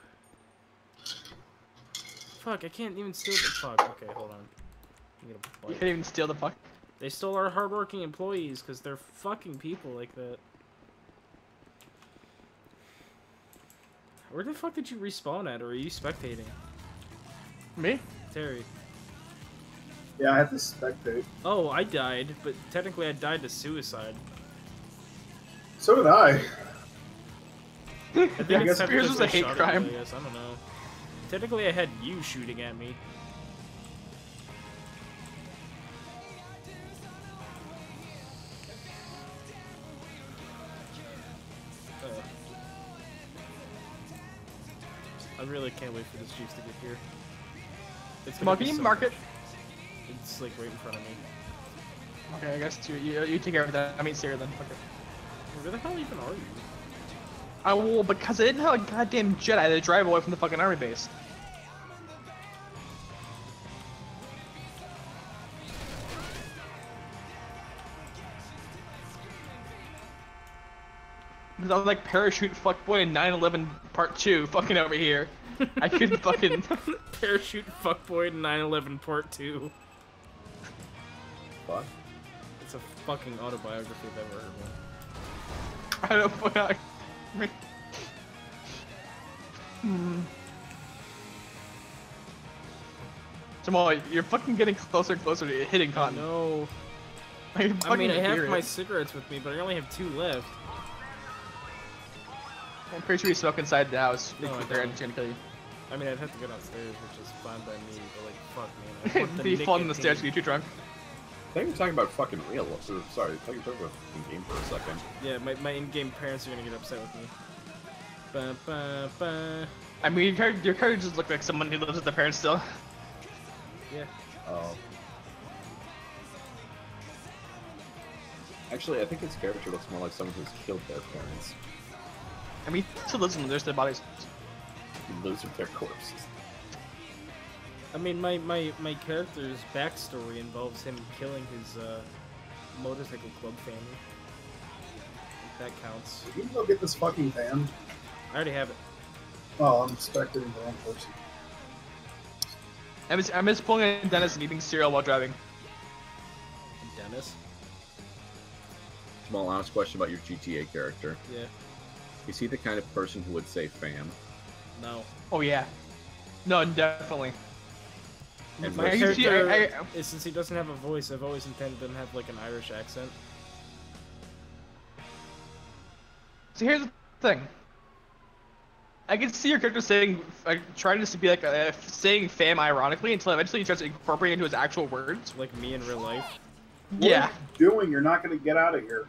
Fuck, I can't even steal the fuck. Okay, hold on. I'm gonna You bite. can't even steal the fuck. They stole our hardworking employees because they're fucking people like that. Where the fuck did you respawn at, or are you spectating? Me? Terry. Yeah, I have to spectate. Oh, I died, but technically I died to suicide. So did I. I think Yeah, it's Spears was a hate shot at crime. me, I guess. I don't know. Technically, I had you shooting at me. I really can't wait for this juice to get here. It's Come on, can you mark it? It's like right in front of me. Okay, I guess you take care of that. I mean, Sarah then. Okay. Where the hell even are you? I will, because I didn't have a goddamn jet. I had to drive away from the fucking army base. Because I was like parachute fuckboy in 9/11 Part 2, fucking over here. I couldn't fucking parachute fuckboy in 9/11 Part 2. What? It's a fucking autobiography if I've ever heard one. I don't fuck. Jamal, you're fucking getting closer and closer to hitting cotton. No. I mean, I have my cigarettes with me, but I only have 2 left. I'm pretty sure you smoke inside the house. No, I They're don't. gonna kill you. I mean, I'd have to go downstairs, which is fine by me, but like, fuck, man. I want the You fall in the nicotine. stairs, you get too drunk. I think we're talking about fucking real. Or, sorry, I thought you were talking about fucking game for a second. Yeah, my in-game parents are gonna get upset with me. Ba, ba, ba. I mean, your character just looked like someone who lives with their parents still. Yeah. Oh. Actually, I think his character looks more like someone who's killed their parents. I mean, he still lives in their bodies. He lives with their corpses. I mean, my character's backstory involves him killing his motorcycle club family. If that counts. You can go get this fucking van. I already have it. Oh, I'm spectating the wrong person. I miss pulling in Dennis and eating cereal while driving. Dennis? Small honest question about your GTA character. Yeah. Is he the kind of person who would say fam? No. Oh yeah. No, definitely. And My I- character, since he doesn't have a voice, I've always intended him to have like an Irish accent. So here's the thing. I can see your character saying, like, trying to be like saying fam ironically until eventually he starts incorporating into his actual words. Like me in real life. What Yeah. are you doing? You're not going to get out of here.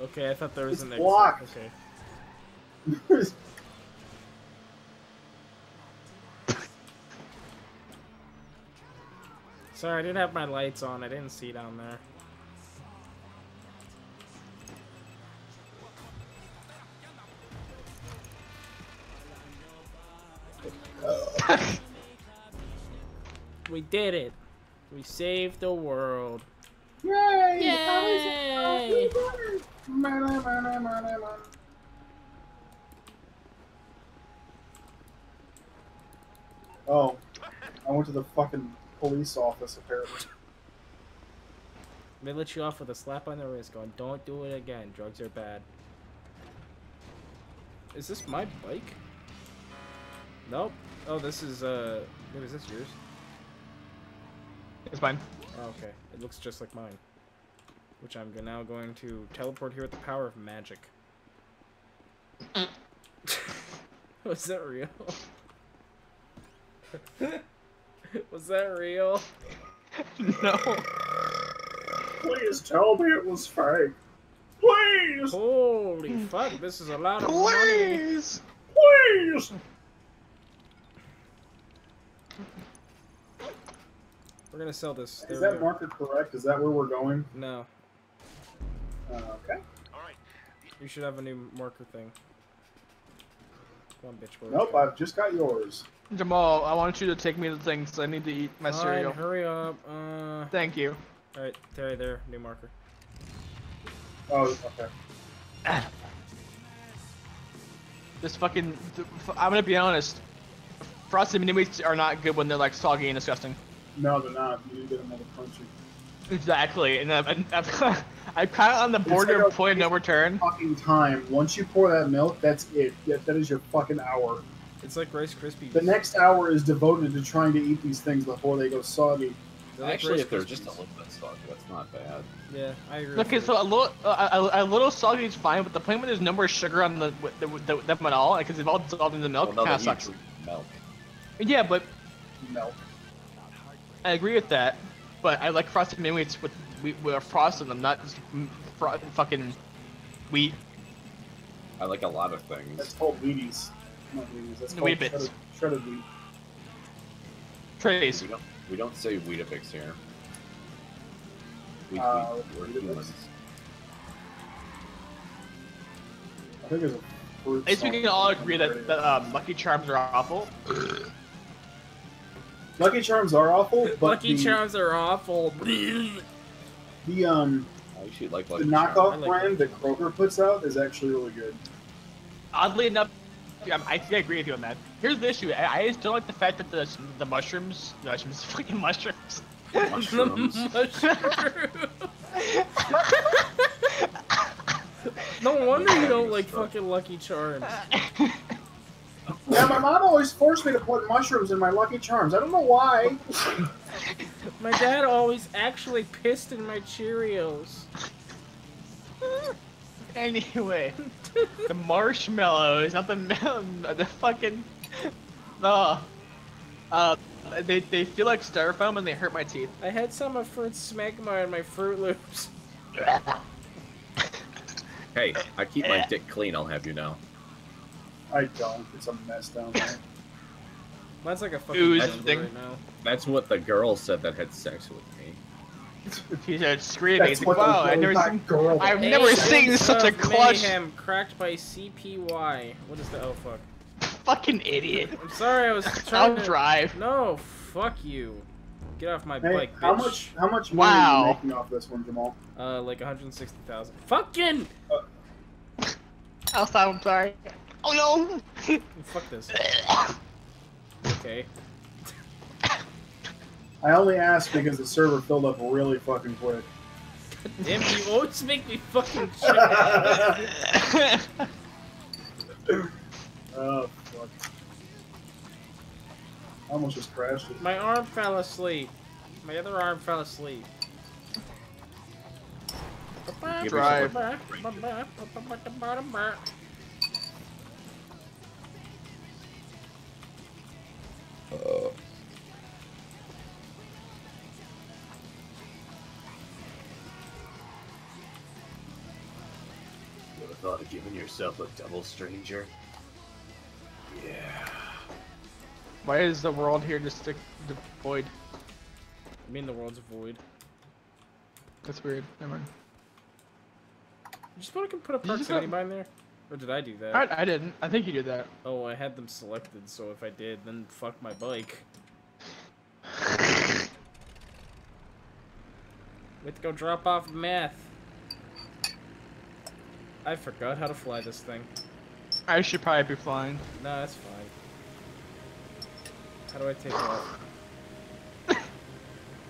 Okay, I thought there was It's an blocked. Okay. Sorry, I didn't have my lights on. I didn't see down there. We did it. We saved the world. Yay! Yay! Oh, I went to the fucking police office apparently. They let you off with a slap on the wrist going, don't do it again. Drugs are bad. Is this my bike? Nope. Oh, this is, what is this, yours? It's mine. Oh, okay. It looks just like mine. Which I'm now going to teleport here with the power of magic. Was that real? Was that real? No. Please tell me it was fake. Please! Holy fuck, this is a lot of money. Please! Please! We're gonna sell this. Is There we that go. marker correct? Is that where we're going? No. Okay. You should have a new marker thing. Come on, bitch. where we Nope, go? I've just got yours. Jamal, I want you to take me to things. I need to eat my Fine, cereal. hurry up. Thank you. Alright, there, new marker. Oh, okay. This fucking... I'm gonna be honest. Frosted Mini-Wheats are not good when they're like soggy and disgusting. No, they're not. You need to get another crunchy. Exactly, and I'm kind of on the border like of point of no return. Fucking time. Once you pour that milk, that's it. That is your fucking hour. It's like Rice Krispies. The next hour is devoted to trying to eat these things before they go soggy. Actually, if they're just a little bit soggy, that's not bad. Yeah, I agree. Okay, so a little soggy is fine, but the point when there's no more sugar on them at all, because they've all dissolved in the milk, Well, no, kind of they sucks. usually milk. Yeah, but Milk. I agree with that. But I like frosted mini wheats with frosting them, not just fucking wheat. I like a lot of things. That's called Wheaties. Not Wheaties. That's called Wheat Bits. shredded wheat. Trays. We don't say Weetabix here. We're Weetabix? humans. I think there's a fruit. I think we can all agree that Lucky Charms are awful. Lucky Charms are awful, but Lucky Charms are awful. The I actually like the Lucky knockoff Charms. brand that Kroger puts out is actually really good. Oddly enough, I think I agree with you on that. Here's the issue: I just don't like the fact that the mushrooms, fucking mushrooms. Mushrooms. No wonder you don't like fucking Lucky Charms. Yeah, my mom always forced me to put mushrooms in my Lucky Charms. I don't know why. My dad always actually pissed in my Cheerios. Anyway, the marshmallows, not the fucking they feel like styrofoam and they hurt my teeth. I had some of Fruit Smegma in my Fruit Loops. Hey, I keep my dick clean, I'll have you know. I don't. It's a mess down there. Mine's like a fucking Ooze jungle thing. right now. That's what the girl said that had sex with me. He said screaming. That's He's what like, the wow, I've really never hot seen, girl. I've never seen such a clutch. Mayhem cracked by CPY. What is the oh fuck? Fucking idiot. I'm sorry, I was trying I'll to drive. No, fuck you. Get off my Hey, bike, bitch. how much money Wow. are you making off this one, Jamal? Like 160,000. Fucking! I'll stop. I'm sorry. Oh no. Fuck this. Okay. I only asked because the server filled up really fucking quick. Damn, you always make me fucking check. Oh, fuck. I almost just crashed it. My arm fell asleep. My other arm fell asleep. Drive. You ever thought of giving yourself a double stranger? Yeah. Why is the world here just void? I mean, the world's void. That's weird. Never mind. You just want to put a You just proximity got- mine there? Or did I do that? I didn't. I think you did that. Oh, I had them selected, so if I did, then fuck my bike. We have to go drop off math. I forgot how to fly this thing. I should probably be flying. No, that's fine. How do I take off?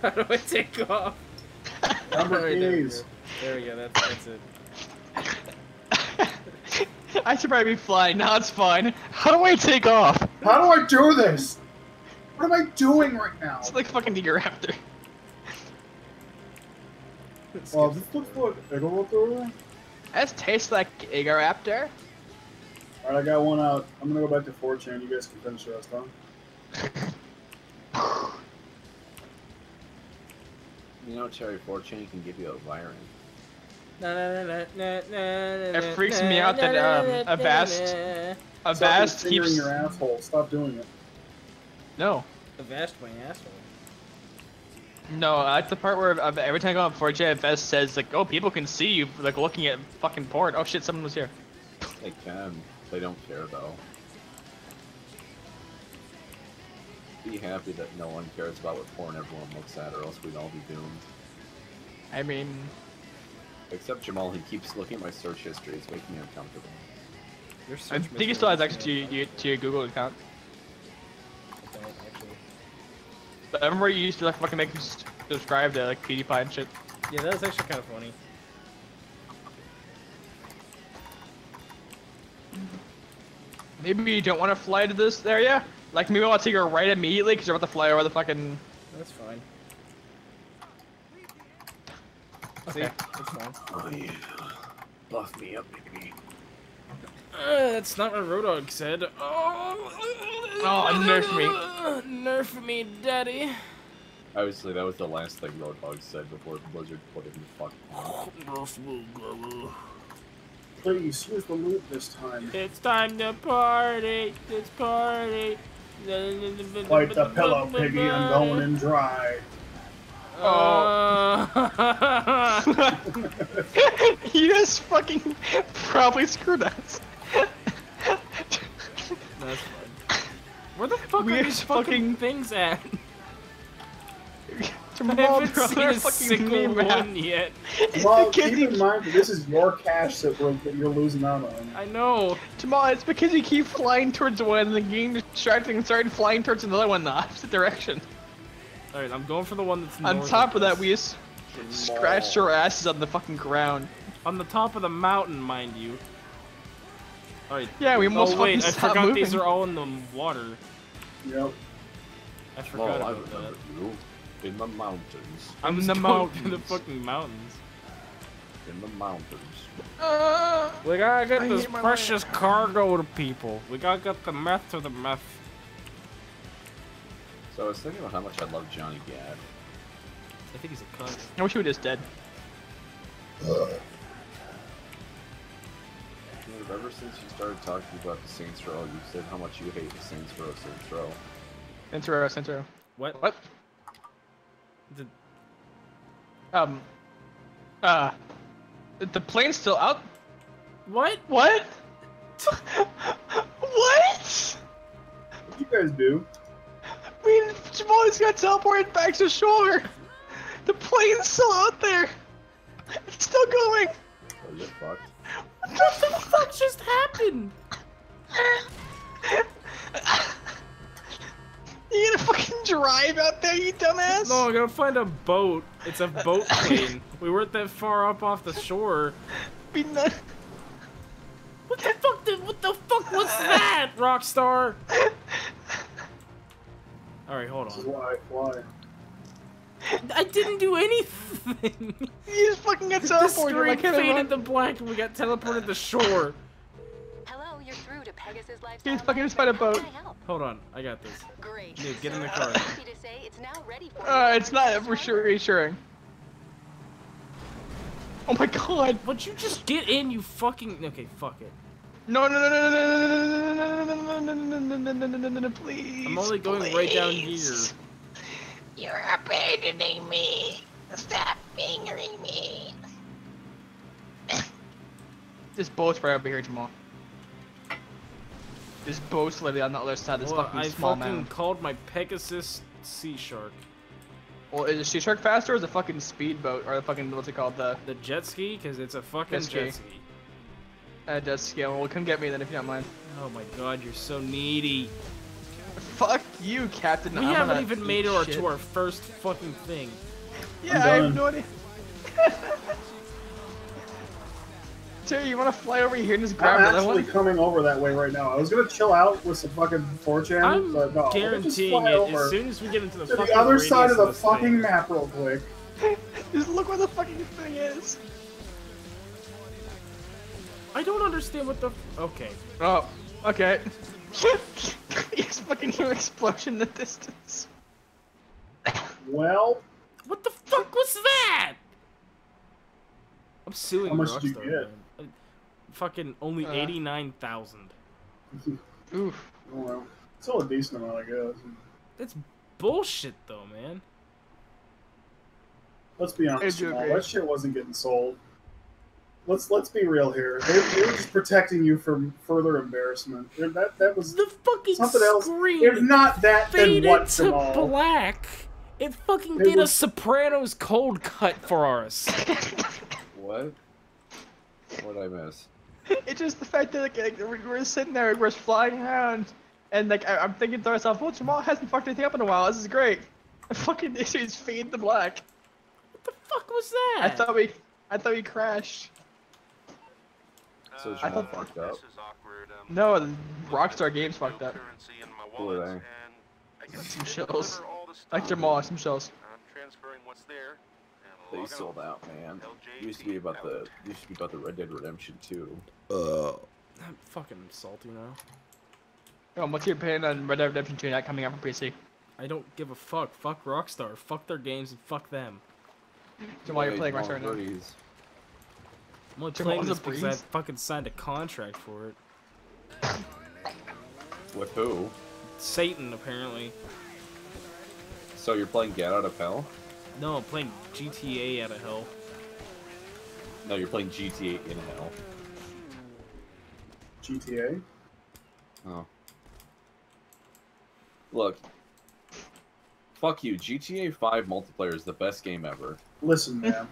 How do I take off? Number Alright, there we keys. go. There we go, that's it. I should probably be flying. Now it's fine. How do I take off? How do I do this? What am I doing right now? It's like fucking Raptor. Oh, this looks like Egoraptor. That tastes like Raptor. Alright, I got one out. I'm gonna go back to 4chan. You guys can finish the rest, huh? You know, Cherry 4chan can give you a Viren. It freaks me out that Avast Stop keeps. your asshole. Stop doing it. No. Avast my asshole. No, that's the part where every time I go on 4J, Avast says like, "Oh, people can see you like looking at fucking porn." Oh shit, someone was here. They can. They don't care though. Be happy that no one cares about what porn everyone looks at, or else we'd all be doomed. I mean, except Jamal, he keeps looking at my search history. It's making me uncomfortable. I think he still has access to your Google account. I don't actually. But I remember you used to like fucking make him subscribe to like PewDiePie and shit. Yeah, that was actually kind of funny. Maybe you don't want to fly to this area? Like maybe I'll take her right immediately because you're about to fly over the fucking... That's fine. See? It's fine. Oh yeah. Buff me up, baby. That's not what Rodog said. Oh, nerf me. Nerf me, daddy. Obviously, that was the last thing Roadhog said before Blizzard put him in the fucking. Nerf me, daddy. Please, use the loot this time. It's time to party. It's party. Wipe the pillow, piggy. I'm going in dry. You just fucking probably screwed us. That's fine. Where the fuck are these fucking things at? Jamal, I haven't seen a single one yet. Jamal, keep in mind that this is your cash that you're losing out on. I know. Jamal, it's because you keep flying towards one and the game distracting and started flying towards another one in the opposite direction. Alright, I'm going for the one that's on north top of that, we just scratched our asses on the fucking ground. On the top of the mountain, mind you. Alright. Yeah, we almost wait, I stopped forgot moving. these are all in the water. Yep. I forgot I about that. remember you. In the mountains. I'm in the going mountains. to the fucking mountains. In the mountains. We gotta get I this hate my precious cargo to people. We gotta get the meth to the meth. So I was thinking about how much I love Johnny Gad. I think he's a cunt. I wish he was just dead. Dude, ever since you started talking about the Saints Row, you said how much you hate the Saints Row, Saints Row. Saints Row. What? What? The plane's still out? What? What? What? What you guys do? Jamal just got teleported back to shore. The plane's still out there. It's still going. Oh, you're fucked. What the fuck just happened? You gonna fucking drive out there, you dumbass? No, I'm gonna find a boat. It's a boat plane. We weren't that far up off the shore. What the fuck was that, Rockstar? Alright, hold on. Why? I didn't do anything. You just fucking got The teleported. screen Like, faded to black and we got teleported to shore. Hello, you're through to Pegasus Lifestyle. You just fucking just find a boat. Hold on, I got this. Great. Dude, get in the car. Happy to say it's now ready for It's not reassuring. Oh my god. Would you just get in, you fucking... Okay, fuck it. No, please. I'm only going right down here. You're abandoning me. Stop fingering me. This boat's right over here, Jamal. This boat's literally on the other side of this fucking small I fucking mountain. called my Pegasus Sea Shark. Well, is the Sea Shark faster or is it fucking speedboat or the fucking, what's it called? The jet ski? Because it's a fucking jet ski. Jet ski. Well, come get me then if you don't mind. Oh my god, you're so needy. Fuck you, Captain. We haven't even made it to our first fucking thing. Yeah, I have no idea. Terry, you want to fly over here and just grab I'm another actually one? coming over that way right now. I was gonna chill out with some fucking 4chan, but no. Guaranteeing it, as soon as we get into the to fucking the other side of the this fucking thing. map real quick. Just look where the fucking thing is. I don't understand what the... Okay. Oh, okay. You just fucking hear an explosion in the distance. Well... What the fuck was that? I'm suing How much did you Rockstar, get? man. Fucking only 89,000. Oof. Oh, well. Still a decent amount, I guess. That's bullshit, though, man. Let's be honest, Jamal, that shit wasn't getting sold. Let's be real here. They were just protecting you from further embarrassment. That was the fucking something else. screen If not that, then faded what, to Jamal? black. It fucking It did was- a Sopranos cold cut for us. What? What'd I miss? It's just the fact that like, we're sitting there, we're flying around, and like I'm thinking to myself, well, Jamal hasn't fucked anything up in a while. This is great. And fucking issues fade to black. What the fuck was that? I thought we crashed. So I Jamal thought fucked up? No, the Rockstar Games fucked up. Who are they? Some shells. Like Jamal, some shells. I'm transferring what's there, and They sold out, man. It used to be about the Red Dead Redemption 2. I'm fucking salty now. Oh, what's your opinion on Red Dead Redemption 2 not coming out for PC? I don't give a fuck. Fuck Rockstar. Fuck their games and fuck them. So why are you playing Rockstar now? I'm only playing this because I fucking signed a contract for it. With who? Satan, apparently. So you're playing Get Out of Hell? No, I'm playing GTA out of hell. No, you're playing GTA in hell. GTA? Oh. Look. Fuck you. GTA 5 multiplayer is the best game ever. Listen, man.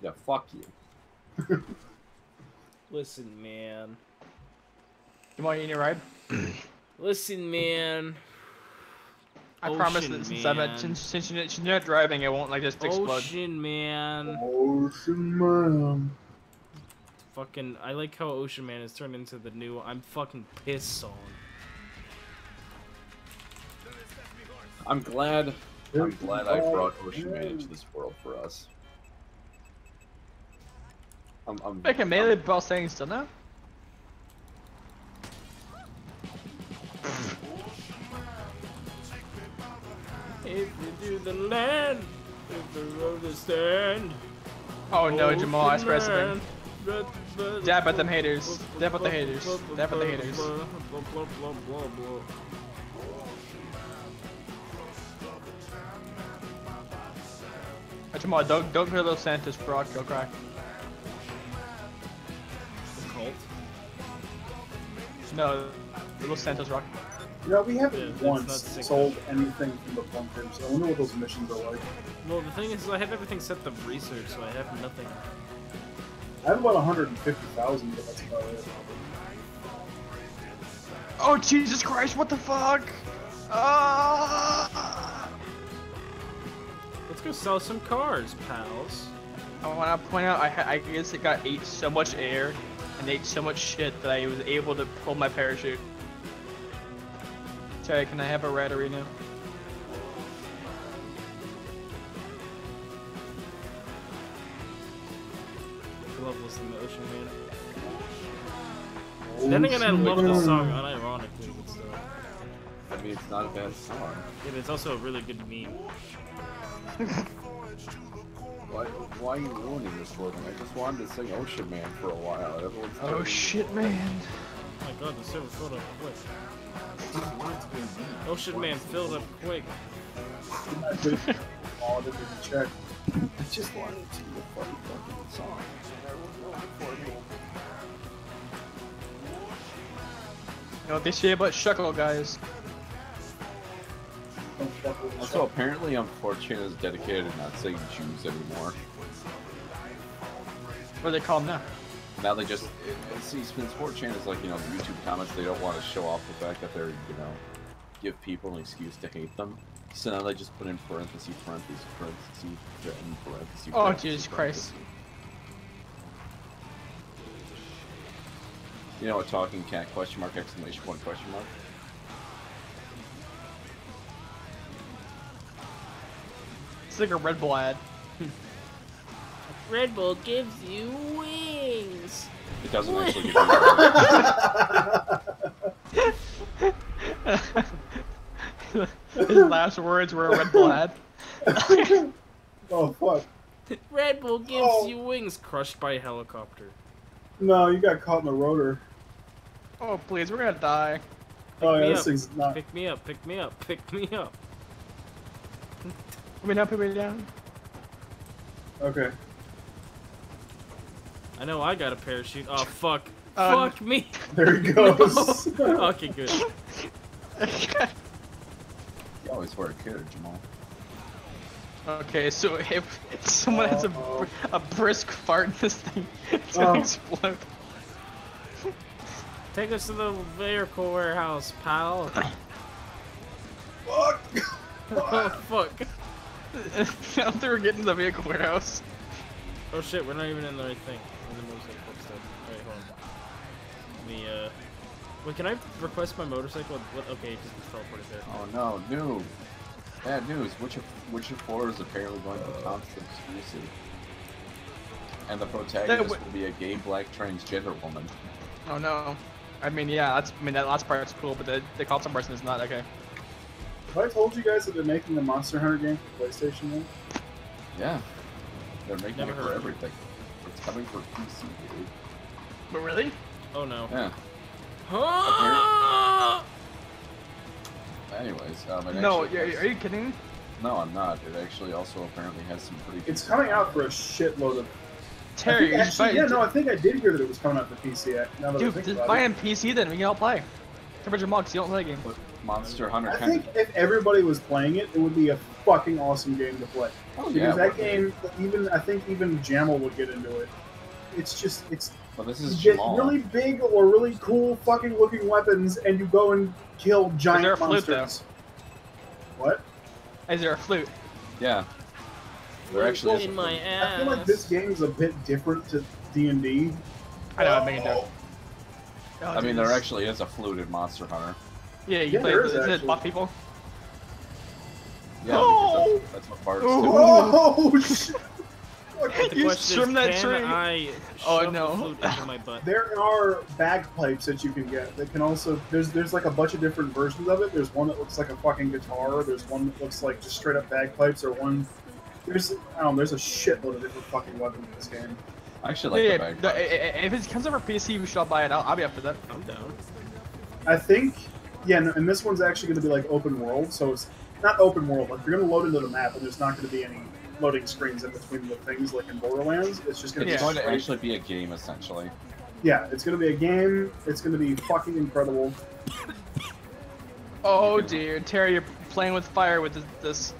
Yeah, fuck you. Listen, man. You want any ride? Listen, man. I promise that since you're not driving, it won't like just explode. Ocean Man. Ocean Man. Fucking, I like how Ocean Man has turned into the new I'm fucking pissed song. I'm glad I brought Ocean Man into this world for us. I'm Making melee boss saying still now? If you do the land, if the road is stand. Oh no, Jamal, I swear something. Dab at them haters. Dab at the haters. Dab at the haters. Jamal, don't hear Los Santos, Brock, go crack. Cult? No, Los Santos Rock. You know, we haven't once sold anything from the bunkers. I wonder what those missions are like. Well, the thing is, I have everything set to research, so I have nothing. I have about 150,000, but that's about it. Oh Jesus Christ! What the fuck? Let's go sell some cars, pals. I want to point out, I guess it ate so much air and ate so much shit that I was able to pull my parachute. Sorry, can I have a red arena? I love listening to Ocean Man. Then again, I love the song unironically, but still. I mean, it's not a bad song. Yeah, but it's also a really good meme. Why are you ruining this for me? I just wanted to sing Ocean Man for a while. Everyone's oh shit, man. Oh my god, the server filled up quick. Ocean Man filled up quick. Oh, they didn't check. I just wanted to sing the funny fucking song. You know what they say about Shuckle, guys? Also, apparently, 4chan is dedicated to not saying Jews anymore. What do they call them now? Now they just see, since 4chan is like, you know, the YouTube comments, they don't want to show off the fact that they're, you know, give people an excuse to hate them. So now they just put in parentheses, oh Jesus Christ. You know what talking cat question mark exclamation point question mark? It's like a Red Bull ad. Red Bull gives you wings. It doesn't actually give you His last words were a Red Bull ad. Oh fuck. Red Bull gives you wings. Crushed by a helicopter. No, you got caught in the rotor. Oh please, we're gonna die. Oh yeah, this thing's not. Pick me up, pick me up, pick me up. Put me down, put me down. Okay. I know I got a parachute. Oh fuck. Fuck me. There he goes. Okay, good. You always wear a carrot, Jamal. Okay, so if someone has a brisk fart in this thing, it's gonna explode. Take us to the vehicle warehouse, pal. Fuck! Oh, fuck. Now they were getting to the vehicle warehouse. Oh shit, we're not even in the right thing. We're in the motorcycle stuff. Alright, hold on. Wait, can I request my motorcycle? What? Okay, because it's teleported there. Oh no, noob. Bad news. Witcher 4 is apparently going to be console exclusive, and the protagonist will be a gay black transgender woman. Oh no. I mean, yeah, that last part's cool, but the console person is not okay. Have I told you guys that they're making a Monster Hunter game for PlayStation now? Yeah. They're making it for everything. It's coming for PC, dude. But really? Oh no. Yeah. Anyways, no, are you kidding? No, I'm not. It actually also apparently has some pretty. It's coming out for a shitload of. Terry, I think I did hear that it was coming out for PC. Now that dude, just buy on PC, then we can all play. Temperature Mux, you don't play the game. Monster Hunter. I think if everybody was playing it, it would be a fucking awesome game to play. Oh, because yeah, that game, I think even Jamal would get into it. It's just, well, this is you get Jamal. really big or really cool fucking looking weapons, and you go and kill giant Is there a flute, monsters. What? Is there a flute? Yeah. There actually is. In my ass. I feel like this game is a bit different to D&D. I know, I'm making a joke. I mean, there actually is a flute in Monster Hunter. Yeah, you play. Is it buff people? Yeah, because that's what bards do. Oh shit! You swim that tree. Oh no! My butt? There are bagpipes that you can get. That can also there's like a bunch of different versions of it. There's one that looks like a fucking guitar. There's one that looks like just straight up bagpipes. Or one there's there's a shitload of different fucking weapons in this game. I actually like the bagpipes. If it comes over PC, we should all buy it. I'll be up for that. I'm down. I think and this one's actually going to be like open world. So it's not open world. Like you're going to load into the map, and there's not going to be any loading screens in between the things like in Borderlands. It's just going to to actually be a game, essentially. Yeah, it's going to be a game. It's going to be fucking incredible. Oh dear, Terry, you're playing with fire with this.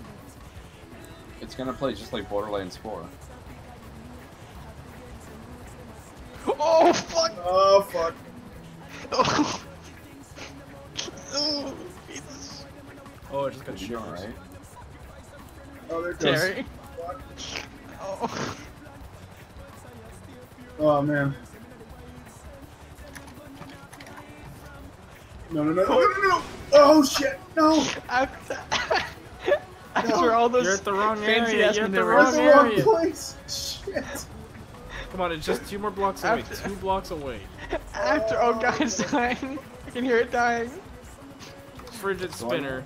It's going to play just like Borderlands 4. Oh fuck! Oh fuck! Oh, oh Jesus! Oh, I just got shot. Right? Oh, there it goes. Terry. Oh. Oh man. No. Oh shit, no! After all those You're at the wrong fancy area. ass You're at the maneuvers. wrong area. place. Shit. Come on, it's just 2 more blocks away. 2 blocks away. After God, it's dying. I can hear it dying. Frigid spinner.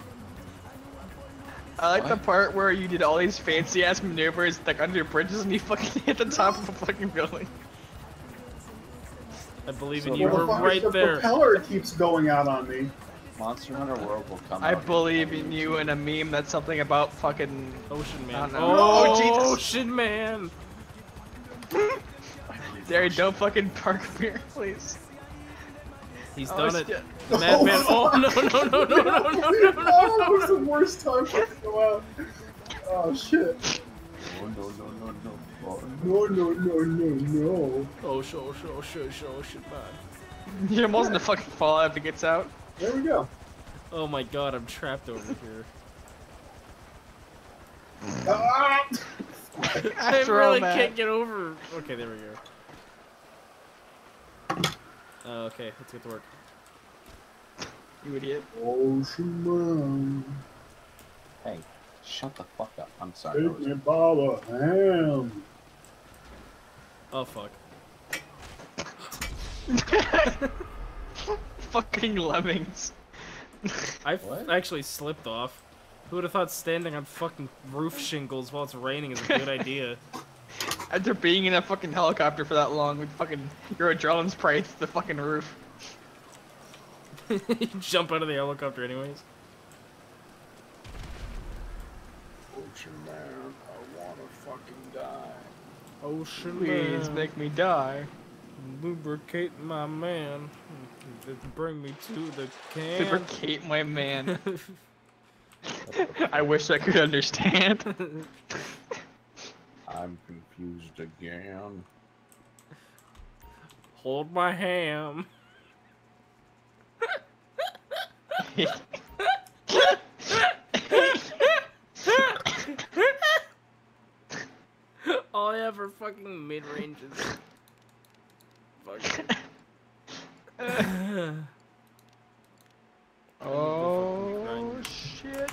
I like the part where you did all these fancy ass maneuvers like under bridges and you fucking hit the top of a fucking building. I believe in you. We're right the there. The propeller keeps going out on me. Monster Hunter World will come I out. believe in you and a meme that's something about fucking Ocean Man. I don't know. Oh, Jesus. Ocean Man. Derry, don't fucking park up here, please. He's Oh, done it. shit. Madman. Oh, no. That was the worst time for it to go out. Oh shit. No. No. Oh, shit, man. You're almost gonna fucking fall out if it gets out. There we go. Oh my god, I'm trapped over here. Ah! I After all really that. can't get over. Okay, there we go. Okay, let's get to work. You idiot. Ocean Man. Hey, shut the fuck up. I'm sorry. Take me by the hand. Oh fuck. Fucking lemmings. I actually slipped off. Who would have thought standing on fucking roof shingles while it's raining is a good idea? After being in a fucking helicopter for that long with fucking your adrenaline's probably to the fucking roof. You jump out of the helicopter anyways. Ocean Man, I wanna fucking die. Ocean Please Man, make me die. lubricate my man. Bring me to the can. Lubricate my man. I wish I could understand. I'm confused again. Hold my ham. All I have are fucking mid-ranges. Fuck. Oh shit.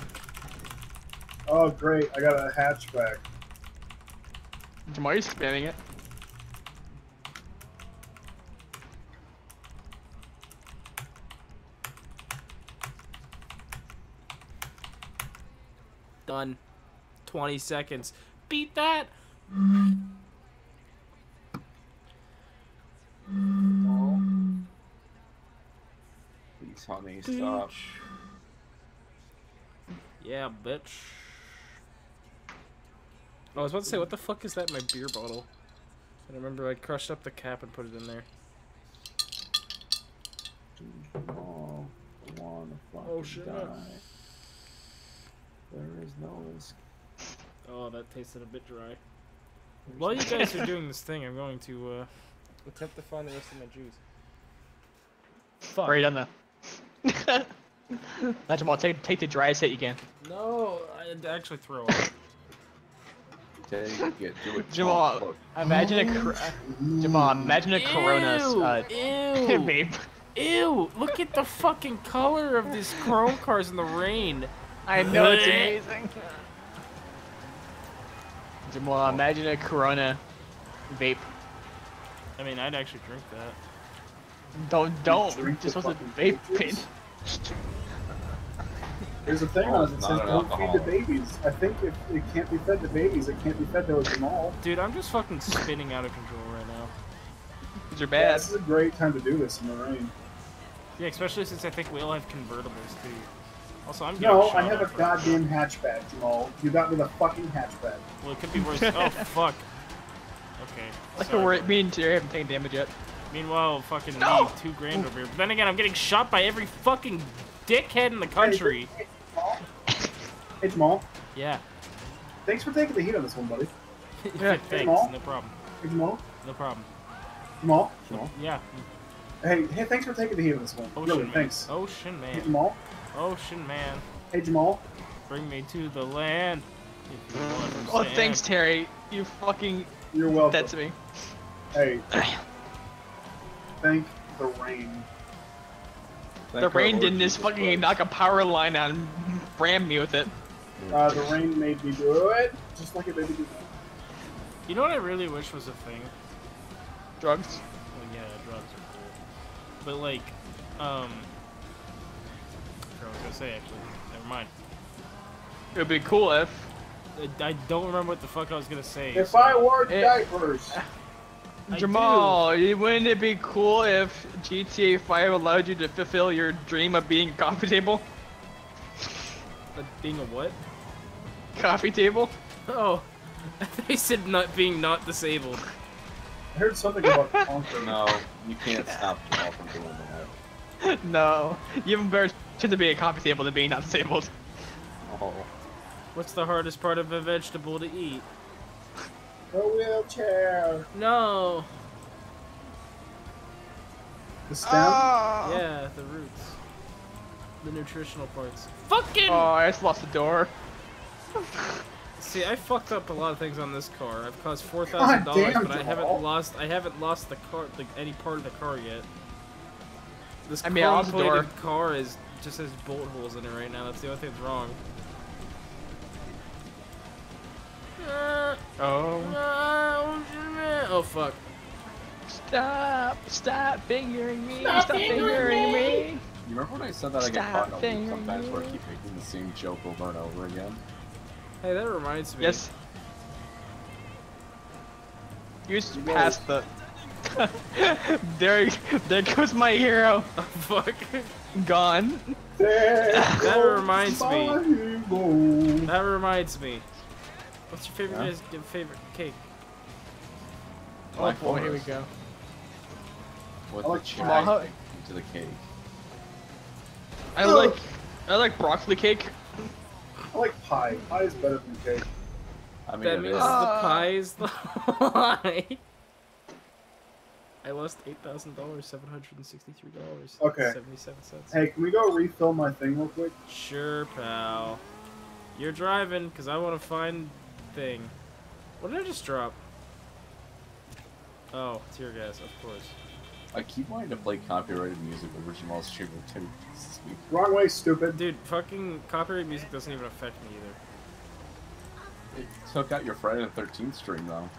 Oh, great. I got a hatchback. Why are you spamming it? Done. 20 seconds. Beat that! Please, honey, stop. Yeah, bitch. Oh, I was about to say, what the fuck is that in my beer bottle? I remember I crushed up the cap and put it in there. Oh, I wanna fucking Oh, shit. die. There is no risk. Oh, that tasted a bit dry. While you guys are doing this thing, I'm going to attempt to find the rest of my juice. Fuck. Already done that. Let Jamal take the driest hit you can. No, I'd actually throw up. Take it, do it. Jamal, imagine a Jamal, imagine a Corona vape. Ew! Look at the fucking color of these chrome cars in the rain. I know, it's amazing. Jamal, imagine a Corona vape. I mean, I'd actually drink that. Don't. You're just supposed to vape it. There's a thing on it that says don't feed the babies. I think if it can't be fed to babies, it can't be fed to Jamal. Dude, I'm just fucking spinning out of control right now. These are Yeah, bad. this is a great time to do this in the rain. Yeah, especially since I think we all have convertibles too. Also, I'm getting No, shot I have a at. goddamn hatchback, Jamal. You got me the fucking hatchback. Well, it could be worse. Oh, fuck. Okay. Like sorry. me and Terry haven't taken damage yet. Meanwhile, fucking me, $2 grand over here. But then again, I'm getting shot by every fucking dickhead in the country. Hey, Jamal. Yeah. Thanks for taking the heat on this one, buddy. Yeah, Hey, thanks. Jamal. No problem. Hey, Jamal. No problem. Jamal. Yeah. Hey, thanks for taking the heat on this one. Ocean Really, man. thanks. Ocean man. Hey, Jamal. Ocean man. Hey, Jamal. Bring me to the land. If you understand. Oh, thanks, Terry. You fucking. You're welcome. That's me. Hey. Thank the rain. The rain didn't just fucking knock a power line out and ram me with it. The rain made me do it, just like it made me do that. You know what I really wish was a thing? Drugs. Well, yeah, drugs are cool. But like, I forgot what I was gonna say actually. Never mind. It would be cool if. I don't remember what the fuck I was gonna say. If I wore diapers. Jamal, wouldn't it be cool if GTA 5 allowed you to fulfill your dream of being a coffee table? Being a what? Coffee table? Oh, they said not disabled. I heard something about Conquer. No, you can't stop Jamal from doing that. No, you have a better chance of being a coffee table than being not disabled. Oh. What's the hardest part of a vegetable to eat? A wheelchair. No. The stem? Yeah, the roots. The nutritional parts. Fucking! Oh, I just lost the door. See, I fucked up a lot of things on this car. I've cost $4,000, but I haven't lost the car, like any part of the car yet. This chrome-plated car just has bolt holes in it right now. That's the only thing that's wrong. Oh fuck. Stop fingering me. Stop fingering me. You remember when I said that I get caught in a loop sometimes where I keep making the same joke over and over again? Hey, that reminds me. Yes. You just passed the. there goes my hero. Oh, fuck. Gone. That reminds me. That reminds me. What's your favorite cake? Oh boy, here we go. What like the cherry to the cake? I like broccoli cake. I like pie. Pie is better than cake. I mean, That means the pie is the lie. I lost $8,000, $763. Okay. 77 cents. Hey, can we go refill my thing real quick? Sure, pal. You're driving, because I want to find thing. What did I just drop? Oh, tear gas, of course. I keep wanting to play copyrighted music over Jamal's stream too. Wrong way, stupid. Dude, fucking copyright music doesn't even affect me either. It took out your Friday the 13th stream, though.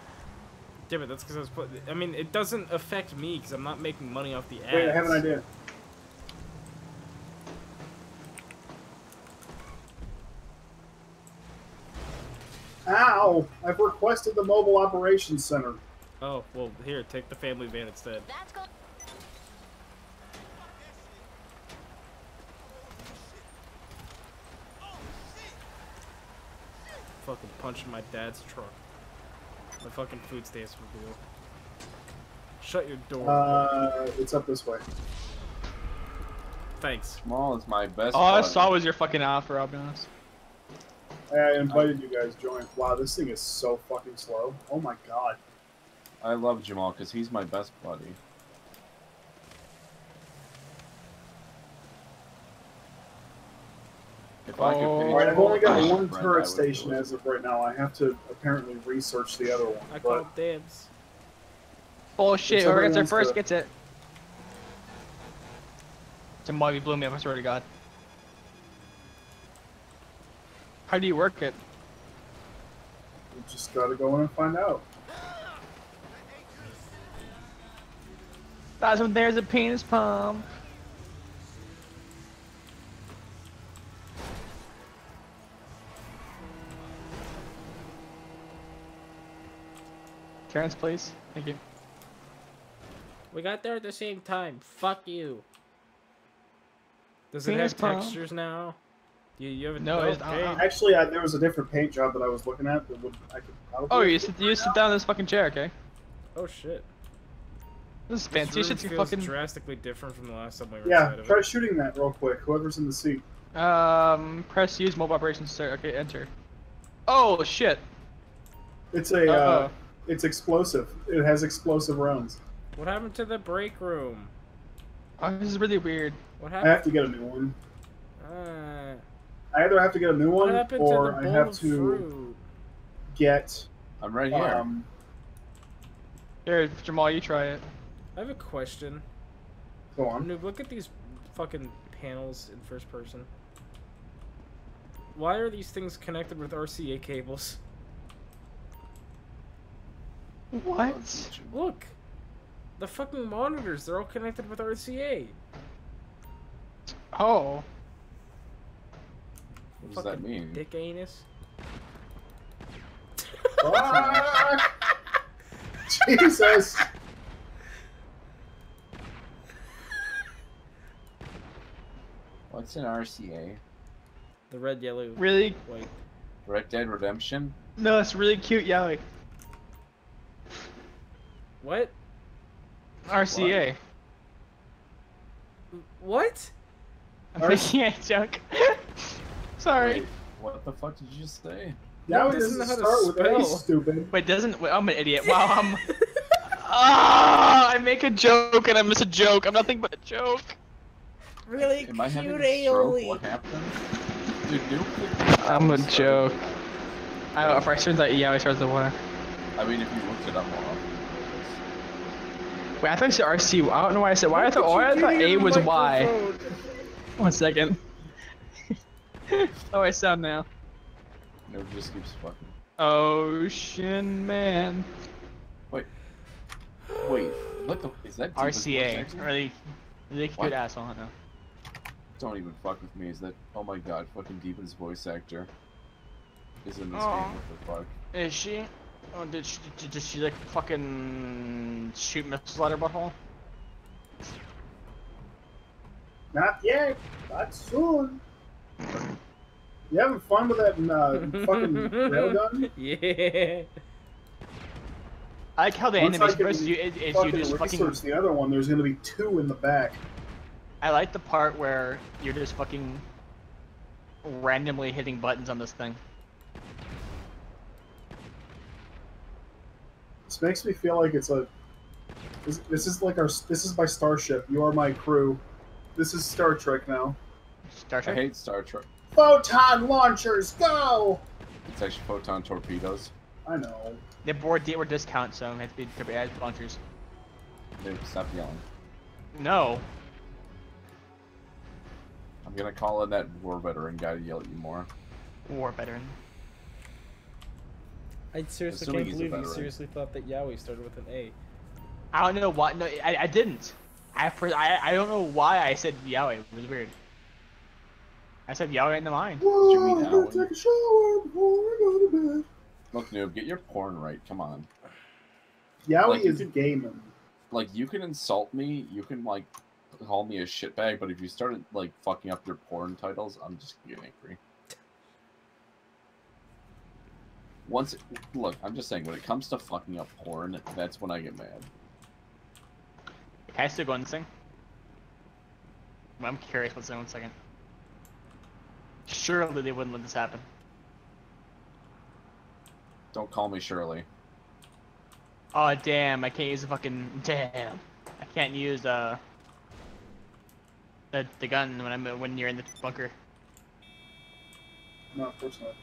Yeah, but that's because I was I mean, it doesn't affect me because I'm not making money off the ads. Wait, I have an idea. Ow! I've requested the mobile operations center. Oh, well, here, take the family van instead. Fucking punching my dad's truck. My fucking food stamps reveal. Shut your door. It's up this way. Thanks. Small is my best. All I saw was your fucking offer, I'll be honest. I invited you guys to join. Wow, this thing is so fucking slow. Oh my god. I love Jamal because he's my best buddy. If I could pay Alright, I've only got one friend, turret I would station do it. as of right now. I have to apparently research the other one. I but call dibs. Bullshit, If whoever somebody gets there wants first to- gets it. Jamal, you blew me up, I swear to God. How do you work it? we just gotta go in and find out. That's when there's a penis pump. Terrence, please. Thank you. We got there at the same time. Fuck you. Does it Penis have pump. textures now? You have No, it's okay. Actually, there was a different paint job that I was looking at that would I could probably. Oh, you sit down in this fucking chair, okay? Oh shit. This is fancy. This You room should feels fucking. drastically different from the last time we were Yeah, inside of try it. shooting that real quick. Whoever's in the seat. Press use mobile operations start. Okay, enter. Oh shit. It's a. Uh-oh. It's explosive. It has explosive rounds. What happened to the break room? Oh, this is really weird. What I happened? have to get a new one. Uh, I either have to get a new what one happened or to I the bowl have of to fruit? get. I'm right here. Here, Jamal, you try it. I have a question. Go on. Noob, look at these fucking panels in first person. Why are these things connected with RCA cables? What? Look! The fucking monitors, they're all connected with RCA. Oh. What does that mean? Dick anus. Ah! Jesus! What's an RCA? The red, yellow, Really? white. Red Dead Redemption? No, it's really cute, Yowie. What? RCA. What? I'm making a joke. Sorry. Wait, what the fuck did you just say? Now It it doesn't doesn't know how to start with A, spell. stupid. Wait, doesn't. Wait, I'm an idiot. Wow, I'm. Ah! I make a joke and I miss a joke. I'm nothing but a joke. Really Am I having cute a stroke? aioli. What happened? Dude, Nuke. I'm a joke. I don't know if I turns out Yowie starts the one. I mean, if you looked it up more. Wait, I thought you said RC. I don't know why I said. Why I thought A was Y. 1 second. How I sound now? No, just keeps fucking. Ocean Man. Wait, what the? Is that Demon's voice RCA. actor? Really cute What? asshole, I know. Don't even fuck with me. Is that? Oh my god, fucking Demon's voice actor is in this Aw. game. What the fuck? Is she? Oh, did she like fucking shoot missiles at her butthole? Not yet. Not soon. You having fun with that fucking railgun? Yeah. I like how the Once I animation can versus you is you fucking just research fucking. the other one, there's gonna be 2 in the back. I like the part where you're just fucking randomly hitting buttons on this thing. This makes me feel like it's a. This is like our. This is my starship. You are my crew. This is Star Trek now. Star I Trek. hate Star Trek. Photon launchers, go! It's actually photon torpedoes. I know. They were discount, so it had to be turbo launchers. Dude, stop yelling. No. I'm gonna call in that war veteran guy to yell at you more. War veteran. I seriously Assuming can't he's a believe you veteran. seriously thought that Yowie started with an A. I don't know why. No, I didn't. I don't know why I said Yowie. It was weird. I said Yowie in the line. Did you mean I'm gonna Alan? take a shower before I go to bed. Look, noob, get your porn right. Come on. Yowie Like, you is can- gaming. Like, you can insult me, you can, like, call me a shitbag, but if you started, like, fucking up your porn titles, I'm just gonna get angry. Look, I'm just saying, when it comes to fucking up porn, that's when I get mad. Can I still go on this thing? I'm curious what's in 1 second. Surely they wouldn't let this happen. Don't call me Shirley. Oh damn! I can't use the fucking damn. I can't use the gun when you're in the bunker. No, of course not.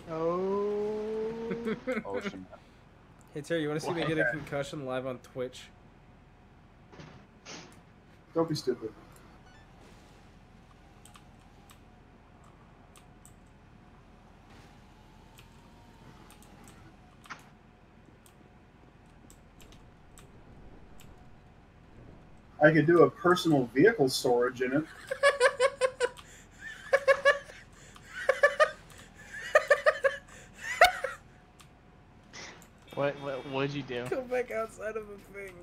Oh. Oh, shit. Hey Terry, you want to see me get a concussion live on Twitch? Don't be stupid. I could do a personal vehicle storage in it. What'd you do? Go back outside of the thing.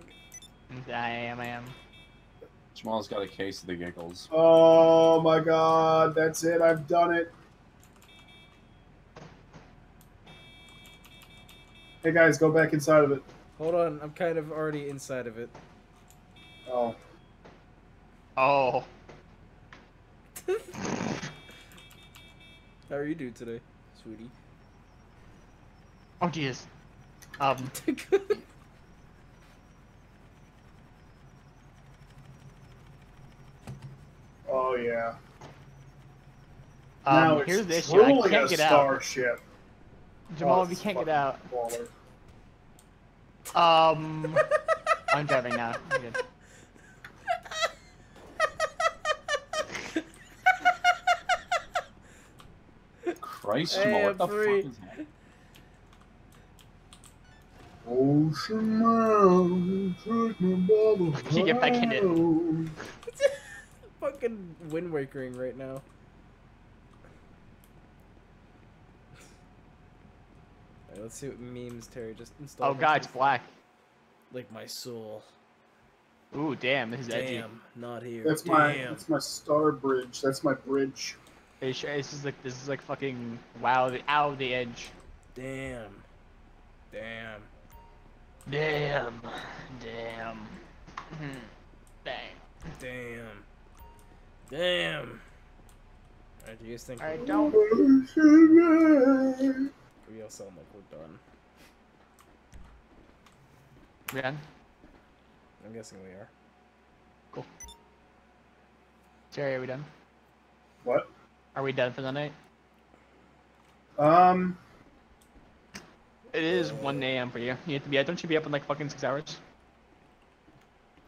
I am. Jamal's got a case of the giggles. Oh my god, that's it, I've done it. Hey guys, go back inside of it. Hold on, I'm kind of already inside of it. Oh. Oh. How are you doing today, sweetie? Oh Jesus. Oh yeah. Now Here's it's the issue. I truly can't a get out. starship. Jamal, Oh, if you it's can't get fucking out. baller. I'm driving now. I'm good. Christ, Hey, Jamal, what I'm the free. fuck is that? Ocean Mountain, take me by the Can you get back in it? hand. Fucking Wind Wakering right now. Alright, let's see what memes Terry just installed. Oh god, it's black. Like my soul. Ooh, damn, this is edgy. Damn, not here. That's my star bridge. That's my bridge. This is like fucking wow, the edge. Damn. Damn. Damn. Damn. Dang. Damn. Damn. Alright, do you guys think I don't. we all sound like we're done? We done? I'm guessing we are. Cool. Jerry, are we done? What? Are we done for the night? It is 1 a.m. for you. You have to be. Don't you be up in like fucking 6 hours?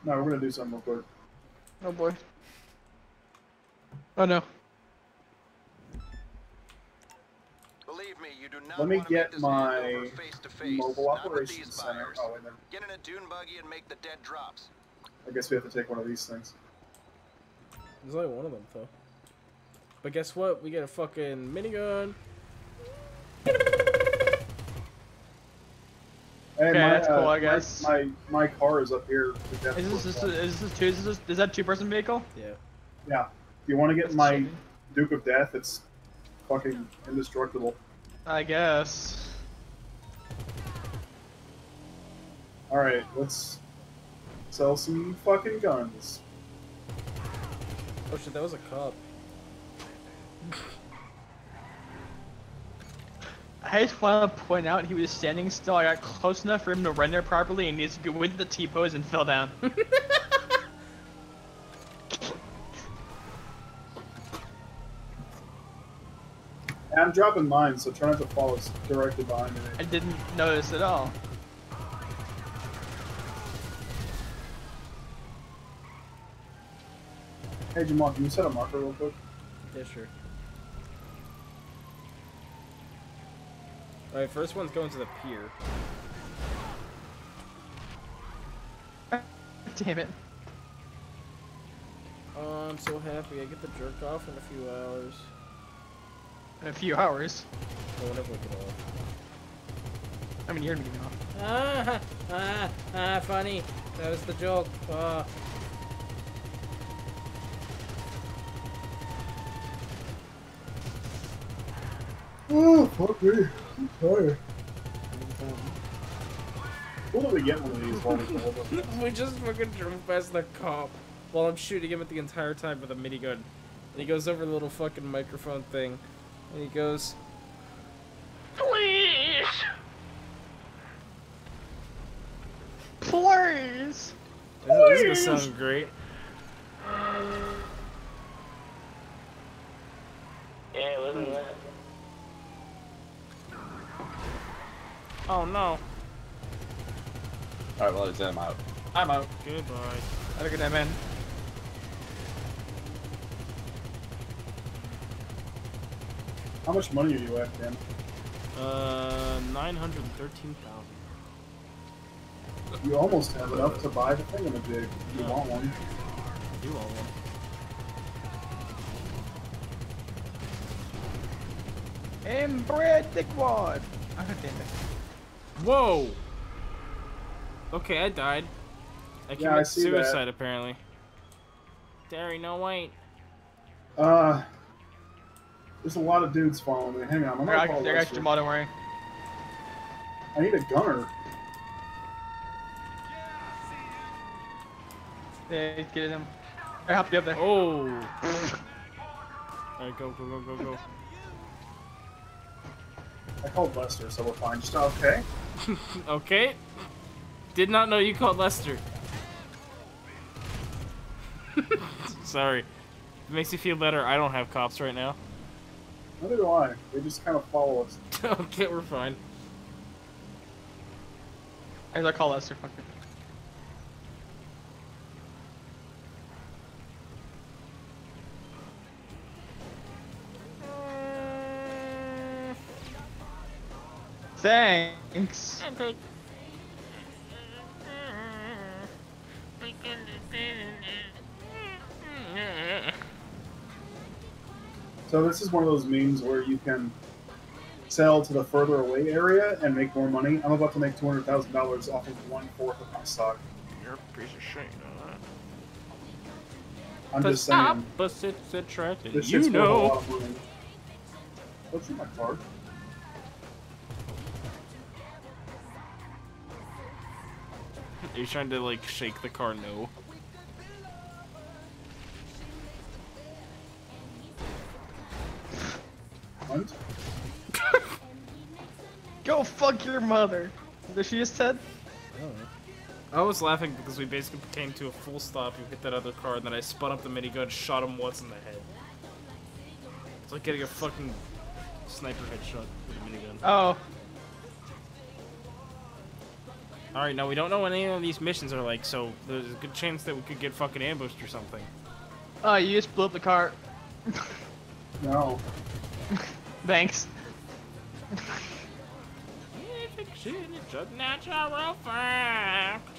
No, we're gonna do something real quick. Oh boy. Oh no. Believe me, you do not Let me want to get meet this my man over face to face, mobile not with operations these center. buyers. Oh, wait, no. Get in a dune buggy and make the dead drops. I guess we have to take one of these things. There's only one of them though. But guess what? We get a fucking minigun. Hey, Okay, that's cool, I guess. My car is up here. Is that two-person vehicle? Yeah. Yeah. If you want to get my Duke of Death, it's fucking indestructible. I guess. Alright, let's sell some fucking guns. Oh shit, that was a cop. I just want to point out he was standing still. I got close enough for him to render properly, and he just went into the T-pose and fell down. I'm dropping mine, so try not to fall directly behind me. I didn't notice at all. Hey Jamal, can you set a marker real quick? Yeah, sure. Alright, first one's going to the pier. Damn it. Oh, I'm so happy. I get to jerk off in a few hours. In a few hours? Oh, whenever we get off. I mean, you're gonna be getting off. Funny. That was the joke. Oh, fuck me. I'm tired. When do we get one of these while we hold them? We just fucking drove past the cop while I'm shooting him at the entire time with a minigun. And he goes over the little fucking microphone thing. And he goes, Please! Please! This is gonna sound great. Yeah, listen to that. Oh no. Alright, well, I'm out. I'm out. Goodbye. Have a good night, man. How much money are you at, Dan? 913,000. You almost have enough to buy the thingamajig if you want one. I do want one. Inbred dickwad! Oh, damn it. Whoa! Okay, I died. I committed suicide, apparently. Derry, no wait. There's a lot of dudes following me. Hang on, I'm gonna call They're Lester. extra modern worry. I need a gunner. Yeah, get him. I help you up there. Oh! Alright, go, go, go, go, go. I called Lester, so we're fine. Just okay. Okay. Did not know you called Lester. Sorry. It makes you feel better. I don't have cops right now. Neither do I. They just kind of follow us. Okay, we're fine. I call Lester, fuck it. Thanks. So this is one of those memes where you can sell to the further away area and make more money. I'm about to make $200,000 off of 1/4 of my stock. You're a piece of shit, you know that? I'm just saying. Opposites attracted. This shit's You worth a know. lot of money. Go through my card. Are you trying to like shake the car? No. What? Go fuck your mother. What she just said? I was laughing because we basically came to a full stop. You hit that other car, and then I spun up the minigun, shot him once in the head. It's like getting a fucking sniper headshot with a minigun. Oh. Alright, now we don't know what any of these missions are like, so there's a good chance that we could get fucking ambushed or something. Oh, you just blew up the car. No. Thanks. It's a natural fact.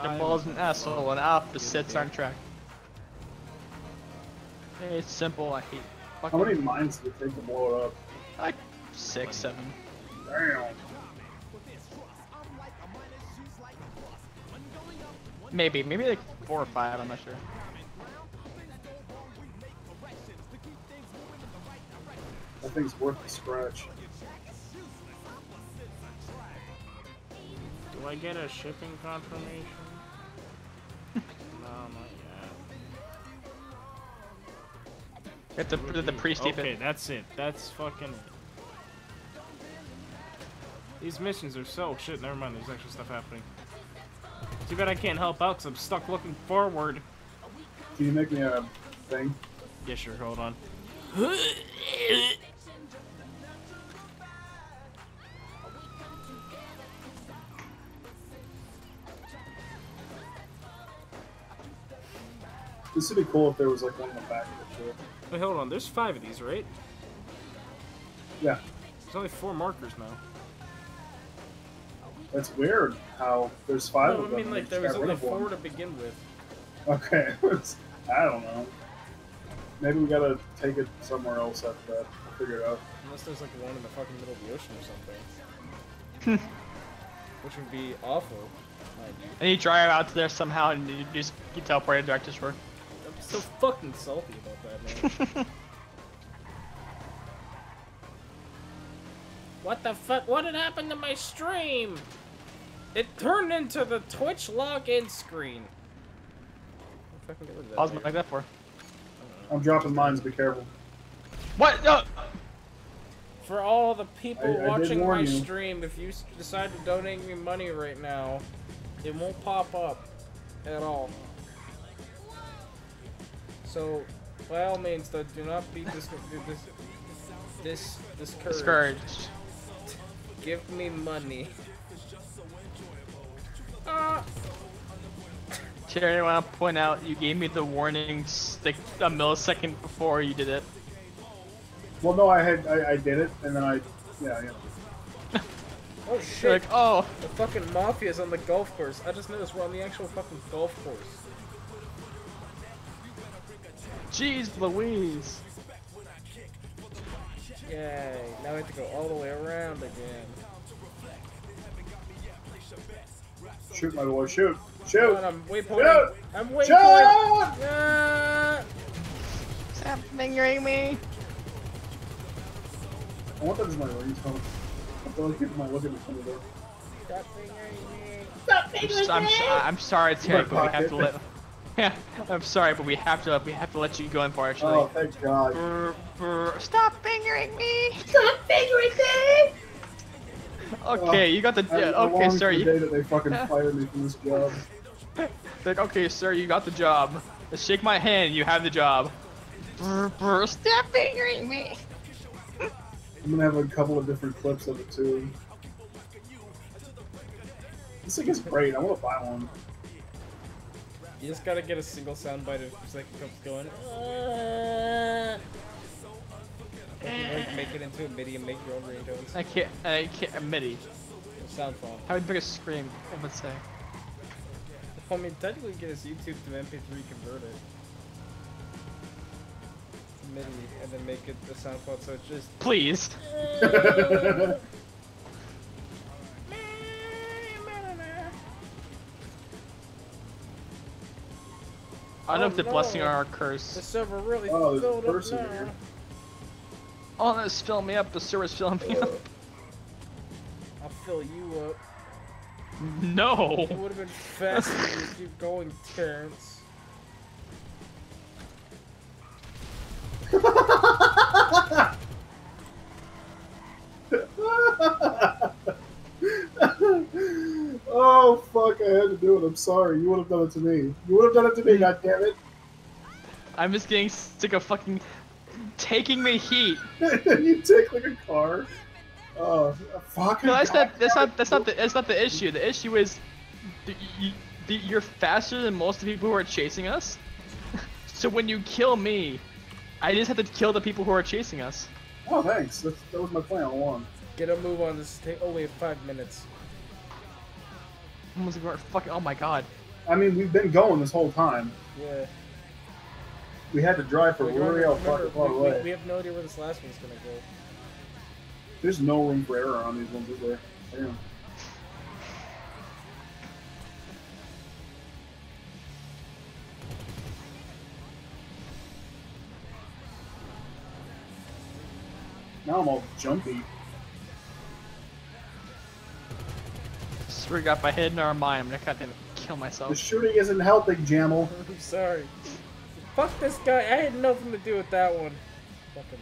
The ball's an asshole and opposites aren't track. It's simple, I hate How many mines did it take to blow it up? Like 6, 7. Damn. Maybe like 4 or 5, I'm not sure. That thing's worth the scratch. Do I get a shipping confirmation? No, not yet. You have to pre-steep Okay, it. that's it. That's fucking... These missions are so... Shit, never mind. There's actually stuff happening. Too bad I can't help out because I'm stuck looking forward. Can you make me a thing? Yeah, sure. Hold on. This would be cool if there was like one in the back of the ship. Wait, hold on. There's 5 of these, right? Yeah. There's only 4 markers now. That's weird. How there's 5 No, of them. I mean, like, there was only 4 to begin with. Okay, I don't know. Maybe we gotta take it somewhere else after that. Figure it out. Unless there's like one in the fucking middle of the ocean or something. Which would be awful. And you drive out to there somehow and you just get teleported direct to shore. I'm so fucking salty about that, man. What the fuck? What had happened to my stream? It turned into the Twitch login screen. What was like that for? I'm dropping mines, be careful. What? No! For all the people I watching my you. stream, if you decide to donate me money right now, it won't pop up at all. So, by all means, though, do not be discouraged. Give me money. Terry, I want to point out you gave me the warning like a millisecond before you did it. Well, no, I did it, and then yeah. Oh shit! You're like, oh, the fucking mafia's on the golf course. I just noticed we're on the actual fucking golf course. Jeez Louise! Yay! Now we have to go all the way around again. Shoot, my boy, shoot! Shoot! Come on, I'm waypointing. Shoot! I'm waypointing. Shoot! Stop fingering me! I want that as my ringtone. I feel like people might look at me from there. Stop fingering me. Stop fingering me! I'm sorry, Terry, but we have to let. Yeah, I'm sorry, but we have to let you go in for actually. Oh, thank God! Stop fingering me! Stop fingering me! Okay, you got the. Okay, sir. The day that they fucking fired me from this job. Like, okay, sir, you got the job. Just shake my hand. You have the job. Stop fingering me! I'm gonna have a couple of different clips of it too. This thing is great. I want to buy one. You just gotta get a single soundbite if it's like it comes going. Like make it into a MIDI and make your own ringtones. I can't, MIDI. Sound file. How would make a scream, I would say. I mean, technically get his YouTube to MP3 convert it. MIDI, and then make it the sound file so it's just... Please! I don't know if the blessing or our curse. The server really filled up person now. here. Oh, that's filling me up. The server's filling me up. I'll fill you up. No! It would have been faster to keep going, Terrence. Oh fuck, I had to do it. I'm sorry. You would have done it to me. You would have done it to me, goddammit. I'm just getting sick of fucking taking the heat. You take like a car. Oh, fucking. No, that's not the issue. The issue is you're faster than most of the people who are chasing us. So when you kill me, I just have to kill the people who are chasing us. Oh, thanks. That was my plan all along. Get a move on this. Take only 5 minutes. Fucking, oh my god. I mean, we've been going this whole time. Yeah. We had to drive for real fucking far away. We have no idea where this last one's gonna go. There's no room for error on these ones, is there? Damn. Now I'm all jumpy. We got my head in our mind. I'm gonna goddamn kill myself. The shooting isn't helping, Jamal. I'm sorry. Fuck this guy. I had nothing to do with that one. Fucking.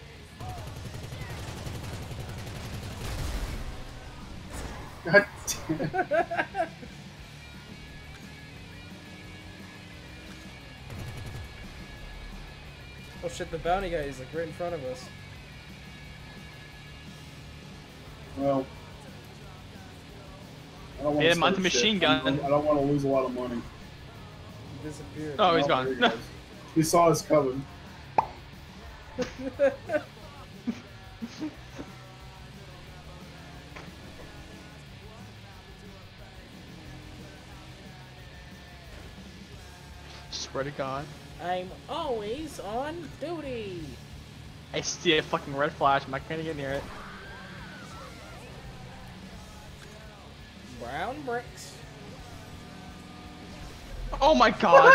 God damn. Oh shit, the bounty guy is like right in front of us. Well, I don't want hit him on the machine gun. I don't want to lose a lot of money. He disappeared. Oh, he's gone. He, he saw us coming. swear to God. I'm always on duty. I see a fucking red flash. I'm not gonna get near it. Brown bricks. Oh my God!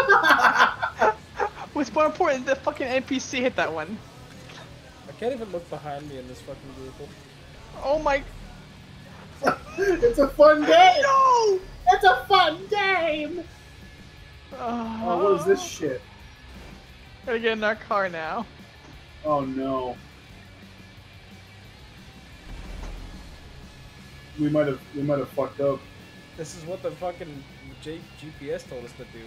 What's more important? The fucking NPC hit that one. I can't even look behind me in this fucking vehicle. Oh my! It's a fun game. No! It's a fun game. Oh, what is this shit? Gotta get in our car now. Oh no. We might have fucked up. This is what the fucking GPS told us to do.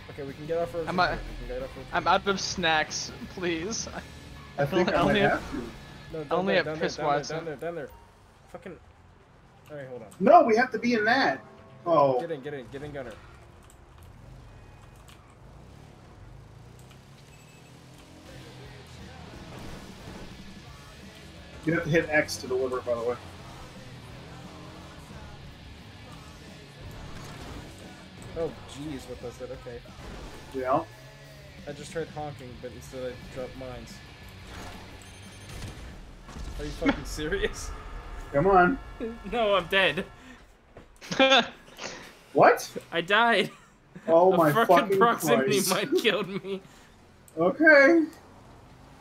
Okay, we can get off road. I'm out of snacks, please. I think I might have to. No, only down at there, Piss down there. Fucking. Alright, hold on. No, we have to be in that. Oh. Get in, Gunner. You have to hit X to deliver it, by the way. Oh, geez, what does that? Okay. Yeah. I just tried honking, but instead I dropped mines. Are you fucking serious? Come on. No, I'm dead. What? I died. Oh a my fucking proximity Christ. mine killed me. Okay.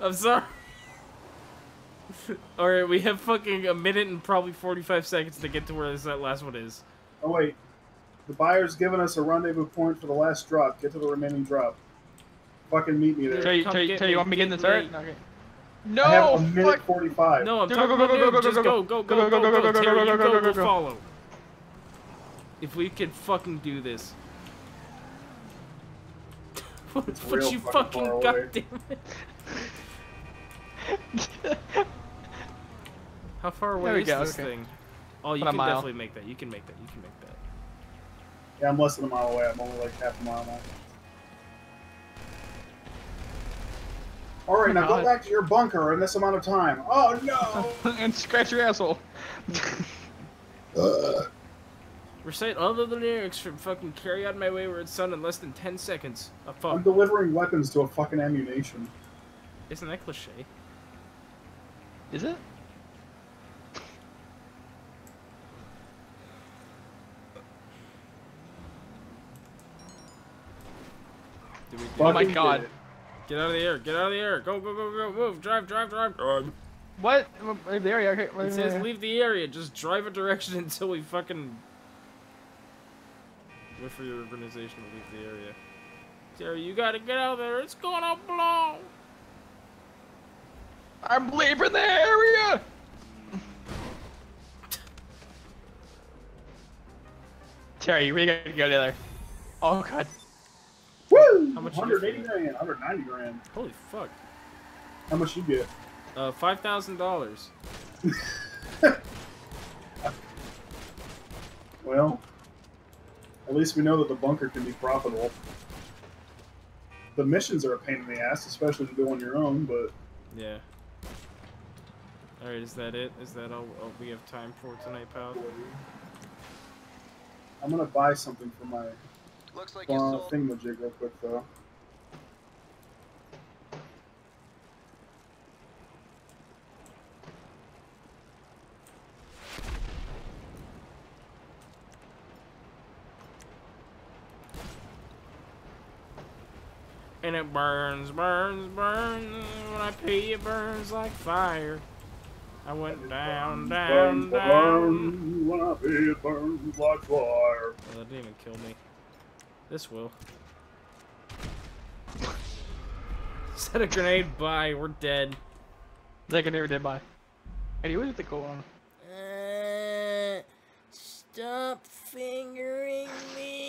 I'm sorry. Alright, we have fucking a minute and probably 45 seconds to get to where that last one is. Oh wait. The buyer's given us a rendezvous point for the last drop. Get to the remaining drop. Fucking meet me there. Tell you want me to get in the turret? Okay. No! I have a minute 45. No, I'm Go, talking go, about go, go, you. Just go, go, go, go, go, go, go, Terry, go, you go, go, go, we'll go. follow. If we could fucking do this. What you fucking goddamn it. How far away is this thing? Oh, you can definitely make that. You can make that. You can make that. Yeah, I'm less than a mile away. I'm only like half a mile now. Alright, now go back to your bunker in this amount of time. Oh no! And scratch your asshole. Recite all of the lyrics from fucking Carry On My Wayward Son in less than 10 seconds. Oh, fuck. I'm delivering weapons to a fucking ammunition. Isn't that cliche? Is it? Oh my God. Get out of the air. Get out of the air. Go, go, go, go. Move. Drive, drive, drive. What? Leave the area. Okay. It says leave the area. Just drive a direction until we fucking... Wait for your organization to leave the area. Jerry, you gotta get out of there. It's gonna blow. I'm leaving the area! Terry, you really gotta go there. Oh God. Woo! How much 180 grand, 190 grand. Holy fuck. How much you get? $5,000. Well, at least we know that the bunker can be profitable. The missions are a pain in the ass, especially to do on your own, but... Yeah. Alright, is that it? Is that all we have time for tonight, pal? I'm gonna buy something for my Looks like you sold... thingamajig real quick, though. And it burns, burns, burns. When I pee, it burns like fire. I went down, down, down. When I pee, it burns like fire. Oh, that didn't even kill me. This will. Set a grenade. Bye. We're dead. That grenade dead. Bye. Hey, what did they go on? Stop fingering me.